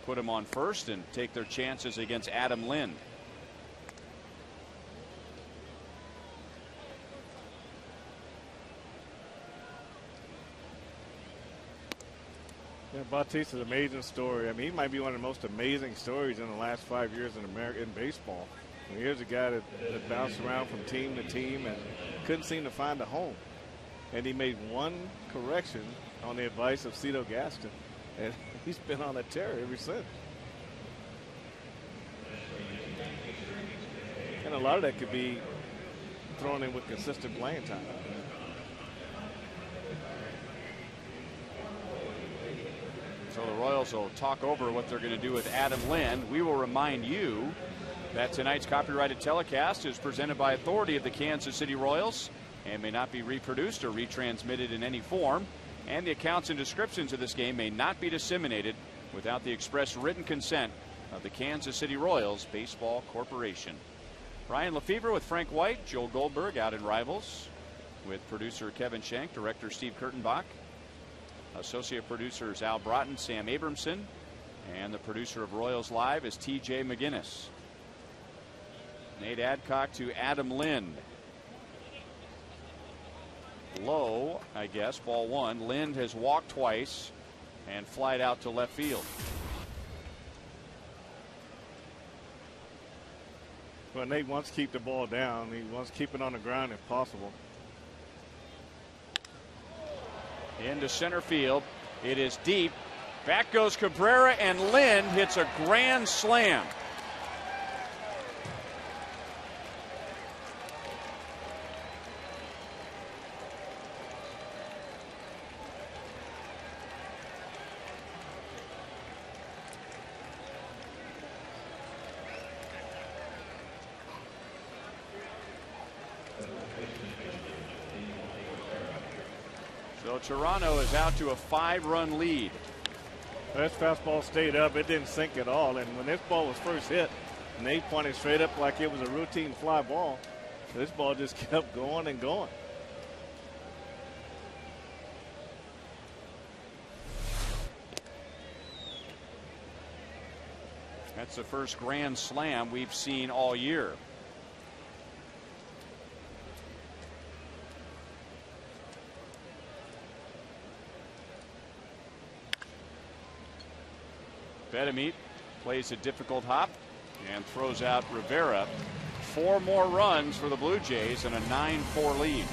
put him on first and take their chances against Adam Lind. Yeah, Bautista's an amazing story. I mean, he might be one of the most amazing stories in the last 5 years in American baseball. I mean, here's a guy that bounced around from team to team and couldn't seem to find a home. And he made one correction on the advice of Cito Gaston, and he's been on a tear ever since. And a lot of that could be thrown in with consistent playing time. So the Royals will talk over what they're going to do with Adam Lind. We will remind you that tonight's copyrighted telecast is presented by authority of the Kansas City Royals and may not be reproduced or retransmitted in any form. And the accounts and descriptions of this game may not be disseminated without the express written consent of the Kansas City Royals Baseball Corporation. Brian Lefevre with Frank White, Joe Goldberg out in Rivals with producer Kevin Shank, director Steve Kurtenbach, associate producers Al Broughton, Sam Abramson, and the producer of Royals Live is TJ McGinnis. Nate Adcock to Adam Lind. Low, I guess, ball one. Lind has walked twice and flied out to left field. Well, Nate wants to keep the ball down. He wants to keep it on the ground if possible. Into center field. It is deep. Back goes Cabrera, and Lind hits a grand slam. So Toronto is out to a 5-run lead. That fastball stayed up. It didn't sink at all. And when this ball was first hit, Nate pointed straight up like it was a routine fly ball. This ball just kept going and going. That's the first grand slam we've seen all year. Bedamit plays a difficult hop and throws out Rivera. 4 more runs for the Blue Jays and a 9-4 lead.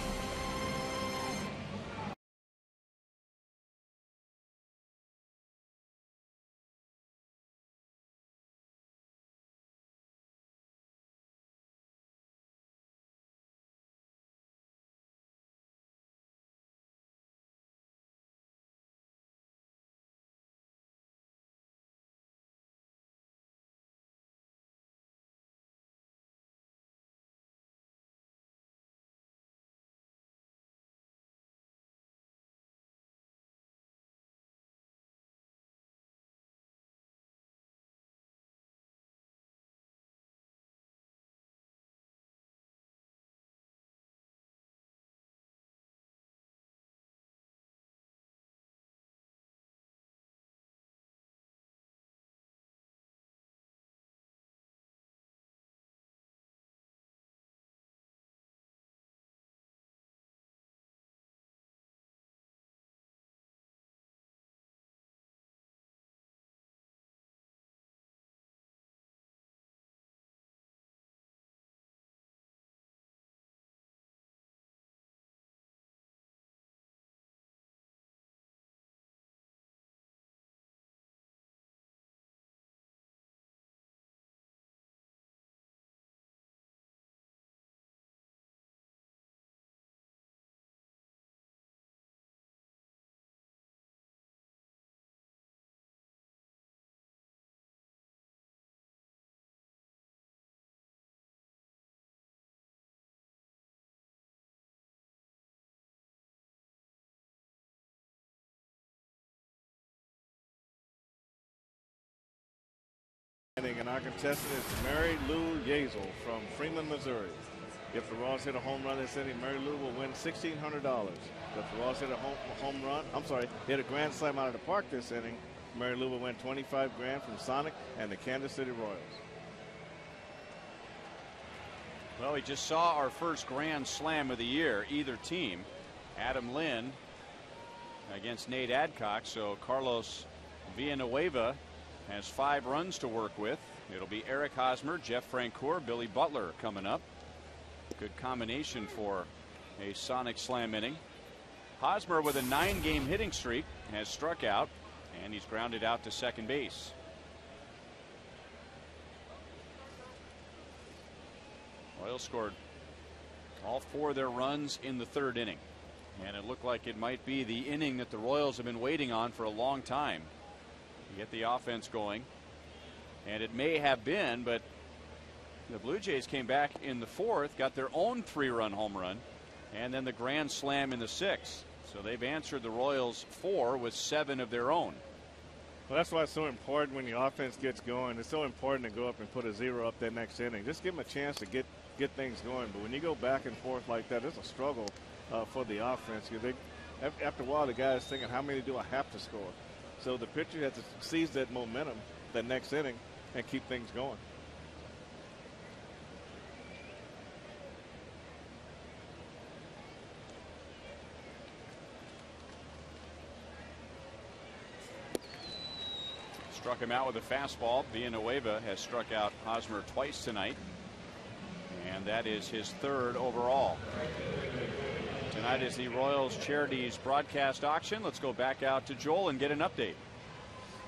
And our contestant is Mary Lou Yazel from Freeman, Missouri. If the Royals hit a home run this inning, Mary Lou will win $1,600. If the Royals hit hit a grand slam out of the park this inning, Mary Lou will win $25,000 from Sonic and the Kansas City Royals. Well, we just saw our first grand slam of the year, either team. Adam Lind against Nate Adcock. So Carlos Villanueva has 5 runs to work with. It'll be Eric Hosmer, Jeff Francoeur, Billy Butler coming up. Good combination for a Sonic Slam inning. Hosmer with a 9-game hitting streak has struck out, and he's grounded out to second base. Royals scored all 4 of their runs in the 3rd inning, and it looked like it might be the inning that the Royals have been waiting on for a long time. Get the offense going, and it may have been, but the Blue Jays came back in the 4th, got their own 3-run home run, and then the grand slam in the 6th. So they've answered the Royals 4 with 7 of their own. Well, that's why it's so important when the offense gets going. It's so important to go up and put a 0 up that next inning. Just give them a chance to get things going. But when you go back and forth like that, it's a struggle for the offense. After a while, the guy is thinking, how many do I have to score? So the pitcher has to seize that momentum that next inning and keep things going. Struck him out with a fastball. Villanueva has struck out Hosmer twice tonight, and that is his third overall. Tonight is the Royals Charities broadcast auction. Let's go back out to Joel and get an update.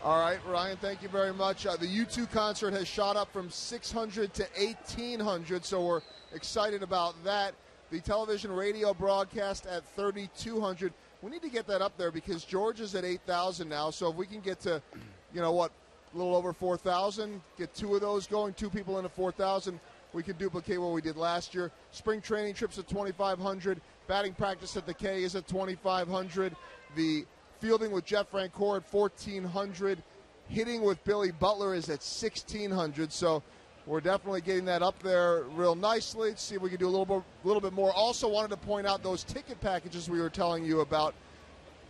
All right, Ryan, thank you very much. The U2 concert has shot up from 600 to 1,800, so we're excited about that. The television radio broadcast at 3,200. We need to get that up there because George is at 8,000 now, so if we can get to, a little over 4,000, get two of those going, two people into 4,000, we can duplicate what we did last year. Spring training trips at 2,500. Batting practice at the K is at 2,500. The fielding with Jeff Francoeur at 1,400. Hitting with Billy Butler is at 1,600. So we're definitely getting that up there real nicely. Let's see if we can do a little bit more. Also wanted to point out those ticket packages we were telling you about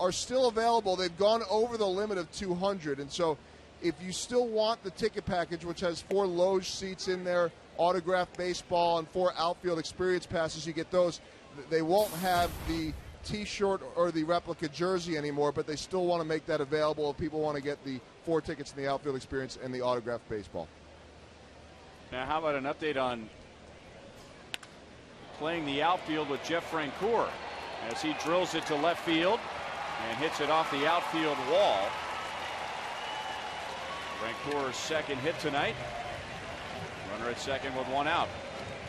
are still available. They've gone over the limit of 200. And so if you still want the ticket package, which has 4 loge seats in there, autographed baseball, and 4 outfield experience passes, you get those. They won't have the T-shirt or the replica jersey anymore, but they still want to make that available if people want to get the 4 tickets in the outfield experience and the autographed baseball. Now, how about an update on playing the outfield with Jeff Francoeur as he drills it to left field and hits it off the outfield wall. Francoeur's second hit tonight. Runner at second with 1 out.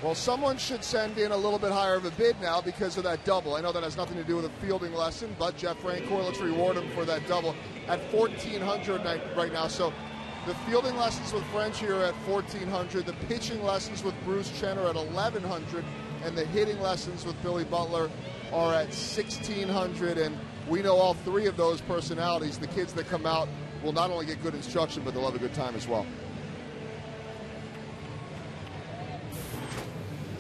Well, someone should send in a little bit higher of a bid now because of that double. I know that has nothing to do with a fielding lesson, but Jeff Francoeur, let's reward him for that double at 1,400 right now. So the fielding lessons with French here at 1,400, the pitching lessons with Bruce Chen are at 1,100, and the hitting lessons with Billy Butler are at 1,600. And we know all 3 of those personalities. The kids that come out will not only get good instruction, but they'll have a good time as well.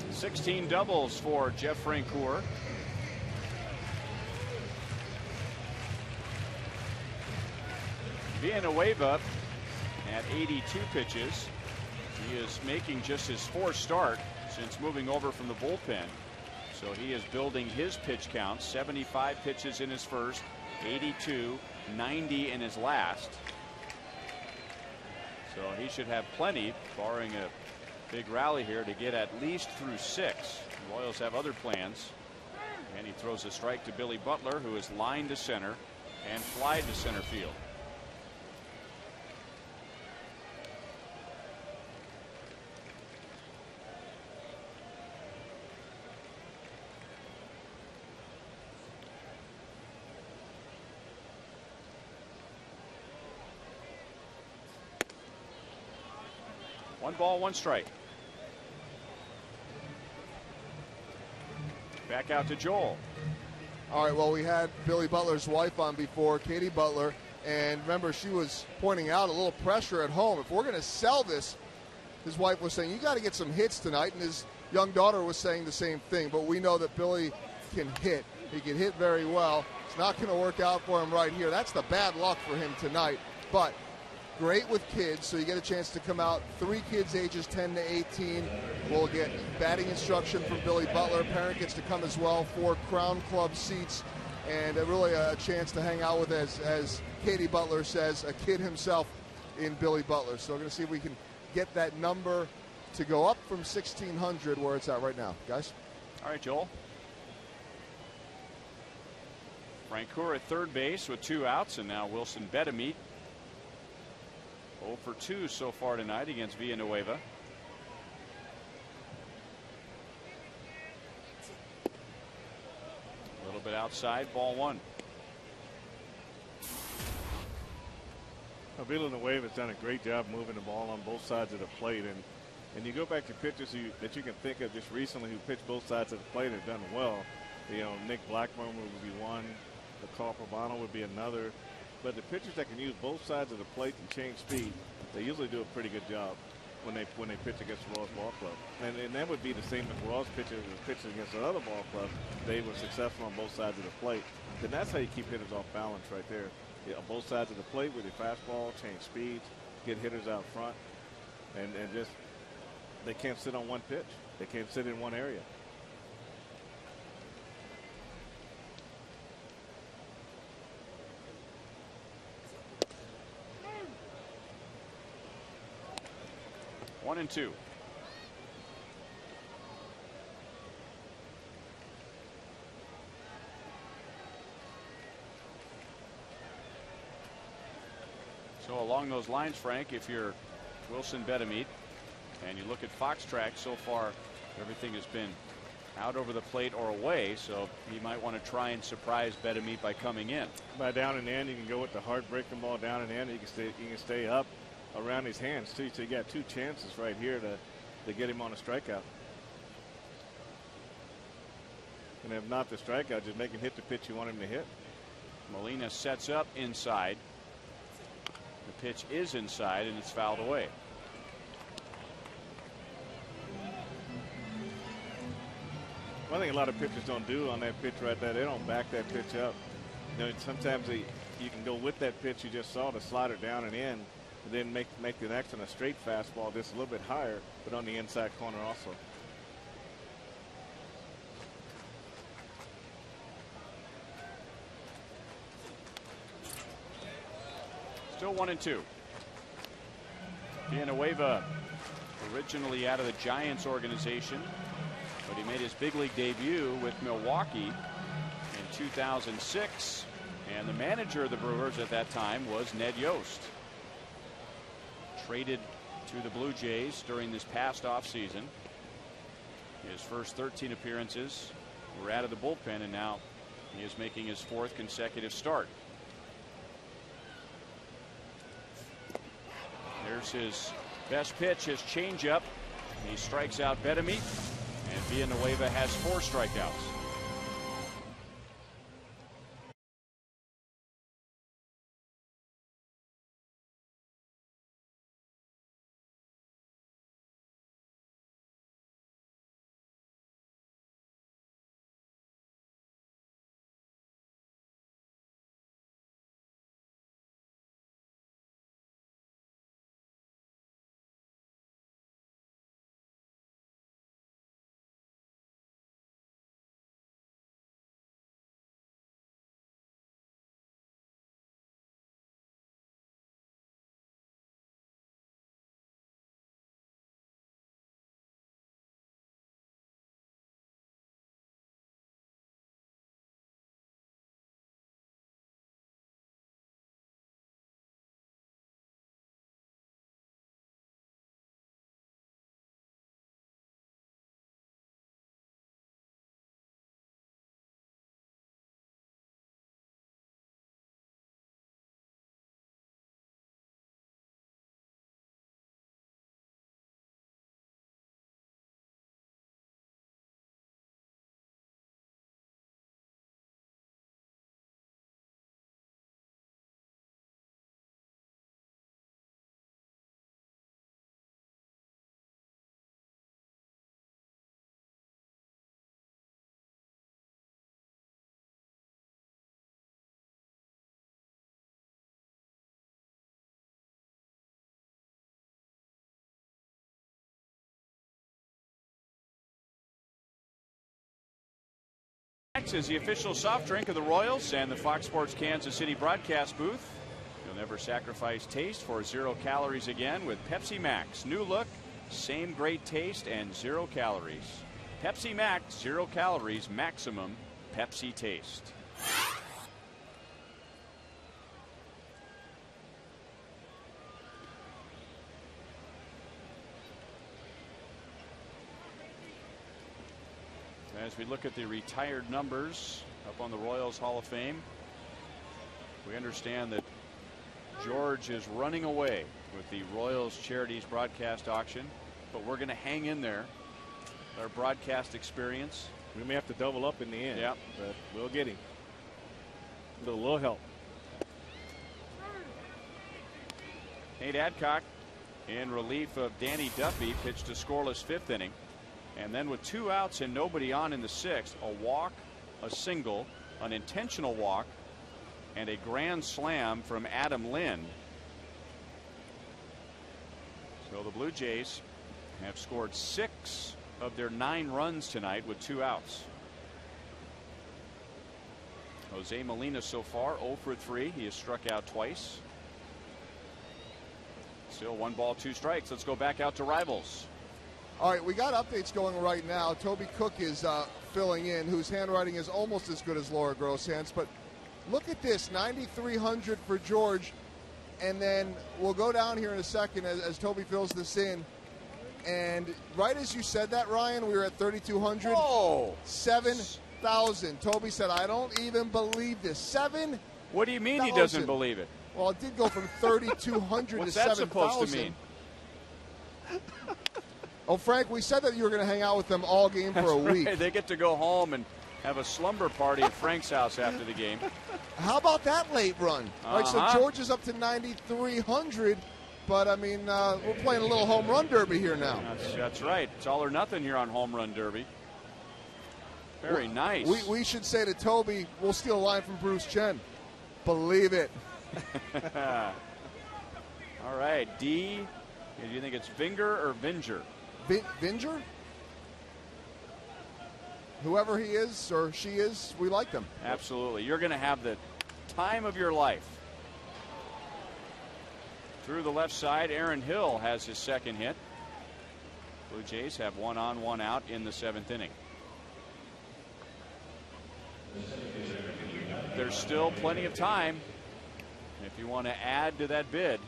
16 doubles for Jeff Francoeur. Villanueva at 82 pitches. He is making just his 4th start since moving over from the bullpen. So he is building his pitch count. 75 pitches in his first, 82, 90 in his last. So he should have plenty, barring a big rally here, to get at least through 6. The Royals have other plans. And he throws a strike to Billy Butler, who is lined to center and flied to center field. One ball, 1 strike. Back out to Joel. All right, well, we had Billy Butler's wife on before, Katie Butler, and remember, she was pointing out a little pressure at home. If we're going to sell this, his wife was saying, you got to get some hits tonight, and his young daughter was saying the same thing. But we know that Billy can hit. He can hit very well. It's not going to work out for him right here. That's the bad luck for him tonight. But great with kids, so you get a chance to come out. 3 kids ages 10 to 18 will get batting instruction from Billy Butler. Parent gets to come as well. 4 Crown Club seats, and really a chance to hang out with, as Katie Butler says, a kid himself in Billy Butler. So we're going to see if we can get that number to go up from 1,600 where it's at right now. Guys? All right, Joel. Francoeur at third base with 2 outs, and now Wilson Betemit 0 for 2 so far tonight against Villanueva. A little bit outside, ball 1. Well, Villanueva has done a great job moving the ball on both sides of the plate, and you go back to pitchers that you can think of just recently who pitched both sides of the plate and done well. Nick Blackburn would be one. Carl Pavano would be another. But the pitchers that can use both sides of the plate and change speed, they usually do a pretty good job when they pitch against the Royals ball club. And that would be the same if Royals pitchers pitching against another ball club. They were successful on both sides of the plate. Then that's how you keep hitters off balance right there. On both sides of the plate with your fastball, change speeds, get hitters out front, and just they can't sit on one pitch. They can't sit in one area. One and two. So along those lines, Frank, if you're Wilson Betemit and you look at Fox Track so far, everything has been out over the plate or away, so he might want to try and surprise Betemit by coming in. By down and in, you can go with the hard breaking ball down and in. You can stay up around his hands too. So you got two chances right here to get him on a strikeout. And if not the strikeout, just make him hit the pitch you want him to hit. Molina sets up inside. The pitch is inside and it's fouled away. One thing a lot of pitchers don't do on that pitch right there, they don't back that pitch up. You know, sometimes you can go with that pitch you just saw, the slider down and in, and then make the next one a straight fastball just a little bit higher, but on the inside corner also. Still 1-2. Villanueva, originally out of the Giants organization, but he made his big league debut with Milwaukee in 2006, and the manager of the Brewers at that time was Ned Yost. Traded to the Blue Jays during this past offseason. His first 13 appearances were out of the bullpen, and now he is making his fourth consecutive start. There's his best pitch, his changeup. He strikes out Betemit, and Villanueva has 4 strikeouts. Is the official soft drink of the Royals and the Fox Sports Kansas City broadcast booth. You'll never sacrifice taste for 0 calories again with Pepsi Max. New look, same great taste, and 0 calories. Pepsi Max, 0 calories, maximum Pepsi taste. As we look at the retired numbers up on the Royals Hall of Fame, we understand that George is running away with the Royals Charities broadcast auction, but we're going to hang in there. Our broadcast experience. We may have to double up in the end. Yeah, but we'll get him. A little help. Nate Adcock, in relief of Danny Duffy, pitched a scoreless 5th inning. And then with 2 outs and nobody on in the 6th, a walk, a single, an intentional walk, and a grand slam from Adam Lind. So the Blue Jays have scored 6 of their 9 runs tonight with 2 outs. Jose Molina so far 0 for 3. He has struck out twice. Still 1 ball, 2 strikes. Let's go back out to Rivals. All right, we got updates going right now. Toby Cook is filling in, whose handwriting is almost as good as Laura Grosshand's. But look at this, 9,300 for George. And then we'll go down here in a second as Toby fills this in. And right as you said that, Ryan, we were at 3,200. Oh! 7,000. Toby said, I don't even believe this. 7,000. What do you mean he doesn't believe it? Well, it did go from 3,200 to 7,000. What's that supposed to mean? Oh, Frank, we said that you were going to hang out with them all game for a week. Right. They get to go home and have a slumber party at Frank's house after the game. How about that late run? All right, so George is up to 9,300, but, I mean, we're playing a little home run derby here now. That's right. It's all or nothing here on Home Run Derby. Very nice. We should say to Toby, we'll steal a line from Bruce Chen. Believe it. All right, D. Do you think it's Vinger or Vinger? Vinger? Whoever he is or she is, we like them. Absolutely. You're going to have the time of your life. Through the left side, Aaron Hill has his 2nd hit. Blue Jays have 1 on, 1 out in the 7th inning. There's still plenty of time if you want to add to that bid.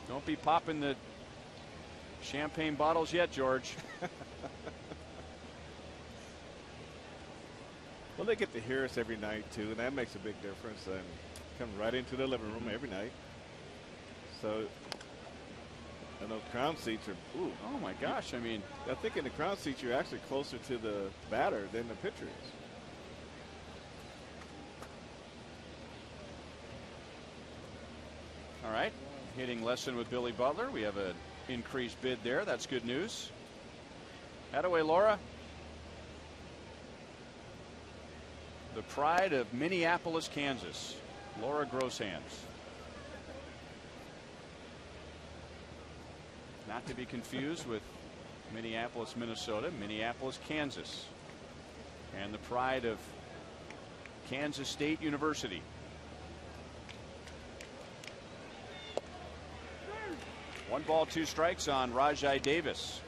Don't be popping the champagne bottles yet, George. Well, they get to hear us every night, too, and that makes a big difference. And come right into the living room every night. So, I know crown seats are, ooh. Oh, my gosh. I mean, I think in the crown seats, you're actually closer to the batter than the pitcher is. All right. Hitting lesson with Billy Butler. We have an increased bid there. That's good news. Attaway, Laura. The pride of Minneapolis, Kansas, Laura Grosshands. Not to be confused with Minneapolis, Minnesota, Minneapolis, Kansas. And the pride of Kansas State University. One ball, 2 strikes on Rajai Davis.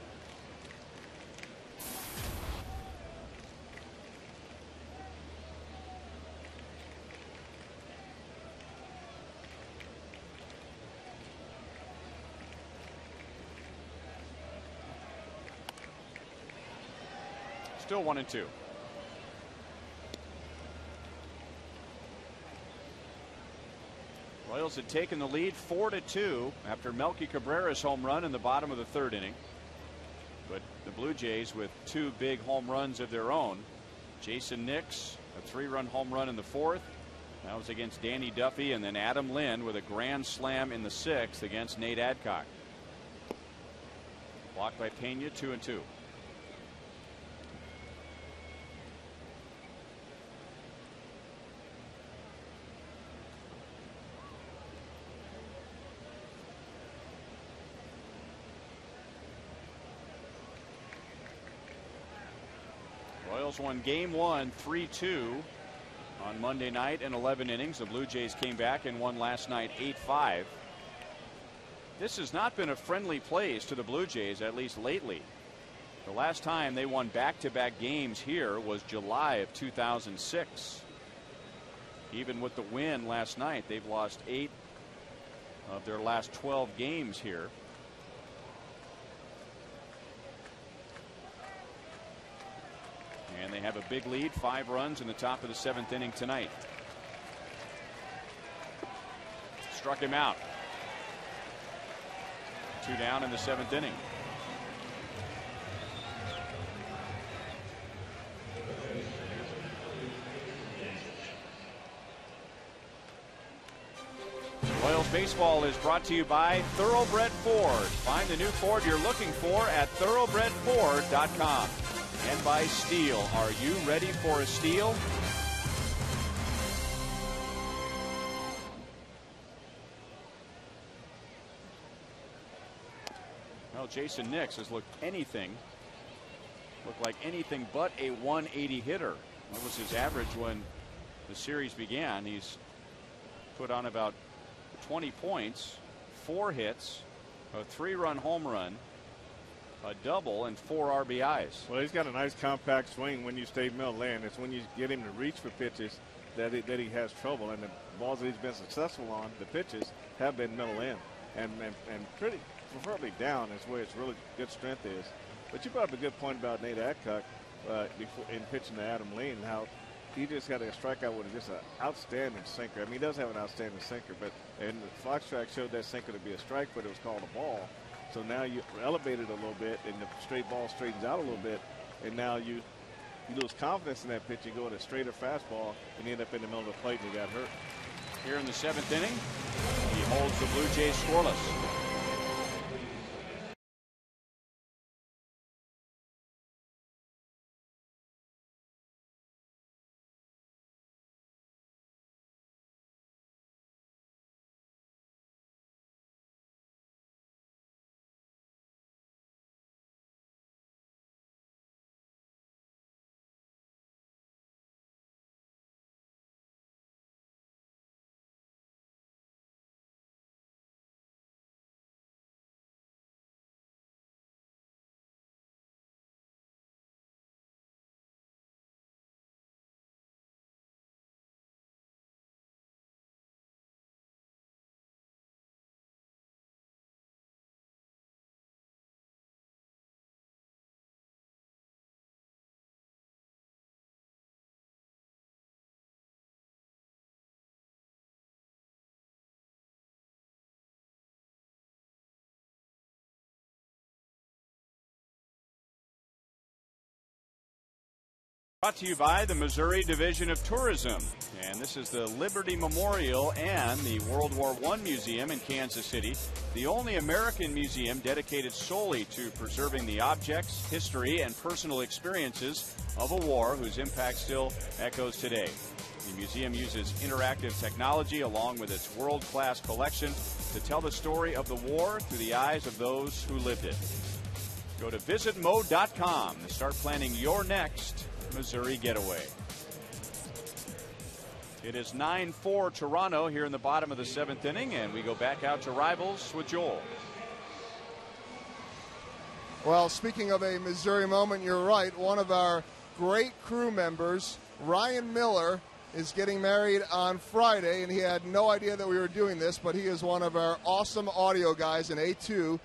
Still 1-2. Royals had taken the lead 4-2 after Melky Cabrera's home run in the bottom of the 3rd inning. But the Blue Jays with 2 big home runs of their own. Jason Nix, a 3-run home run in the 4th. That was against Danny Duffy, and then Adam Lind with a grand slam in the 6th against Nate Adcock. Blocked by Pena, 2-2. Royals won game 1 3-2 on Monday night in 11 innings. The Blue Jays came back and won last night 8-5. This has not been a friendly place to the Blue Jays, at least lately. The last time they won back-to-back games here was July of 2006. Even with the win last night, they've lost 8 of their last 12 games here. And they have a big lead, 5 runs in the top of the 7th inning tonight. Struck him out. 2 down in the 7th inning. Royals baseball is brought to you by Thoroughbred Ford. Find the new Ford you're looking for at thoroughbredford.com. And by Steel. Are you ready for a steal? Well, Jason Nix has looked like anything but a 180 hitter. That was his average when the series began. He's put on about 20 points, 4 hits, a 3-run home run, a double, and 4 RBIs. Well, he's got a nice compact swing when you stay middle in. It's when you get him to reach for pitches that he has trouble. And the balls that he's been successful on, the pitches, have been middle in and pretty preferably down is where its really good strength is. But you brought up a good point about Nate Adcock in pitching to Adam Lean, how he just got a strikeout with just an outstanding sinker. I mean, he does have an outstanding sinker, but and the Fox track showed that sinker to be a strike, but it was called a ball. So now you elevate it a little bit, and the straight ball straightens out a little bit, and now you lose confidence in that pitch. You go with a straighter fastball, and you end up in the middle of the plate, and you got hurt. Here in the 7th inning, he holds the Blue Jays scoreless. Brought to you by the Missouri Division of Tourism. And this is the Liberty Memorial and the World War I Museum in Kansas City, the only American museum dedicated solely to preserving the objects, history, and personal experiences of a war whose impact still echoes today. The museum uses interactive technology along with its world-class collection to tell the story of the war through the eyes of those who lived it. Go to visitmo.com to start planning your next Missouri getaway. It is 9-4 Toronto here in the bottom of the 7th inning, and we go back out to Rivals with Joel. Well, speaking of a Missouri moment, you're right. One of our great crew members, Ryan Miller, is getting married on Friday, and he had no idea that we were doing this, but he is one of our awesome audio guys in A2.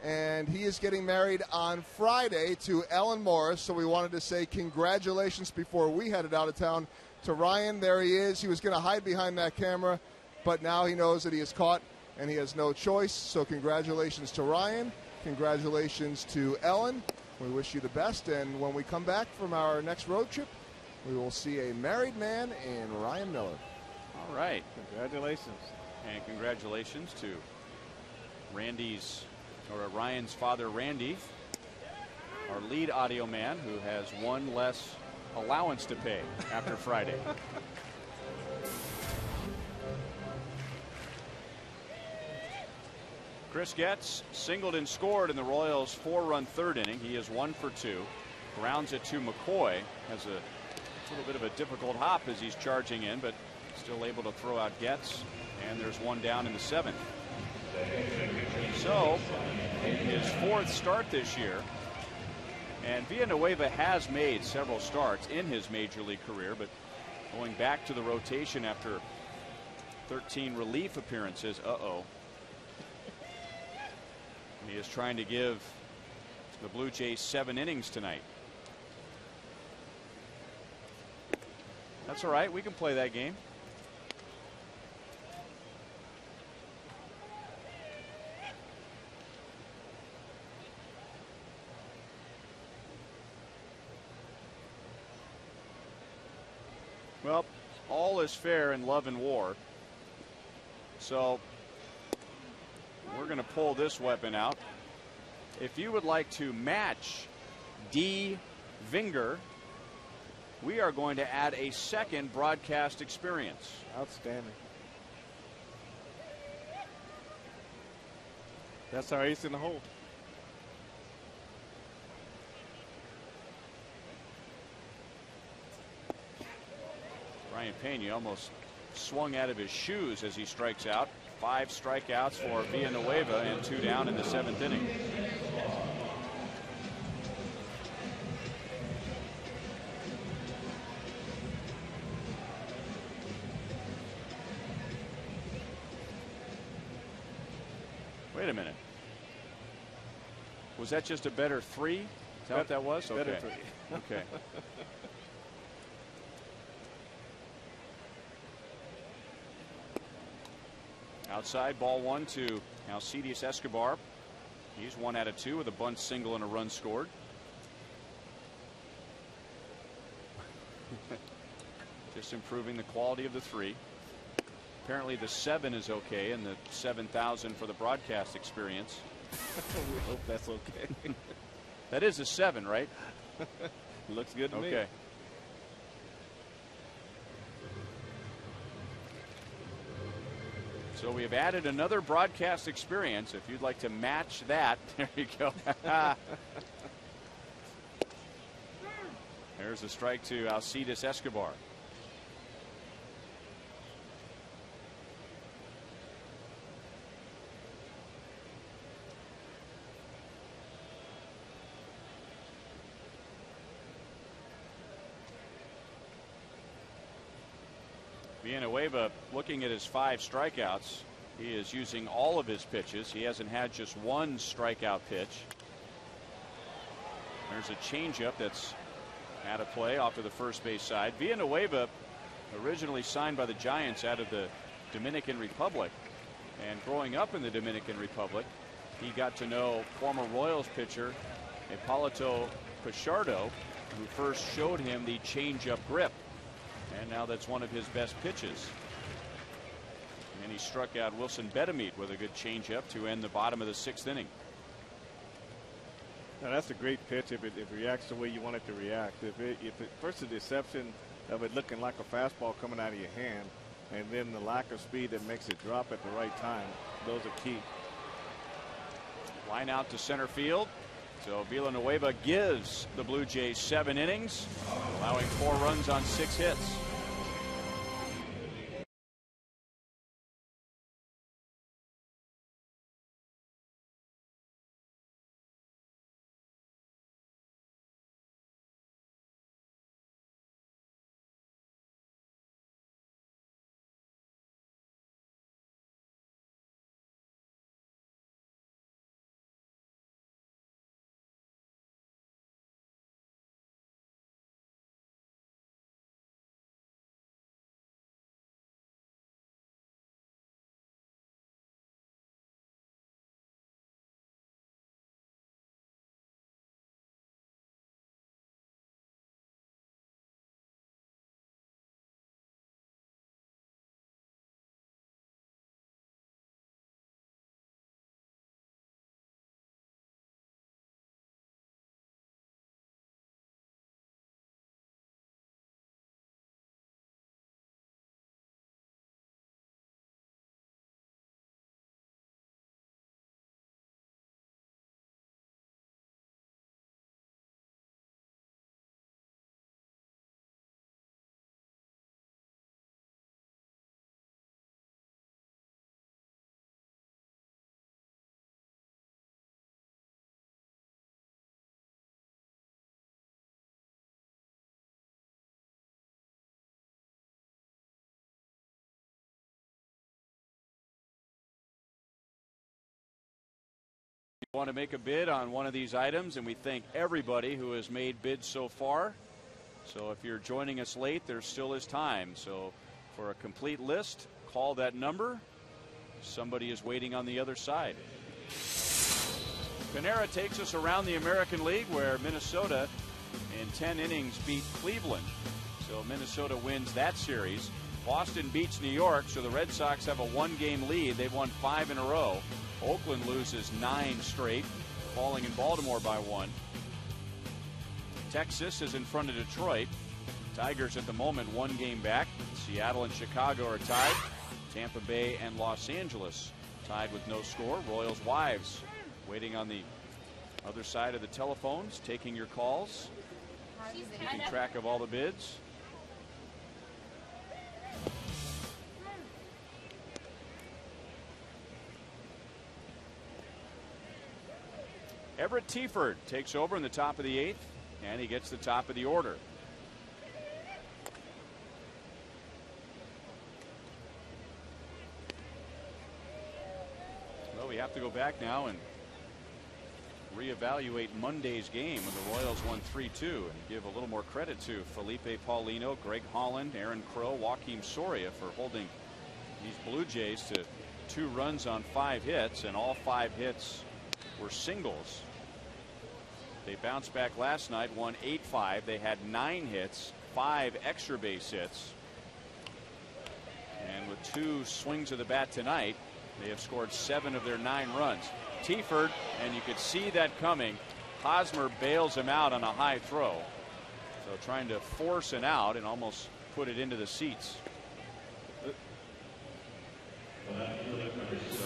And he is getting married on Friday to Ellen Morris. So we wanted to say congratulations before we headed out of town to Ryan. There he is. He was going to hide behind that camera, but now he knows that he is caught and he has no choice. So congratulations to Ryan. Congratulations to Ellen. We wish you the best. And when we come back from our next road trip, we will see a married man in Ryan Miller. All right. Congratulations. And congratulations to Ryan's father, Randy, our lead audio man, who has one less allowance to pay after Friday. Chris Getz singled and scored in the Royals' 4-run 3rd inning. He is 1 for 2. Grounds it to McCoy. Has a little bit of a difficult hop as he's charging in, but still able to throw out Getz. And there's one down in the 7th. So, his 4th start this year, and Villanueva has made several starts in his major league career, but going back to the rotation after 13 relief appearances. He is trying to give the Blue Jays 7 innings tonight. That's all right. We can play that game. Well, all is fair in love and war. So We're going to pull this weapon out. If you would like to match D. Vinger, we are going to add a second broadcast experience. Outstanding. That's our ace in the hole. Ryan Pena almost swung out of his shoes as he strikes out. 5 strikeouts for Villanueva and 2 down in the 7th inning. Wait a minute. Was that just a better 3? Is that what that was? Better Okay. 3. Okay. Outside, ball 1 to Alcides Escobar. He's 1 out of 2 with a bunt single and a run scored. Just improving the quality of the 3. Apparently the 7 is okay, and the 7,000 for the broadcast experience. We hope that's okay. That is a 7, right? Looks good to me. Okay. So we have added another broadcast experience. If you'd like to match that, there you go. There's a strike to Alcides Escobar. Villanueva, looking at his 5 strikeouts, he is using all of his pitches. He hasn't had just 1 strikeout pitch. There's a changeup that's out of play off to the first base side. Villanueva, originally signed by the Giants out of the Dominican Republic, and growing up in the Dominican Republic, he got to know former Royals pitcher Hipólito Pichardo, who first showed him the changeup grip. And now that's one of his best pitches. And he struck out Wilson Betemit with a good changeup to end the bottom of the 6th inning. Now that's a great pitch if it reacts the way you want it to react. If it first the deception of it looking like a fastball coming out of your hand, and then the lack of speed that makes it drop at the right time, those are key. Line out to center field. So Villanueva gives the Blue Jays 7 innings, allowing 4 runs on 6 hits. You want to make a bid on one of these items, and we thank everybody who has made bids so far. So if you're joining us late, there still is time. So for a complete list, call that number. Somebody is waiting on the other side. Panera takes us around the American League, where Minnesota in 10 innings beat Cleveland. So Minnesota wins that series. Boston beats New York, so the Red Sox have a 1-game lead. They've won 5 in a row. Oakland loses 9 straight, falling in Baltimore by 1. Texas is in front of Detroit. Tigers at the moment 1 game back. Seattle and Chicago are tied. Tampa Bay and Los Angeles tied with no score. Royals wives waiting on the other side of the telephones, taking your calls, keeping track of all the bids. Everett Tieford takes over in the top of the 8th, and he gets the top of the order. Well, we have to go back now and reevaluate Monday's game when the Royals won 3-2 and give a little more credit to Felipe Paulino, Greg Holland, Aaron Crow, Joaquim Soria for holding these Blue Jays to 2 runs on 5 hits, and all 5 hits were singles. They bounced back last night, won 8-5. They had 9 hits, 5 extra base hits. And with 2 swings of the bat tonight, they have scored 7 of their 9 runs. Tieford, and you could see that coming. Hosmer bails him out on a high throw. So trying to force an out and almost put it into the seats. So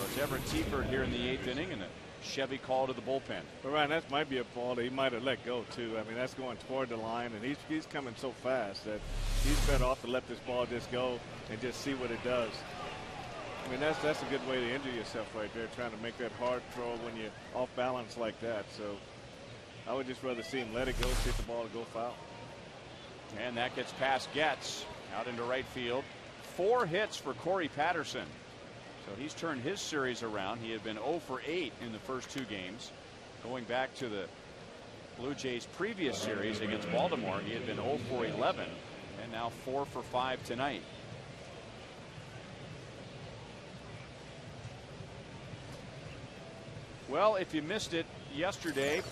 it's Everett Tieford here in the 8th inning, and a Chevy call to the bullpen. But Ryan, that might be a ball that he might have let go too. I mean, that's going toward the line, and he's coming so fast that he's better off to let this ball just go and just see what it does. I mean, that's a good way to injure yourself right there, trying to make that hard throw when you're off balance like that. So I would just rather see him let it go, hit the ball to go foul. And that gets past Getz out into right field. 4 hits for Corey Patterson. So he's turned his series around. He had been 0 for 8 in the first 2 games. Going back to the Blue Jays' previous series against Baltimore, he had been 0 for 11 and now 4 for 5 tonight. Well, if you missed it yesterday,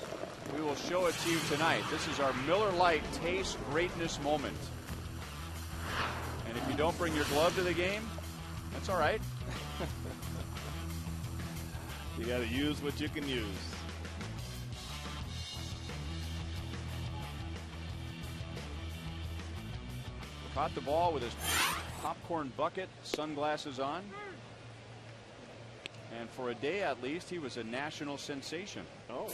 we will show it to you tonight. This is our Miller Lite Taste Greatness moment. And if you don't bring your glove to the game, that's all right. You got to use what you can use. Caught the ball with his popcorn bucket, sunglasses on. And for a day at least, he was a national sensation. Oh, wow.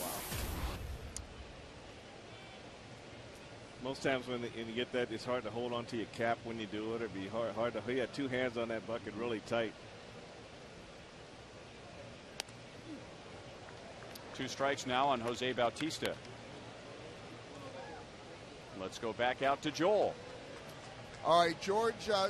Most times when you get that, it's hard to hold on to your cap when you do it. It'd be hard to. He had 2 hands on that bucket really tight. 2 strikes now on Jose Bautista. Let's go back out to Joel. All right, George, yeah,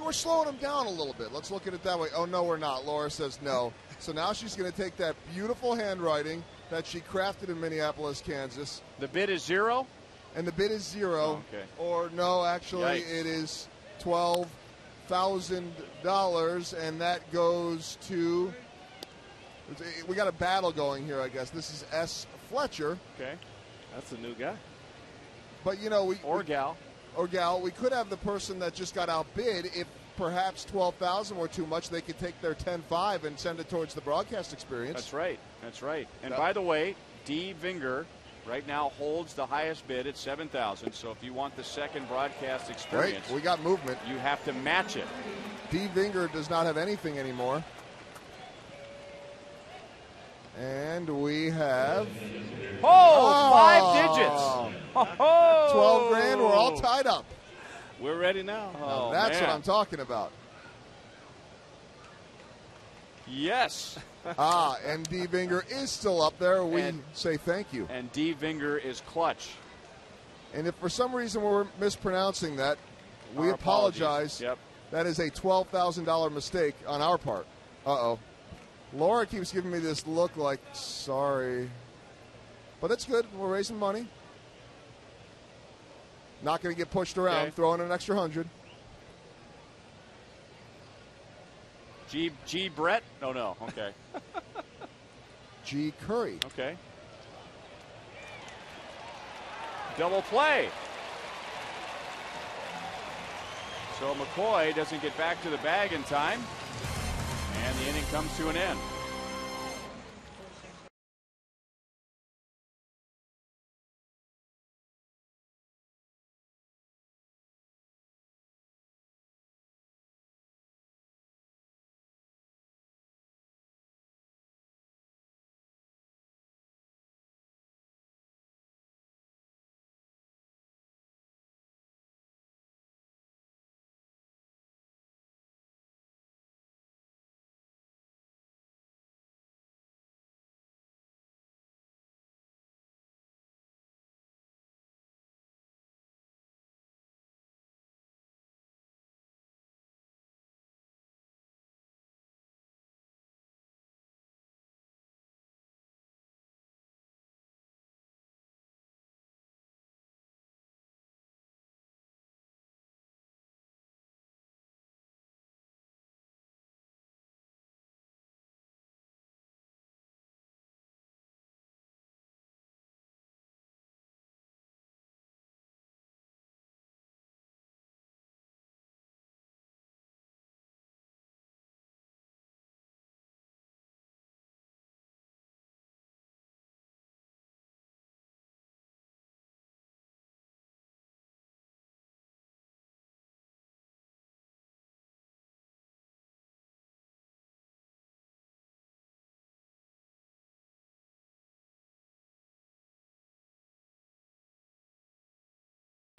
we're slowing him down a little bit. Let's look at it that way. Oh, no, we're not. Laura says no. So now she's going to take that beautiful handwriting that she crafted in Minneapolis, Kansas. The bid is 0? And the bid is 0. Oh, okay. Or no, actually, Yikes. it is $12,000, and that goes to. We got a battle going here, I guess. This is S. Fletcher. Okay. That's a new guy. But, you know, Or gal. we could have the person that just got outbid. If perhaps 12,000 were too much, they could take their 10.5 and send it towards the broadcast experience. That's right. That's right. And by the way, D. Vinger right now holds the highest bid at 7,000. So if you want the second broadcast experience, Great. We got movement. You have to match it. D. Vinger does not have anything anymore. And we have 5 digits. 12 grand. We're all tied up. We're ready now. Now that's what I'm talking about. Yes. And D. Vinger is still up there. We say thank you. And D. Vinger is clutch. And if for some reason we're mispronouncing that, we apologize. Yep. That is a $12,000 mistake on our part. Uh-oh. Laura keeps giving me this look like, sorry. But it's good. We're raising money. Not going to get pushed around. Okay. Throwing an extra 100. G. Brett? No. Okay. G. Curry. Okay. Double play. So McCoy doesn't get back to the bag in time. And the inning comes to an end.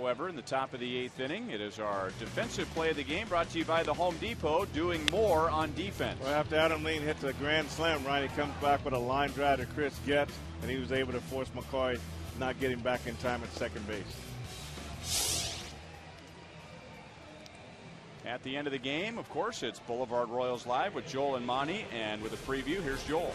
However, in the top of the 8th inning, it is our defensive play of the game, brought to you by the Home Depot, doing more on defense. Well, after Adam Lean hits a grand slam, Ryan, he comes back with a line drive to Chris Getz, and he was able to force McCoy not getting back in time at second base. At the end of the game, of course, it's Boulevard Royals Live with Joel and Monty, and with a preview, here's Joel.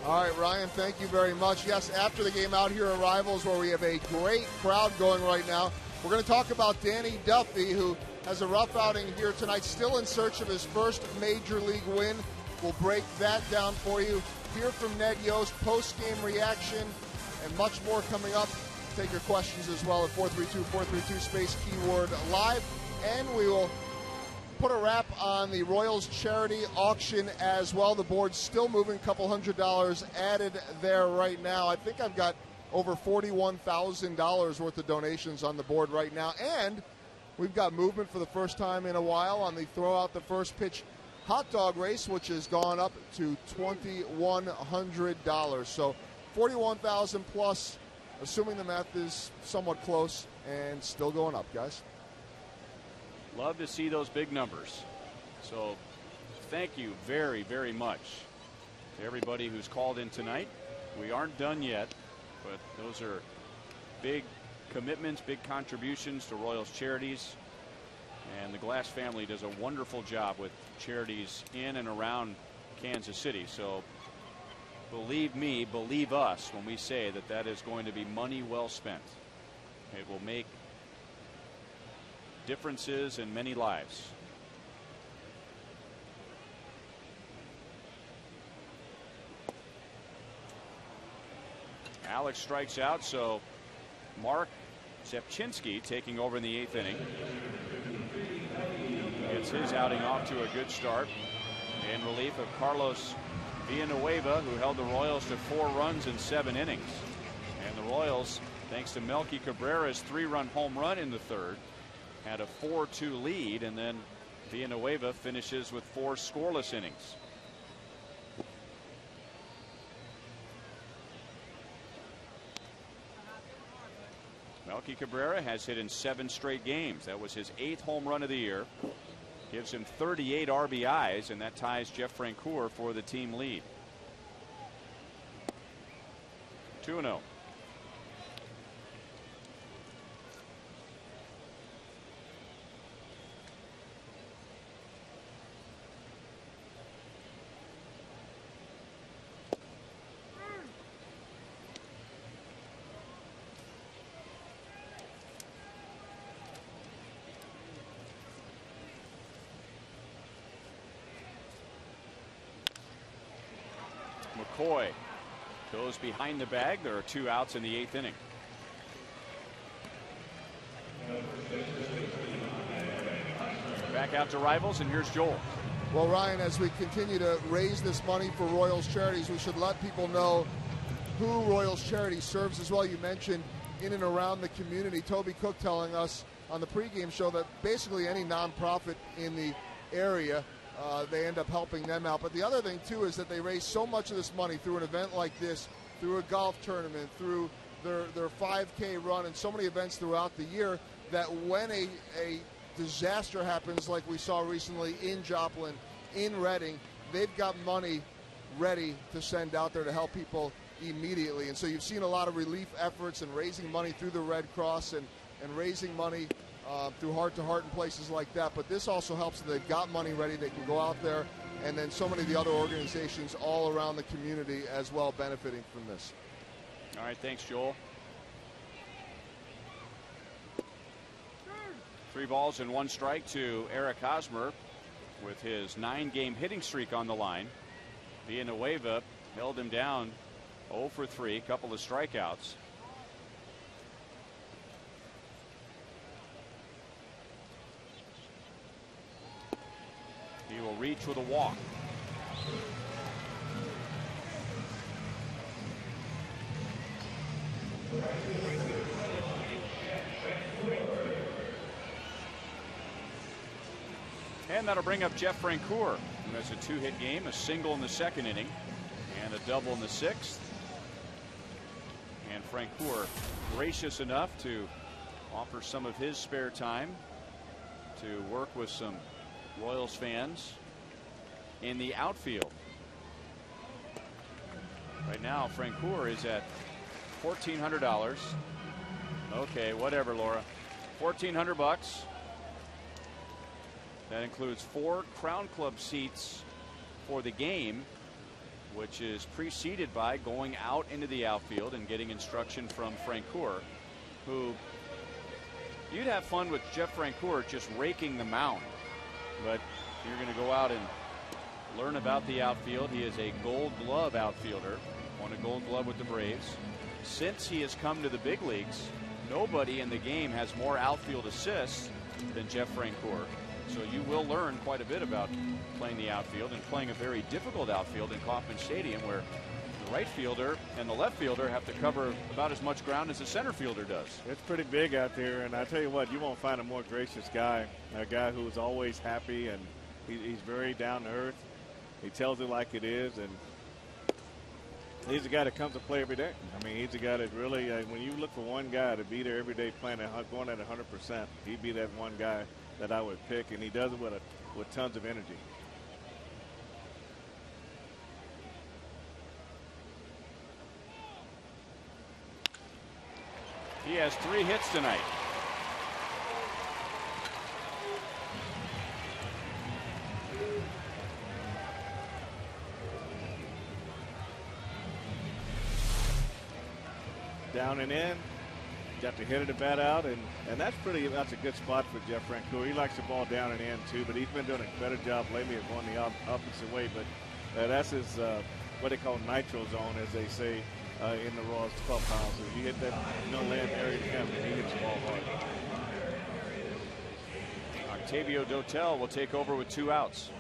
All right, Ryan, thank you very much. Yes, after the game out here at Rivals, where we have a great crowd going right now, we're going to talk about Danny Duffy, who has a rough outing here tonight, still in search of his first major league win. We'll break that down for you. Hear from Ned Yost, post-game reaction, and much more coming up. Take your questions as well at 432-432 space keyword live, and we will put a wrap on the Royals charity auction as well. The board's still moving, couple $100 added there right now. I think I've got over $41,000 worth of donations on the board right now, and we've got movement for the first time in a while on the throw out the first pitch hot dog race, which has gone up to $2,100. So $41,000 plus, assuming the math is somewhat close, and still going up, guys. Love to see those big numbers. So thank you very, very much to everybody who's called in tonight. We aren't done yet, but those are big commitments, big contributions to Royals charities. And the Glass family does a wonderful job with charities in and around Kansas City. So believe me, believe us when we say that that is going to be money well spent. It will make differences in many lives. Alex strikes out, so Mark Zepchinski taking over in the 8th inning. Gets his outing off to a good start in relief of Carlos Villanueva, who held the Royals to 4 runs in 7 innings. And the Royals, thanks to Melky Cabrera's 3-run home run in the 3rd, had a 4-2 lead, and then Villanueva finishes with 4 scoreless innings. Melky Cabrera has hit in 7 straight games. That was his 8th home run of the year. Gives him 38 RBIs, and that ties Jeff Francoeur for the team lead. 2-0. McCoy goes behind the bag. There are 2 outs in the 8th inning. Back out to Rivals, and here's Joel. Well, Ryan, as we continue to raise this money for Royals charities, we should let people know who Royals Charity serves as well. You mentioned in and around the community. Toby Cook telling us on the pregame show that basically any nonprofit in the area, they end up helping them out. But the other thing, too, is that they raise so much of this money through an event like this, through a golf tournament, through their 5K run, and so many events throughout the year, that when a disaster happens like we saw recently in Joplin, in Reading, they've got money ready to send out there to help people immediately. And so you've seen a lot of relief efforts and raising money through the Red Cross and raising money through Heart to Heart and places like that. But this also helps that they've got money ready. They can go out there, and then so many of the other organizations all around the community as well benefiting from this. All right, thanks, Joel. 3 balls and 1 strike to Eric Hosmer with his 9-game hitting streak on the line. Villanueva held him down 0 for 3, couple of strikeouts. He will reach with a walk. And that'll bring up Jeff Francoeur, who has a 2-hit game, a single in the 2nd inning, and a double in the 6th. And Francoeur gracious enough to offers some of his spare time to work with some Royals fans in the outfield. Right now, Francoeur is at $1,400. Okay, whatever, Laura. $1,400. That includes 4 Crown Club seats for the game, which is preceded by going out into the outfield and getting instruction from Francoeur, who you'd have fun with Jeff Francoeur just raking the mound. But you're going to go out and learn about the outfield. He is a Gold Glove outfielder, won a Gold Glove with the Braves. Since he has come to the big leagues, nobody in the game has more outfield assists than Jeff Francoeur. So you will learn quite a bit about playing the outfield and playing a very difficult outfield in Kauffman Stadium, where the right fielder and the left fielder have to cover about as much ground as the center fielder does. It's pretty big out there, and I tell you what, you won't find a more gracious guy, a guy who's always happy, and he's very down to earth. He tells it like it is, and he's a guy that comes to play every day. I mean, he's a guy that really, when you look for one guy to be there every day playing going at 100%, he'd be that one guy that I would pick, and he does it with tons of energy. He has 3 hits tonight. Down and in. Got the hit of the bat out, and that's a good spot for Jeff Francoeur. He likes the ball down and in too, but he's been doing a better job lately of going the opposite way. But that's his what they call nitro zone, as they say in the Royals clubhouse. If you hit that no land area to him, he hits the ball hard. Octavio Dotel will take over with 2 outs.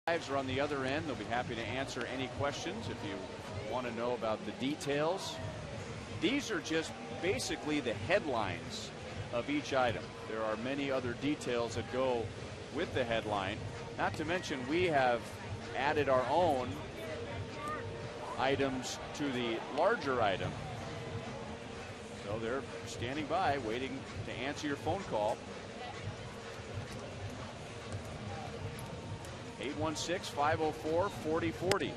Lives are on the other end. They'll be happy to answer any questions if you want to know about the details. These are just basically the headlines of each item. There are many other details that go with the headline. Not to mention, we have added our own items to the larger item. So they're standing by waiting to answer your phone call. 816-504-4040.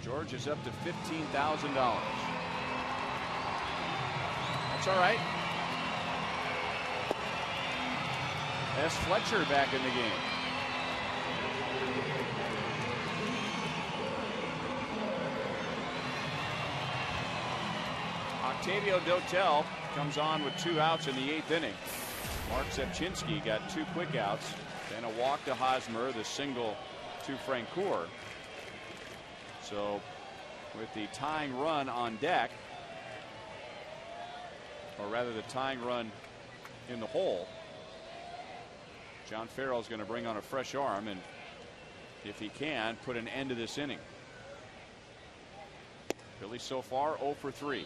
George is up to $15,000. That's all right. S. Fletcher back in the game. Octavio Dotel comes on with 2 outs in the 8th inning. Mark Zepchinski got 2 quick outs, then a walk to Hosmer, the single to Francoeur. So with the tying run on deck, or rather the tying run in the hole, John Farrell's going to bring on a fresh arm and, if he can, put an end to this inning. Billy so far 0 for 3.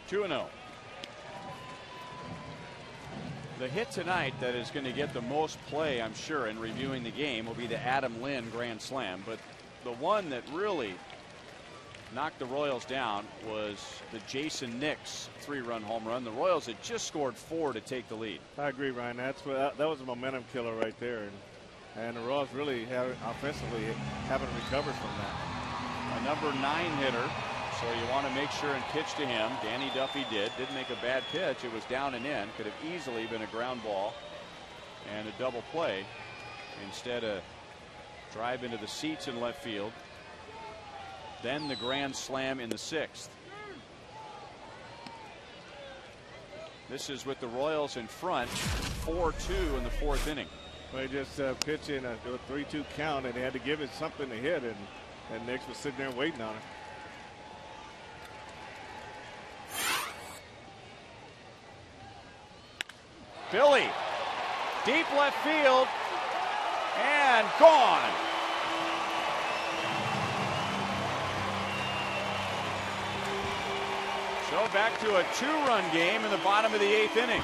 Two and 0. The hit tonight that is going to get the most play, I'm sure, in reviewing the game will be the Adam Lynn grand slam. But the one that really knocked the Royals down was the Jason Nix 3-run home run. The Royals had just scored 4 to take the lead. I agree, Ryan. That was a momentum killer right there. And the Royals really offensively haven't recovered from that. A number 9 hitter. So you want to make sure and pitch to him. Danny Duffy didn't make a bad pitch. It was down and in. Could have easily been a ground ball and a double play. Instead, a drive into the seats in left field. Then the grand slam in the 6th. This is with the Royals in front, 4-2 in the 4th inning. Well, he just pitched in a 3-2 count, and they had to give it something to hit, and Nix was sitting there waiting on it. Billy, deep left field, and gone. So back to a 2-run game in the bottom of the 8th inning.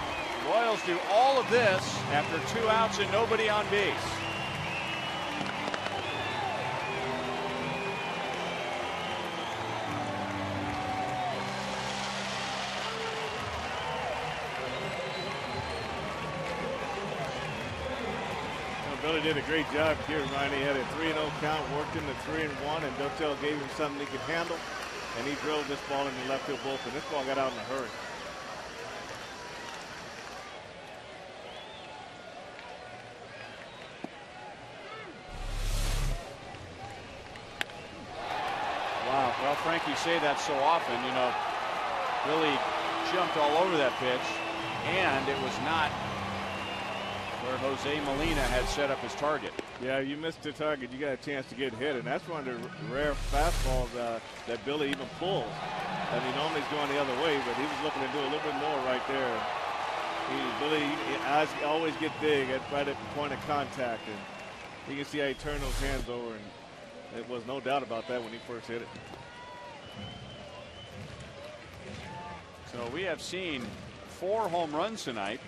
Royals do all of this after 2 outs and nobody on base. Billy did a great job here, Ryan. He had a 3-0 count, worked in the 3-1, and Dotel gave him something he could handle, and he drove this ball in the left field bullpen. This ball got out in a hurry. Wow. Well, Frank, you say that so often. You know, Billy jumped all over that pitch, and it was not where Jose Molina had set up his target. Yeah, you missed the target. You got a chance to get hit, and that's one of the rare fastballs that Billy even pulls. I mean, normally he's going the other way, but he was looking to do a little bit more right there. Billy eyes always get big right at the point of contact, and you can see how he turned those hands over, and there was no doubt about that when he first hit it. So we have seen 4 home runs tonight,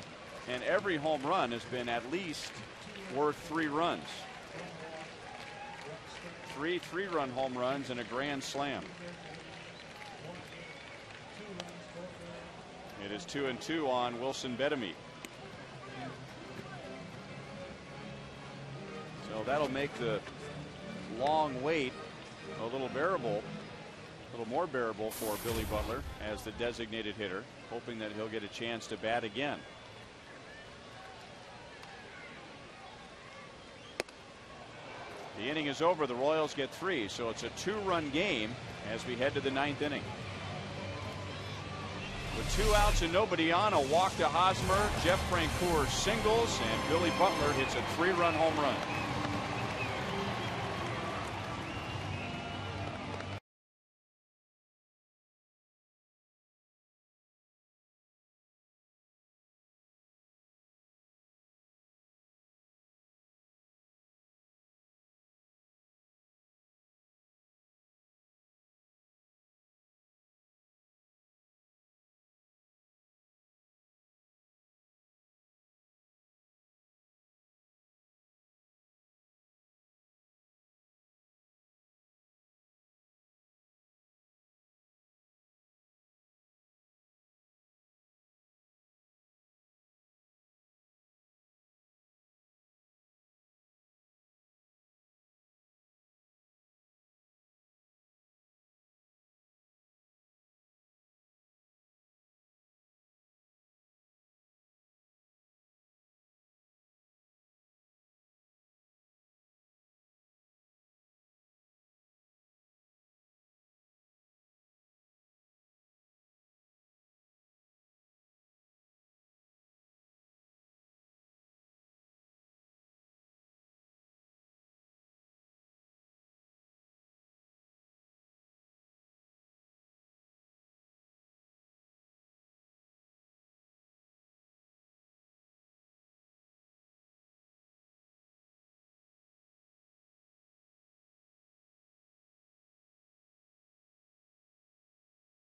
and every home run has been at least worth 3 runs. 3 3-run home runs and a grand slam. It is 2-2 on Wilson Betemit. So that'll make the long wait a little bearable, a little more bearable for Billy Butler as the designated hitter, hoping that he'll get a chance to bat again. The inning is over. The Royals get 3, so it's a 2-run game as we head to the 9th inning. With 2 outs and nobody on, a walk to Hosmer, Jeff Francoeur singles, and Billy Butler hits a 3-run home run.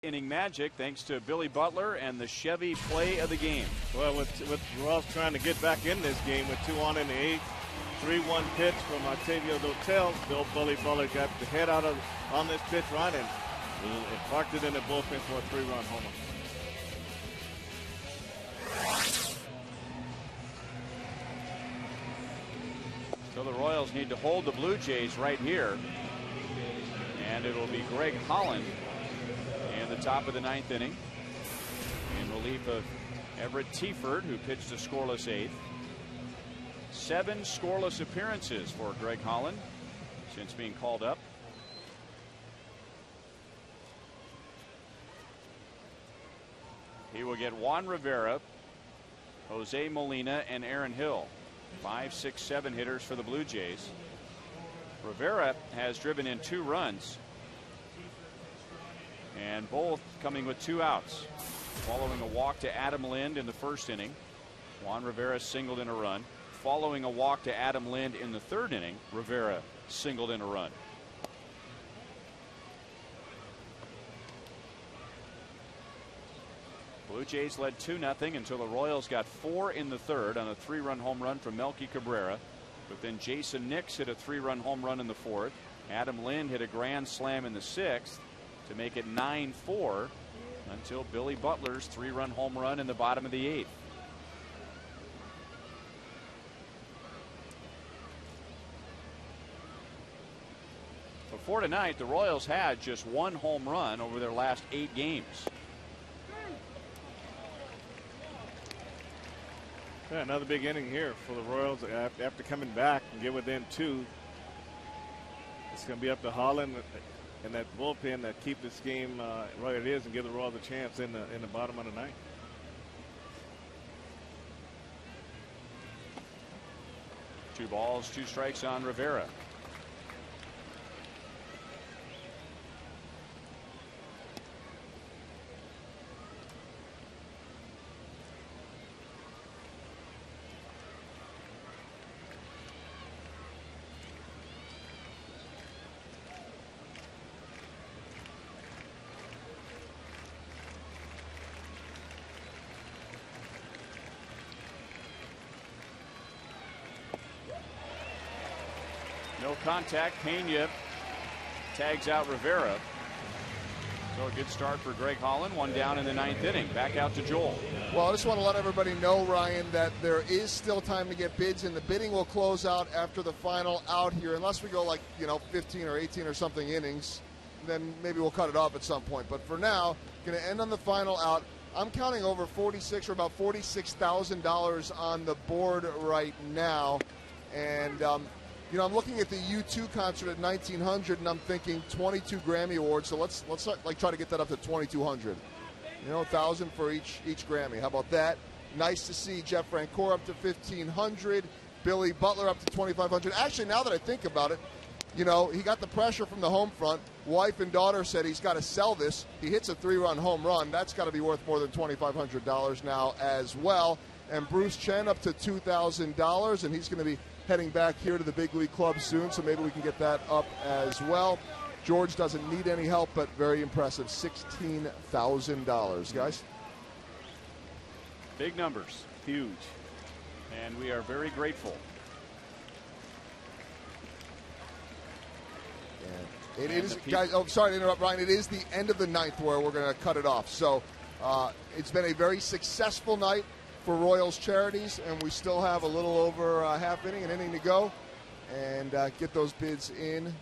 inning magic thanks to Billy Butler and the Chevy play of the game. Well, with Ross trying to get back in this game with 2 on in the 8th, 3-1 pitch from Octavio Dotel. Billy Butler got the head out on this pitch run and parked it in the bullpen for a 3-run homer. So the Royals need to hold the Blue Jays right here. And it will be Greg Holland in the top of the 9th inning in relief of Everett Tieford, who pitched a scoreless 8th. 7 scoreless appearances for Greg Holland since being called up. He will get Juan Rivera, Jose Molina, and Aaron Hill. 5, 6, 7 hitters for the Blue Jays. Rivera has driven in 2 runs, and both coming with 2 outs. Following a walk to Adam Lind in the 1st inning, Juan Rivera singled in a run. Following a walk to Adam Lind in the 3rd inning, Rivera singled in a run. Blue Jays led 2-0 until the Royals got 4 in the 3rd on a 3-run home run from Melky Cabrera. But then Jason Nix hit a 3-run home run in the 4th. Adam Lind hit a grand slam in the 6th to make it 9-4 until Billy Butler's 3-run home run in the bottom of the 8th. Before tonight, the Royals had just 1 home run over their last 8 games. Yeah, another big inning here for the Royals after coming back and get within 2. It's going to be up to Holland and that bullpen that keep this game right it is and give the Royals a chance in the bottom of the 9th. Two balls, 2 strikes on Rivera. No contact. Pena tags out Rivera. So a good start for Greg Holland. 1 down in the 9th inning. Back out to Joel. Well, I just want to let everybody know, Ryan, that there is still time to get bids, and the bidding will close out after the final out here, unless we go 15 or 18 or something innings. Then maybe we'll cut it off at some point. But for now, going to end on the final out. I'm counting over $46 or about $46,000 on the board right now, and I'm looking at the U2 concert at 1900, and I'm thinking 22 Grammy awards. So let's try to get that up to 2200. 1,000 for each Grammy. How about that? Nice to see Jeff Francoeur up to 1,500. Billy Butler up to 2,500. Actually, now that I think about it, he got the pressure from the home front. Wife and daughter said he's got to sell this. He hits a 3-run home run. That's got to be worth more than $2,500 now as well. And Bruce Chen up to $2,000, and he's going to be heading back here to the big league club soon, so maybe we can get that up as well. George doesn't need any help, but very impressive, $16,000, guys. Big numbers. Huge. And we are very grateful. It is, guys, sorry to interrupt, Ryan. It is the end of the 9th where we're going to cut it off. So it's been a very successful night for Royals Charities, and we still have a little over an inning to go, and get those bids in.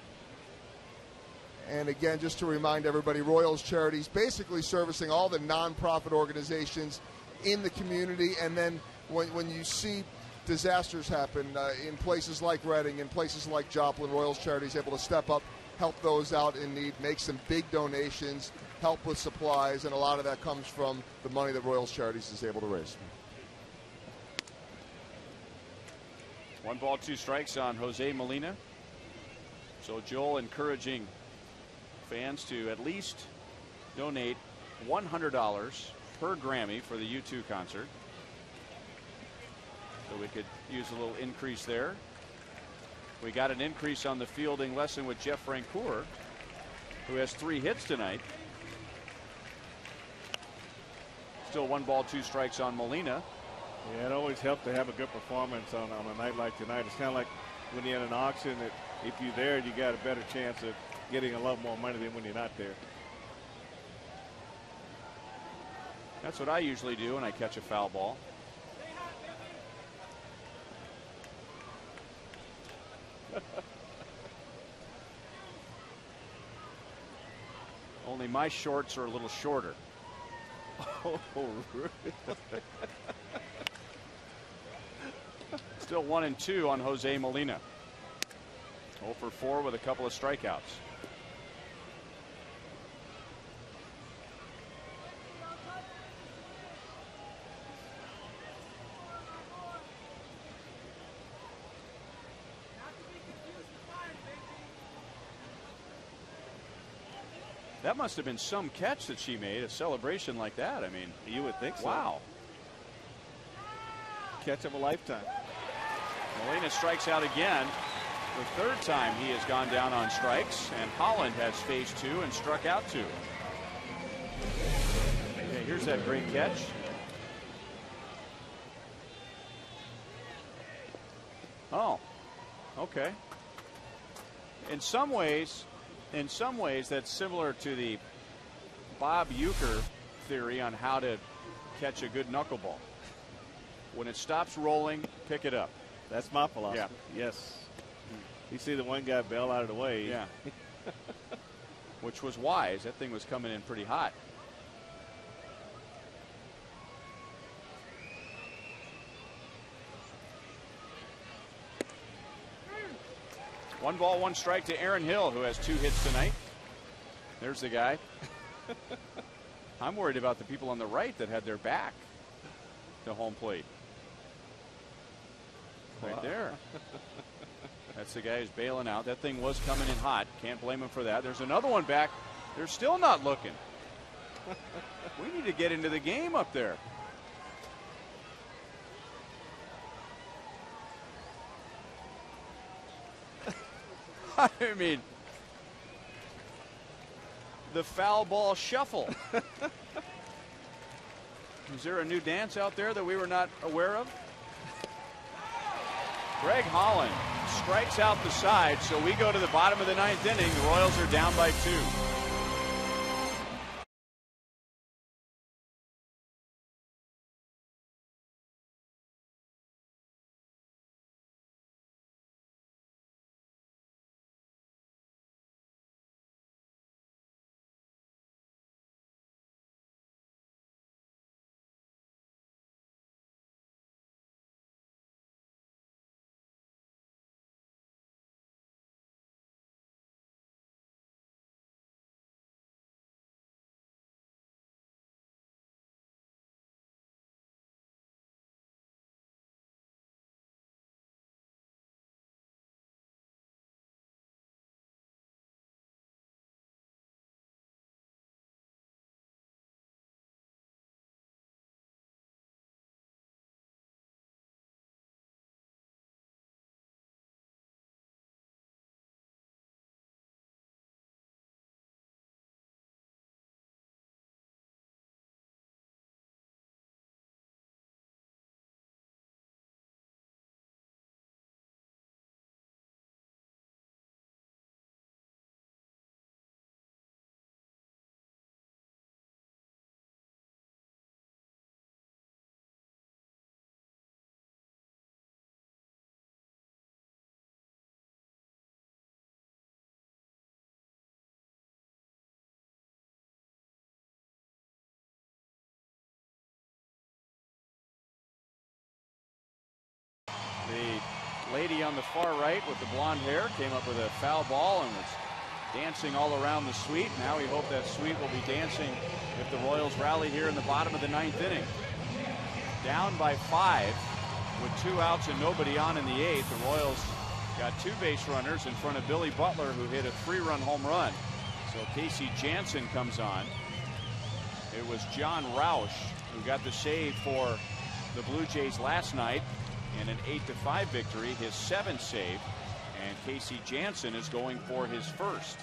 And again, just to remind everybody, Royals Charities basically servicing all the nonprofit organizations in the community. And then when you see disasters happen in places like Reading, in places like Joplin, Royals Charities able to step up, help those out in need, make some big donations, help with supplies, and a lot of that comes from the money that Royals Charities is able to raise. 1 ball, 2 strikes on Jose Molina. So Joel encouraging fans to at least donate $100 per Grammy for the U2 concert. So we could use a little increase there. We got an increase on the fielding lesson with Jeff Francoeur, who has 3 hits tonight. Still 1 ball, 2 strikes on Molina. Yeah, it always helps to have a good performance on a night like tonight. It's kind of like when you're in an auction, that if you're there, you got a better chance of getting a lot more money than when you're not there. That's what I usually do when I catch a foul ball. Only my shorts are a little shorter. Oh, really? Still 1-2 on Jose Molina. 0 for 4 with a couple of strikeouts. That must have been some catch that she made, a celebration like that. I mean, you would think so. Wow. Catch of a lifetime. Molina strikes out again. The 3rd time he has gone down on strikes, and Holland has faced 2 and struck out 2. Okay, here's that great catch. Oh, okay. In some ways, that's similar to the Bob Uecker theory on how to catch a good knuckleball. When it stops rolling, pick it up. That's my philosophy. Yeah. Yes. You see the one guy bail out of the way. Yeah. Which was wise. That thing was coming in pretty hot. One ball, 1 strike to Aaron Hill, who has 2 hits tonight. There's the guy. I'm worried about the people on the right that had their back to home plate. Right there. That's the guy who's bailing out. That thing was coming in hot. Can't blame him for that. There's another one back. They're still not looking. We need to get into the game up there. I mean, the foul ball shuffle. Is there a new dance out there that we were not aware of? Greg Holland strikes out the side, so we go to the bottom of the 9th inning. The Royals are down by 2. The lady on the far right with the blonde hair came up with a foul ball and was dancing all around the suite. Now we hope that suite will be dancing if the Royals rally here in the bottom of the 9th inning. Down by 5 with 2 outs and nobody on in the 8th. The Royals got 2 base runners in front of Billy Butler, who hit a 3-run home run. So Casey Jansen comes on. It was John Roush who got the save for the Blue Jays last night in an 8-5 victory, his 7th save, and Casey Jansen is going for his 1st.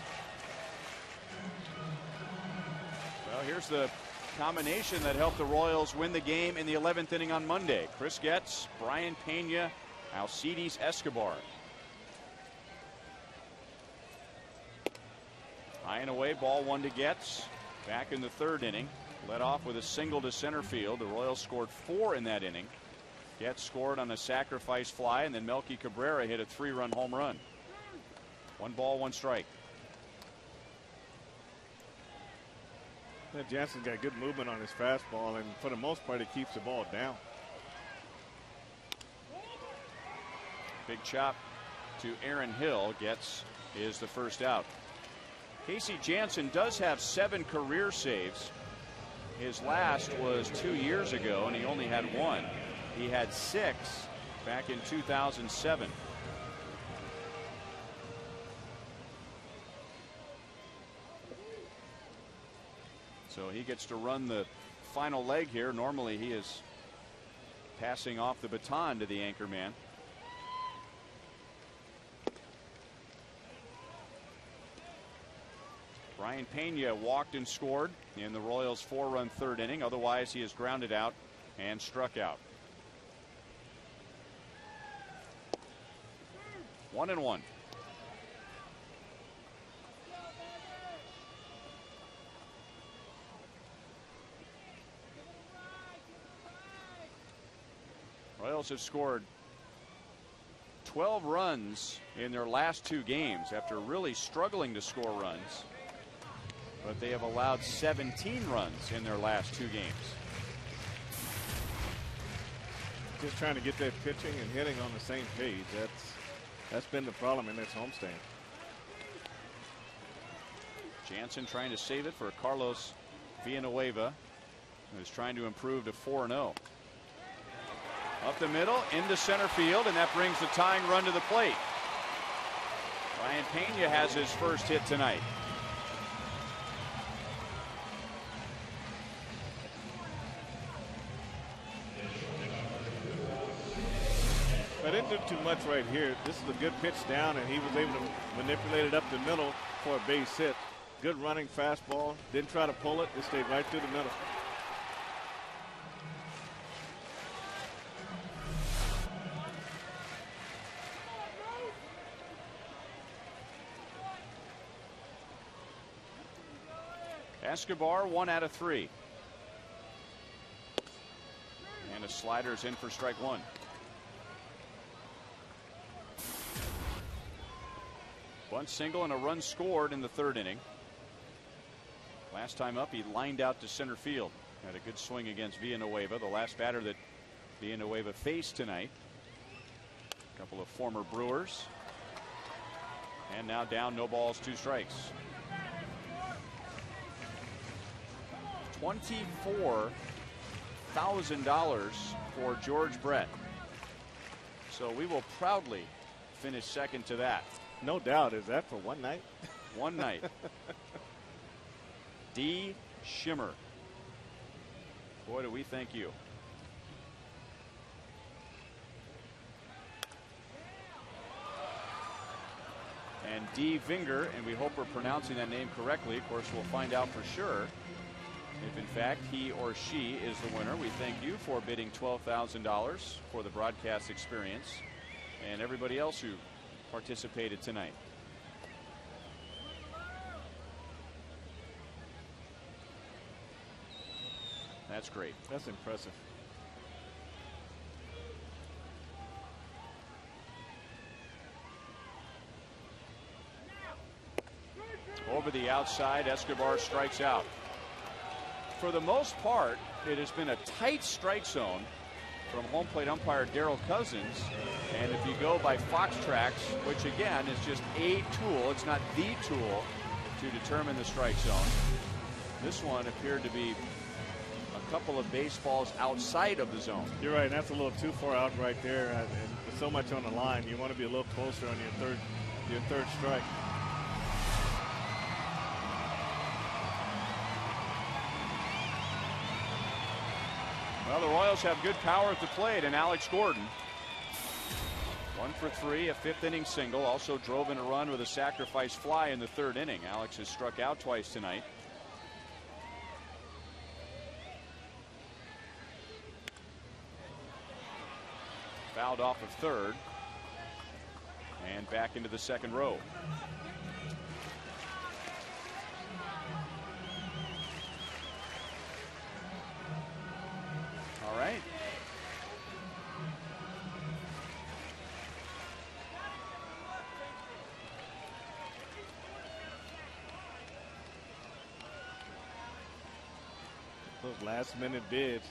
Well, here's the combination that helped the Royals win the game in the 11th inning on Monday. Chris Getz, Brian Pena, Alcides Escobar. High and away, ball 1 to Getz. Back in the 3rd inning. Led off with a single to center field. The Royals scored 4 in that inning. Getz scored on a sacrifice fly, and then Melky Cabrera hit a 3-run home run. 1 ball, 1 strike. Jansen's got good movement on his fastball, and for the most part, he keeps the ball down. Big chop to Aaron Hill. Getz is the first out. Casey Jansen does have 7 career saves. His last was 2 years ago, and he only had 1. He had 6 back in 2007. So he gets to run the final leg here. Normally he is passing off the baton to the anchor man. Brian Pena walked and scored in the Royals' 4-run 3rd inning. Otherwise, he is grounded out and struck out. 1-1. Royals have scored 12 runs in their last 2 games after really struggling to score runs. But they have allowed 17 runs in their last 2 games. Just trying to get that pitching and hitting on the same page. That's been the problem in this homestand. Jansen trying to save it for Carlos Villanueva, who is trying to improve to 4-0. Up the middle into center field, and that brings the tying run to the plate. Brian Pena has his first hit tonight. I didn't do too much right here. This is a good pitch down, and he was able to manipulate it up the middle for a base hit. Good running fastball. Didn't try to pull it. It stayed right through the middle. Escobar 1 out of 3. And a slider's in for strike 1. Bunt single and a run scored in the 3rd inning. Last time up, he lined out to center field. Had a good swing against Villanueva, the last batter that Villanueva faced tonight. A couple of former Brewers. And now down, no balls, 2 strikes. $24,000 for George Brett. So we will proudly finish second to that. No doubt. Is that for one night? One night. D. Shimmer. Boy, do we thank you. And D. Vinger, and we hope we're pronouncing that name correctly. Of course, we'll find out for sure if in fact he or she is the winner. We thank you for bidding $12,000 for the broadcast experience and everybody else who participated tonight. That's great. That's impressive. Over the outside, Escobar strikes out. For the most part, it has been a tight strike zone from home plate umpire Darrell Cousins. And if you go by Fox Tracks, which again is just a tool, it's not the tool to determine the strike zone. This one appeared to be a couple of baseballs outside of the zone. You're right. That's a little too far out right there. And there's so much on the line. You want to be a little closer on your third strike. Well, the Royals have good power at the plate, and Alex Gordon, 1 for 3, a 5th inning single, also drove in a run with a sacrifice fly in the 3rd inning. Alex has struck out twice tonight. Fouled off of third. And back into the second row. All right. Those last minute bids.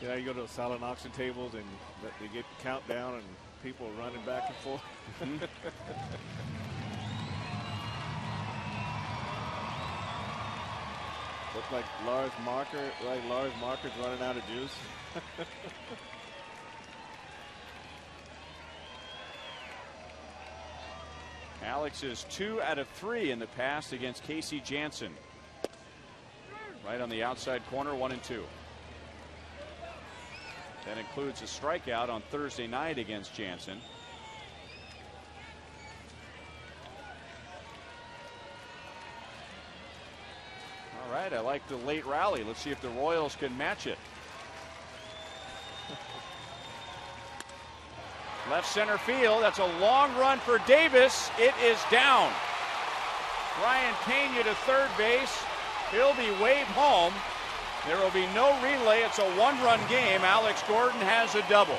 You know, you go to the silent auction tables and they get countdown and people running back and forth. Looks like Lars Marker, right? Lars Marker's running out of juice. Alex is 2 out of 3 in the past against Casey Jansen. Right on the outside corner, 1 and 2. That includes a strikeout on Thursday night against Jansen. All right, I like the late rally. Let's see if the Royals can match it. Left center field. That's a long run for Davis. It is down. Brian Pena to third base. He'll be waved home. There will be no relay. It's a one-run game. Alex Gordon has a double.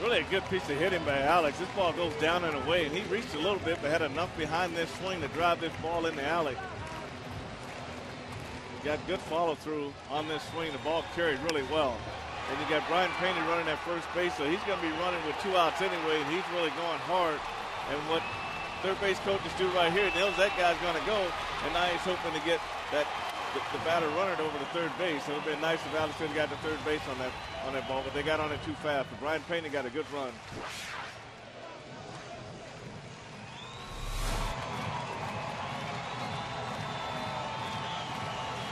Really a good piece of hitting by Alex. This ball goes down and away, and he reached a little bit, but had enough behind this swing to drive this ball in the alley. Got good follow through on this swing. The ball carried really well. And you got Brian Pena running at first base, so he's going to be running with 2 outs anyway, and he's really going hard. And what third base coaches do right here, knows that guy's going to go, and now he's hoping to get that the batter running over to third base. It would have been nice if Alex had got to third base on that ball, but they got on it too fast. But Brian Pena got a good run.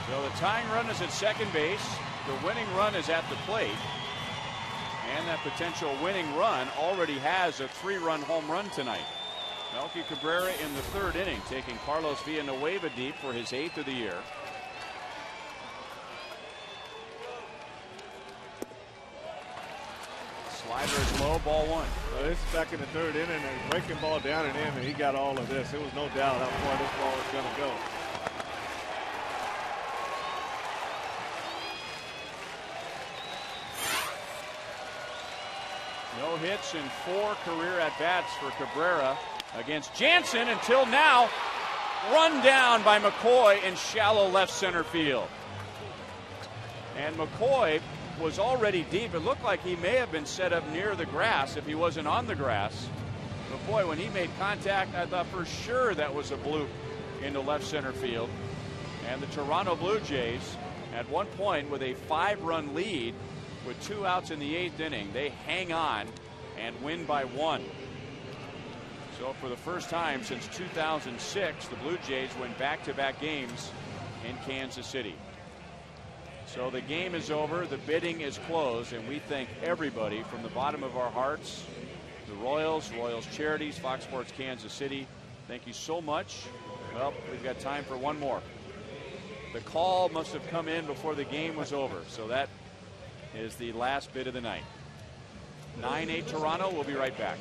So the tying run is at second base. The winning run is at the plate. And that potential winning run already has a 3-run home run tonight. Melky Cabrera in the third inning, taking Carlos Villanueva deep for his 8th of the year. Slider is low, ball 1. Well, this is back in the third inning, and breaking ball down and in, and he got all of this. There was no doubt how far this ball was going to go. No hits in 4 career at-bats for Cabrera against Jansen until now. Run down by McCoy in shallow left center field. And McCoy was already deep. It looked like he may have been set up near the grass if he wasn't on the grass. But boy, when he made contact, I thought for sure that was a bloop into left center field. And the Toronto Blue Jays, at one point with a 5-run lead with 2 outs in the 8th inning, they hang on and win by 1. So for the first time since 2006, the Blue Jays win back-to-back games in Kansas City. So the game is over, the bidding is closed, and we thank everybody from the bottom of our hearts, the Royals, Royals Charities, Fox Sports Kansas City. Thank you so much. Well, we've got time for one more. The call must have come in before the game was over, so that is the last bid of the night. 9-8 Toronto. We'll be right back.